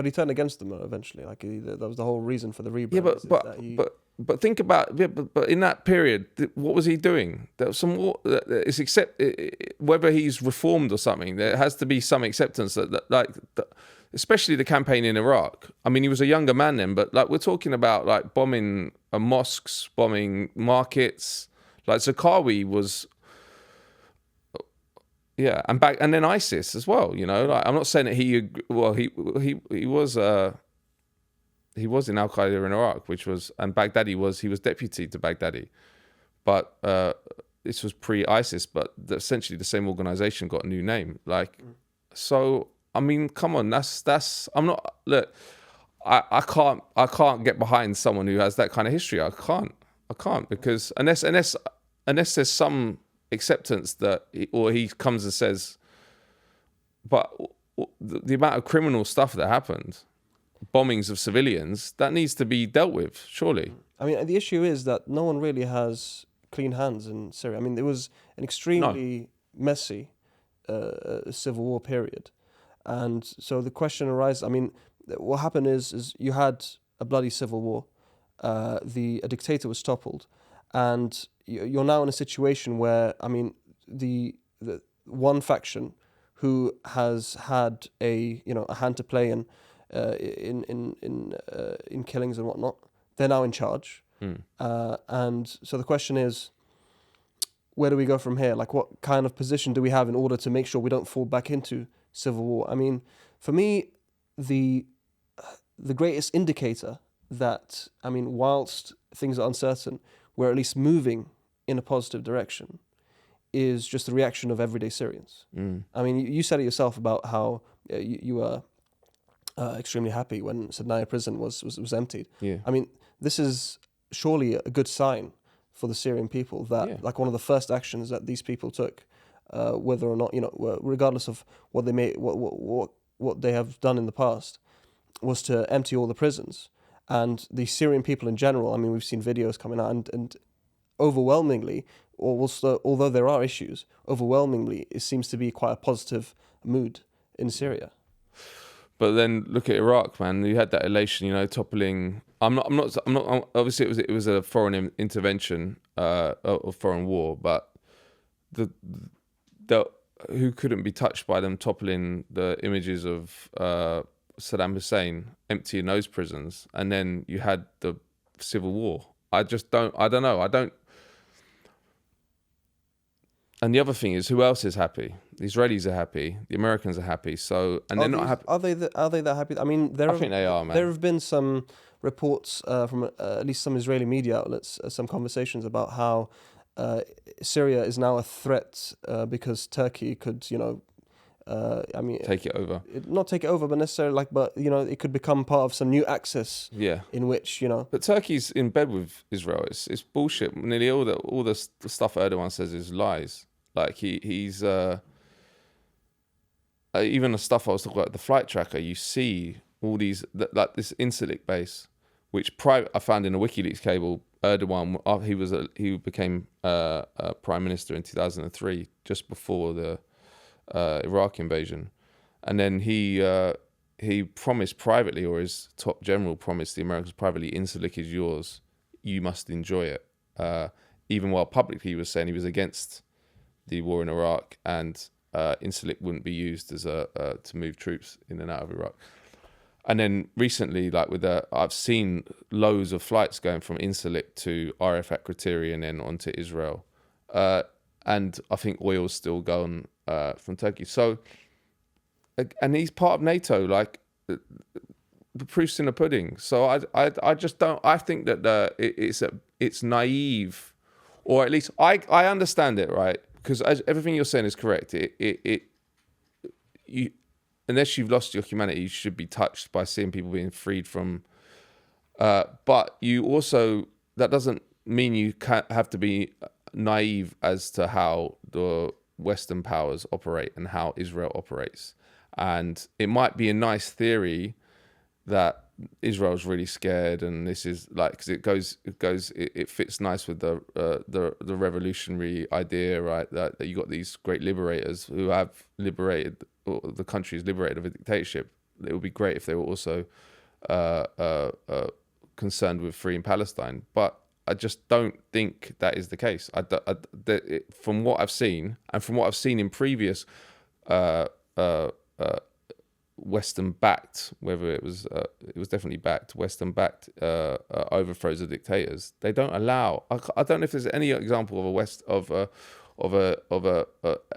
[SPEAKER 1] he turned against them eventually. Like that was the whole reason for the rebrand.
[SPEAKER 2] Yeah, but think about but in that period, what was he doing? There was some more. It's whether he's reformed or something. There has to be some acceptance especially the campaign in Iraq. I mean, he was a younger man then, but like we're talking about like bombing mosques, bombing markets. Like Zarqawi was, yeah, and then ISIS as well. You know, like I'm not saying that he was in Al Qaeda in Iraq, and Baghdadi he was deputy to Baghdadi, but this was pre-ISIS, but essentially the same organization got a new name. So. I mean, come on, that's. I'm not. Look, I can't get behind someone who has that kind of history. I can't because unless there's some acceptance that he comes and says, but the amount of criminal stuff that happened, bombings of civilians, that needs to be dealt with, surely.
[SPEAKER 1] I mean, the issue is that no one really has clean hands in Syria. I mean, it was an extremely messy civil war period. And so the question arises, I mean, what happened is you had a bloody civil war, a dictator was toppled, and you're now in a situation where, I mean, the one faction who has had a hand to play in in killings and whatnot. They're now in charge, and so the question is, where do we go from here? Like, what kind of position do we have in order to make sure we don't fall back into civil war? I mean, for me, the greatest indicator that, I mean, whilst things are uncertain, we're at least moving in a positive direction, is just the reaction of everyday Syrians. I mean, you said it yourself about how you were extremely happy when Sednaya prison was emptied.
[SPEAKER 2] Yeah.
[SPEAKER 1] I mean, this is surely a good sign for the Syrian people that, like, one of the first actions that these people took, whether or not, regardless of what they may, what they have done in the past, was to empty all the prisons. And the Syrian people in general, I mean, we've seen videos coming out, and overwhelmingly, although there are issues, overwhelmingly, it seems to be quite a positive mood in Syria.
[SPEAKER 2] But then look at Iraq, man. You had that elation, toppling. I'm not. Obviously, it was a foreign intervention, or foreign war. But the who couldn't be touched by them toppling the images of Saddam Hussein emptying those prisons, and then you had the civil war. I don't know. And the other thing is, who else is happy? The Israelis are happy. The Americans are happy. So, and they're not happy.
[SPEAKER 1] Are they that happy? I mean,
[SPEAKER 2] I think they are, man.
[SPEAKER 1] There have been some reports from at least some Israeli media outlets, some conversations about how Syria is now a threat because Turkey could,
[SPEAKER 2] take it over.
[SPEAKER 1] Not take it over, but necessarily but it could become part of some new axis.
[SPEAKER 2] Yeah.
[SPEAKER 1] In which
[SPEAKER 2] But Turkey's in bed with Israel. It's bullshit. Nearly all the stuff Erdogan says is lies. Like he's even the stuff I was talking about, the flight tracker. You see all these like this Incirlik base, which I found in a WikiLeaks cable. Erdogan, he became prime minister in 2003, just before the Iraq invasion, and then he promised privately, or his top general promised the Americans privately, Incirlik is yours, you must enjoy it. Even while publicly he was saying he was against the war in Iraq, and Incirlik wouldn't be used as to move troops in and out of Iraq. And then recently, like I've seen loads of flights going from Incirlik to Arafat Crateria and then onto Israel. And I think oil's still going from Turkey. So, and he's part of NATO, like the proof's in the pudding. So I just don't. I think that it's naive, or at least I understand it, right? Because everything you're saying is correct. You unless you've lost your humanity, you should be touched by seeing people being freed from. But you also, that doesn't mean you can't have to be naive as to how the Western powers operate and how Israel operates. And it might be a nice theory that Israel's really scared, and this is like, because it fits nice with the revolutionary idea, right? That you got these great liberators who have liberated, or the country is liberated of a dictatorship. It would be great if they were also concerned with freeing Palestine, but I just don't think that is the case. From what I've seen, and from what I've seen in previous Western-backed, whether it was definitely backed, Western-backed overthrows of dictators, they don't allow. I don't know if there's any example of a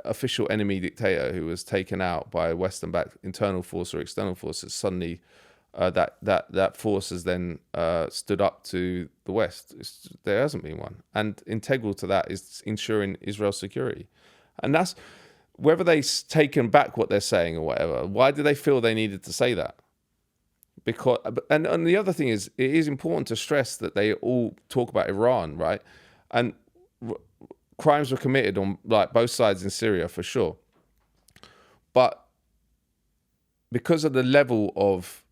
[SPEAKER 2] official enemy dictator who was taken out by a Western-backed internal force or external force that suddenly that force has then stood up to the West. There hasn't been one, and integral to that is ensuring Israel's security, and that's whether they've taken back what they're saying or whatever. Why do they feel they needed to say that? Because and the other thing is, it is important to stress that they all talk about Iran, right? And crimes were committed on like both sides in Syria for sure, but because of the level of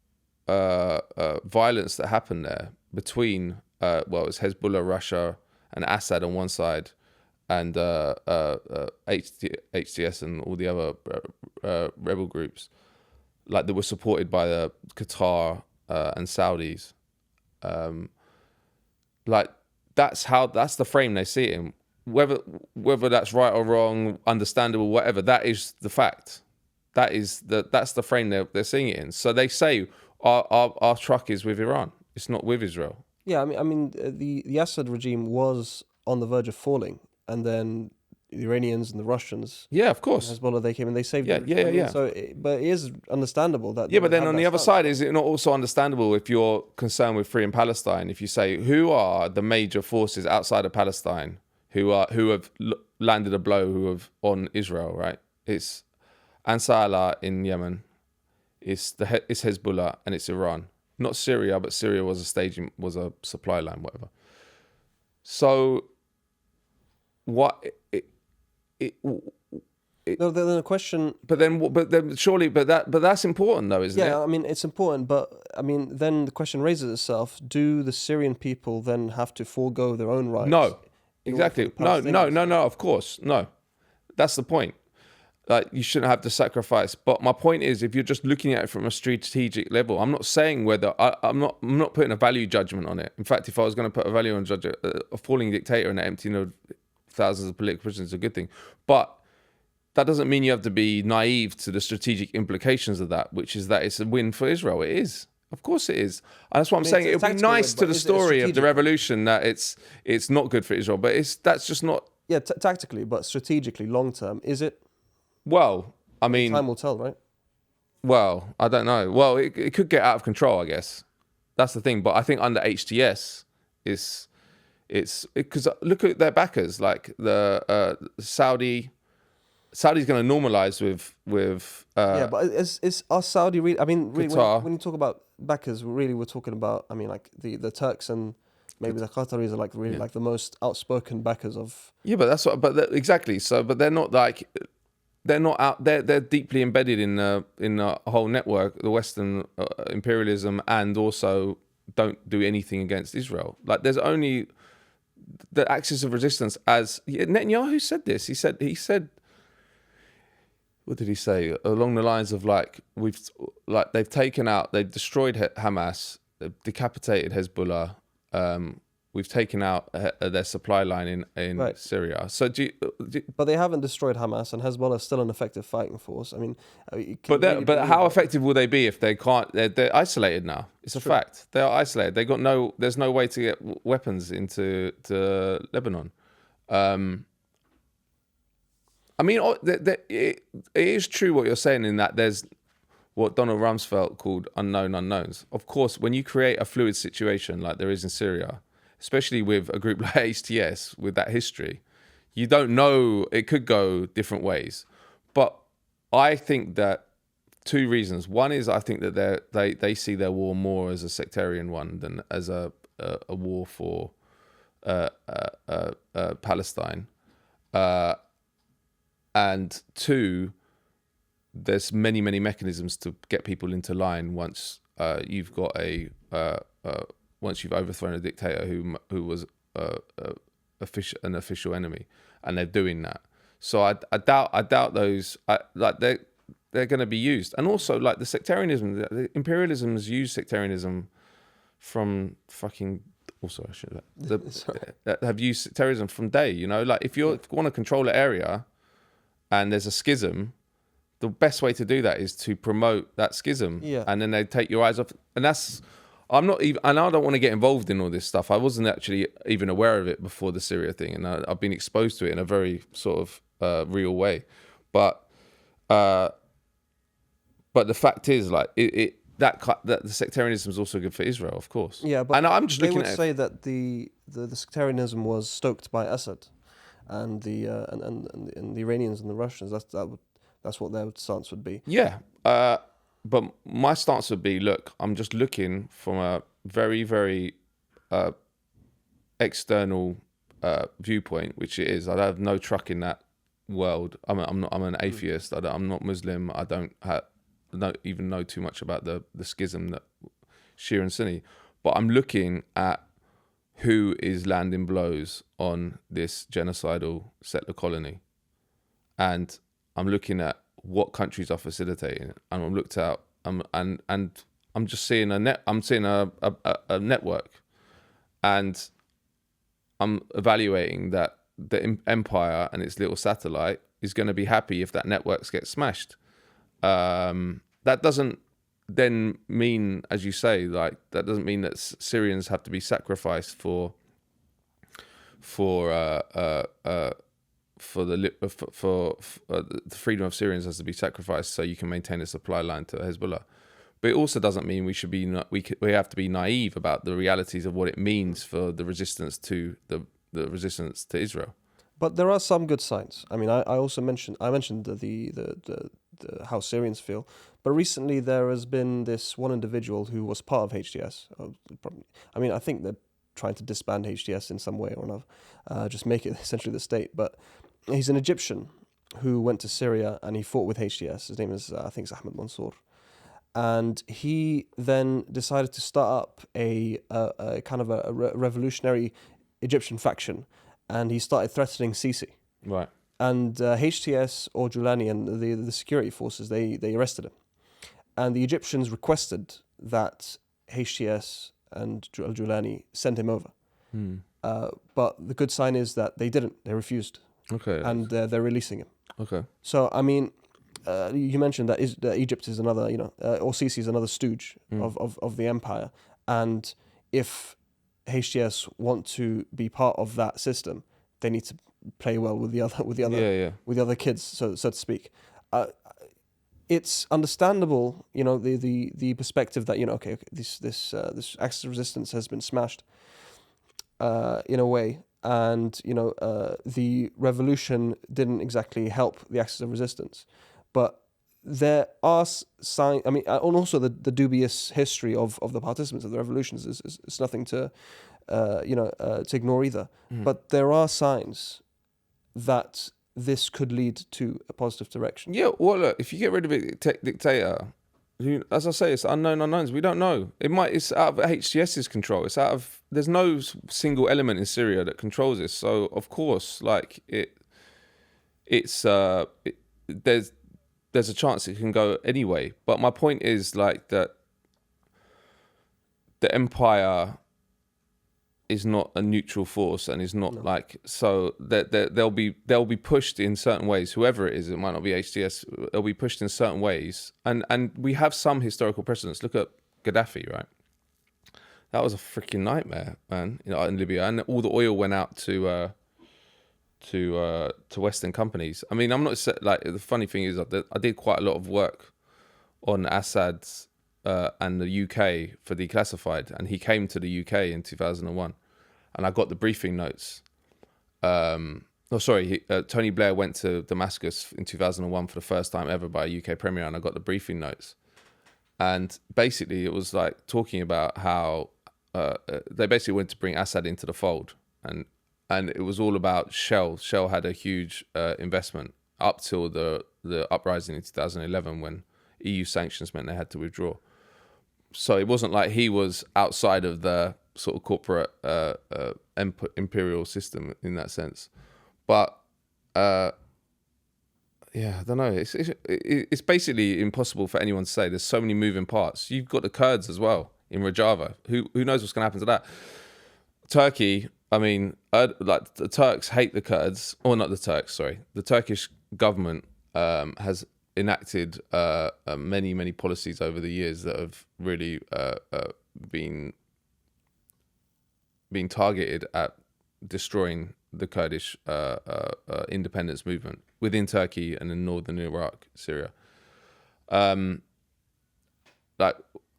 [SPEAKER 2] violence that happened there between it was Hezbollah, Russia, and Assad on one side, and HTS and all the other rebel groups, like that were supported by the Qatar and Saudis. Like that's the frame they see it in. Whether that's right or wrong, understandable, whatever, that is the fact. That's the frame they're seeing it in. So they say, Our truck is with Iran. It's not with Israel.
[SPEAKER 1] Yeah, the Assad regime was on the verge of falling, and then the Iranians and the Russians,
[SPEAKER 2] Yeah, of course.
[SPEAKER 1] Hezbollah, they came and they saved it.
[SPEAKER 2] Yeah.
[SPEAKER 1] So, but it is understandable that.
[SPEAKER 2] Yeah, but then on the other side, is it not also understandable if you're concerned with freeing Palestine? If you say, who are the major forces outside of Palestine who have landed a blow on Israel? Right? It's Ansar Allah in Yemen. It's Hezbollah and it's Iran. Not Syria, but Syria was a supply line, whatever. So, what?
[SPEAKER 1] No, then the question.
[SPEAKER 2] But that's important though, isn't it?
[SPEAKER 1] Yeah, it's important, but then the question raises itself: do the Syrian people then have to forego their own rights?
[SPEAKER 2] No, exactly. No. Of course, no. That's the point. Like, you shouldn't have to sacrifice. But my point is, if you're just looking at it from a strategic level, I'm not saying whether I'm not putting a value judgment on it. In fact, if I was going to put a value on judge a falling dictator and emptying thousands of political prisoners is a good thing, but that doesn't mean you have to be naive to the strategic implications of that, which is that it's a win for Israel. It is. Of course it is. And that's what I'm saying. It would be nice to the story of the revolution that it's not good for Israel, but that's just not...
[SPEAKER 1] Yeah, tactically, but strategically, long term, is it?
[SPEAKER 2] Well, time
[SPEAKER 1] will tell, right?
[SPEAKER 2] Well, I don't know. Well, it could get out of control, I guess. That's the thing. But I think under HTS, it's because look at their backers, like the Saudi's going to normalize with
[SPEAKER 1] yeah, but is our Saudi really? Really,
[SPEAKER 2] Qatar.
[SPEAKER 1] When you talk about backers, really, we're talking about. Like the Turks and maybe the Qataris are like really like the most outspoken backers of.
[SPEAKER 2] Yeah, but that's what. But exactly. So, but they're not like. They're not out. They're deeply embedded in the whole network, the Western imperialism, and also don't do anything against Israel. Like, there's only the axis of resistance. As Netanyahu said this, he said, what did he say? Along the lines of they've destroyed Hamas, they've decapitated Hezbollah. We've taken out their supply line in
[SPEAKER 1] right.
[SPEAKER 2] Syria. So
[SPEAKER 1] but they haven't destroyed Hamas, and Hezbollah is still an effective fighting force.
[SPEAKER 2] But how effective will they be if they can't? They're isolated now. It's a fact. They are isolated. They got there's no way to get weapons into Lebanon. It is true what you're saying in that there's what Donald Rumsfeld called unknown unknowns. Of course, when you create a fluid situation like there is in Syria, especially with a group like HTS with that history, you don't know, it could go different ways. But I think that two reasons. One is I think that they see their war more as a sectarian one than as a war for Palestine. And two, there's many mechanisms to get people into line once you've got once you've overthrown a dictator who was an official enemy, and they're doing that. So I doubt those they're going to be used. And also, like, the sectarianism, the imperialism has used sectarianism from fucking. Also, I should that have used sectarianism from day. Like, if you want to control an area, and there's a schism, the best way to do that is to promote that schism.
[SPEAKER 1] Yeah.
[SPEAKER 2] And then they take your eyes off. And I don't want to get involved in all this stuff. I wasn't actually even aware of it before the Syria thing, and I've been exposed to it in a very sort of real way. But the fact is, like, that the sectarianism is also good for Israel, of course.
[SPEAKER 1] Yeah, but
[SPEAKER 2] and I'm just looking
[SPEAKER 1] they would say that the sectarianism was stoked by Assad, and the Iranians and the Russians. That's what their stance would be.
[SPEAKER 2] Yeah. But my stance would be, look, I'm just looking from a very, very external viewpoint, which it is. I have no truck in that world. I'm an atheist. I'm not Muslim. I don't even know too much about the schism that Shia and Sunni. But I'm looking at who is landing blows on this genocidal settler colony, and I'm looking at what countries are facilitating it, and I'm just seeing a network, and I'm evaluating that the empire and its little satellite is going to be happy if that network gets smashed. That doesn't then mean, as you say, like that doesn't mean that Syrians have to be sacrificed for the freedom of Syrians has to be sacrificed so you can maintain a supply line to Hezbollah. But it also doesn't mean we should be we have to be naive about the realities of what it means for the resistance to the resistance to Israel.
[SPEAKER 1] But there are some good signs. I mean, I mentioned the how Syrians feel, but recently there has been this one individual who was part of HTS. I mean, I think they're trying to disband HTS in some way or another, just make it essentially the state. But he's an Egyptian who went to Syria and he fought with HTS. His name is, I think it's Ahmed Mansour. And he then decided to start up a kind of a revolutionary Egyptian faction, and he started threatening Sisi.
[SPEAKER 2] Right.
[SPEAKER 1] And HTS or Julani and the security forces, they arrested him. And the Egyptians requested that HTS and Julani send him over. But the good sign is that they didn't. They refused.
[SPEAKER 2] Okay.
[SPEAKER 1] And they're releasing him.
[SPEAKER 2] Okay.
[SPEAKER 1] So, I mean, you mentioned that Egypt is another, or Sisi is another stooge of the empire. And if HTS want to be part of that system, they need to play well with the other kids, so to speak. It's understandable, the perspective that okay, this axis of resistance has been smashed, in a way, and the revolution didn't exactly help the axis of resistance, but there are signs. I mean, and also the dubious history of the participants of the revolutions is nothing to ignore either. But there are signs that this could lead to a positive direction.
[SPEAKER 2] Yeah, well, look, if you get rid of a dictator, as I say, it's unknown unknowns. We don't know. It's out of HTS's control. There's no single element in Syria that controls this. So of course, like there's a chance it can go anyway. But my point is like that the empire is not a neutral force and is not so that they'll be pushed in certain ways. Whoever it is, it might not be HTS. They'll be pushed in certain ways, and we have some historical precedents. Look at Gaddafi, right? That was a freaking nightmare, man. In Libya, and all the oil went out to Western companies. I mean, I'm not like the funny thing is I did quite a lot of work on Assad's and the UK for Declassified, and he came to the UK in 2001, and I got the briefing notes. Tony Blair went to Damascus in 2001 for the first time ever by a UK premier, and I got the briefing notes. And basically, it was like talking about how they basically wanted to bring Assad into the fold, and it was all about Shell. Shell had a huge investment up till the uprising in 2011 when EU sanctions meant they had to withdraw. So it wasn't like he was outside of the sort of corporate imperial system in that sense. But I don't know. It's basically impossible for anyone to say. There's so many moving parts. You've got the Kurds as well in Rojava. Who knows what's going to happen to that? Turkey. I mean, like the Turks hate the Kurds, or not the Turks. Sorry, the Turkish government has enacted many policies over the years that have really been targeted at destroying the Kurdish independence movement within Turkey and in northern Iraq, Syria. Like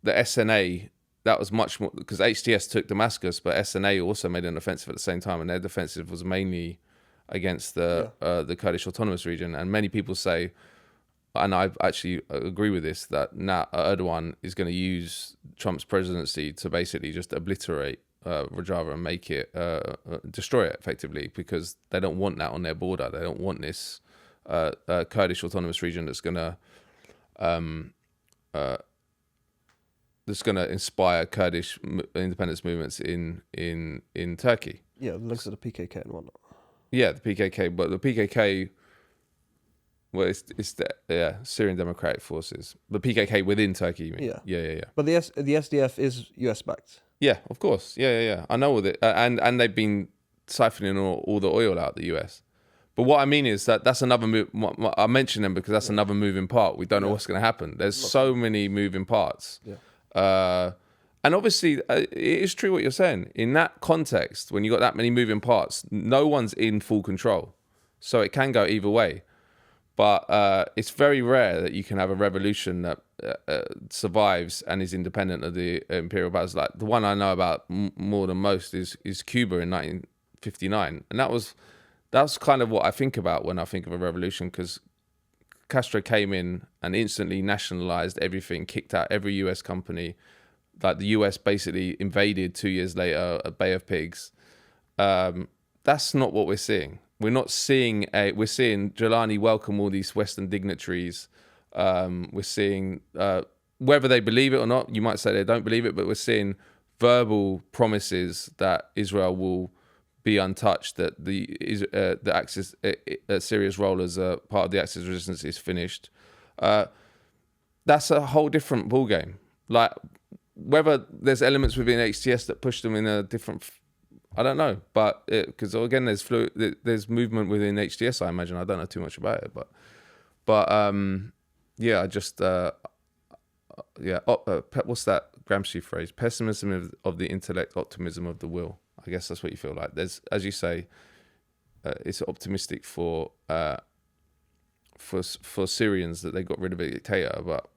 [SPEAKER 2] the SNA, that was much more because HTS took Damascus, but SNA also made an offensive at the same time, and their defensive was mainly against the Kurdish autonomous region. And many people say, and I actually agree with this, that now Erdogan is going to use Trump's presidency to basically just obliterate Rojava and make it, destroy it effectively, because they don't want that on their border. They don't want this Kurdish autonomous region that's going to inspire Kurdish independence movements in Turkey.
[SPEAKER 1] Yeah, the links to the PKK and whatnot.
[SPEAKER 2] Yeah, the PKK, but the PKK. Well, it's the Syrian Democratic Forces, the PKK within Turkey. You mean? Yeah.
[SPEAKER 1] But the SDF is US backed.
[SPEAKER 2] Yeah, of course. Yeah. I know all that, and they've been siphoning all the oil out of the US. But what I mean is that's another move. I mention them because that's another moving part. We don't know what's going to happen. There's so many moving parts. And obviously, it is true what you're saying. In that context, when you got that many moving parts, no one's in full control. So it can go either way. But it's very rare that you can have a revolution that survives and is independent of the imperial powers. Like the one I know about more than most is Cuba in 1959. And that's kind of what I think about when I think of a revolution, because Castro came in and instantly nationalized everything, kicked out every US company. Like the US basically invaded 2 years later a Bay of Pigs. That's not what we're seeing. We're seeing Jelani welcome all these Western dignitaries. We're seeing, whether they believe it or not, you might say they don't believe it, but we're seeing verbal promises that Israel will be untouched, that the Axis, Syria's role as a part of the Axis resistance is finished. That's a whole different ballgame. Like, whether there's elements within HTS that push them in a different, I don't know, but because again, there's movement within HTS. I imagine. I don't know too much about it, but yeah, I just what's that Gramsci phrase? Pessimism of the intellect, optimism of the will. I guess that's what you feel like. There's, as you say, it's optimistic for Syrians that they got rid of a dictator, but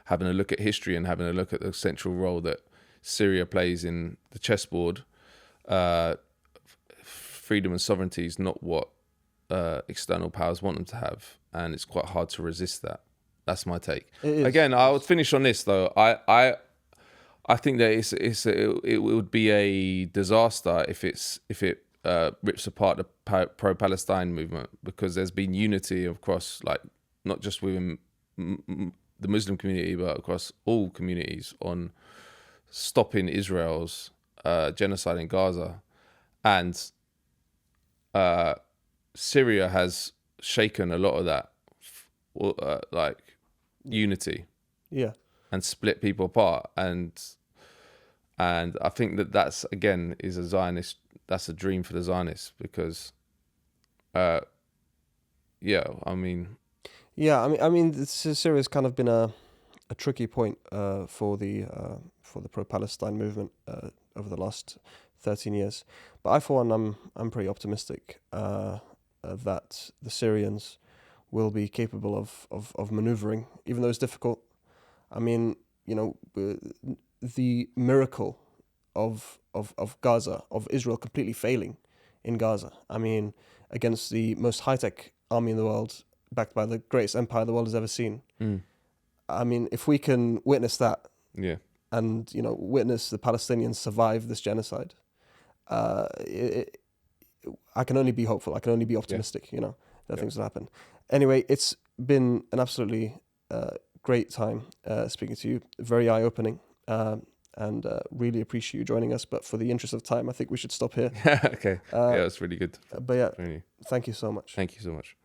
[SPEAKER 2] having a look at history and having a look at the central role that Syria plays in the chessboard, freedom and sovereignty is not what external powers want them to have, and it's quite hard to resist that. That's my take. Again, I would finish on this though. I think that it would be a disaster if it rips apart the pro-Palestine movement, because there's been unity across, like, not just within the Muslim community, but across all communities on stopping Israel's genocide in Gaza. And Syria has shaken a lot of that, like, unity. Yeah. And split people apart. And I think that's, again, is a Zionist, that's a dream for the Zionists, because, I mean, Syria's kind of been a tricky point for the pro-Palestine movement over the last 13 years. But I, for one, I'm pretty optimistic that the Syrians will be capable of maneuvering, even though it's difficult. I mean, the miracle of Gaza, of Israel completely failing in Gaza. I mean, against the most high-tech army in the world, backed by the greatest empire the world has ever seen. I mean, if we can witness that, and witness the Palestinians survive this genocide, I can only be hopeful. I can only be optimistic. That things will happen. Anyway, it's been an absolutely great time speaking to you. Very eye-opening, and really appreciate you joining us. But for the interest of time, I think we should stop here. Okay. It's really good.
[SPEAKER 1] But yeah, thank you so much.
[SPEAKER 2] Thank you so much.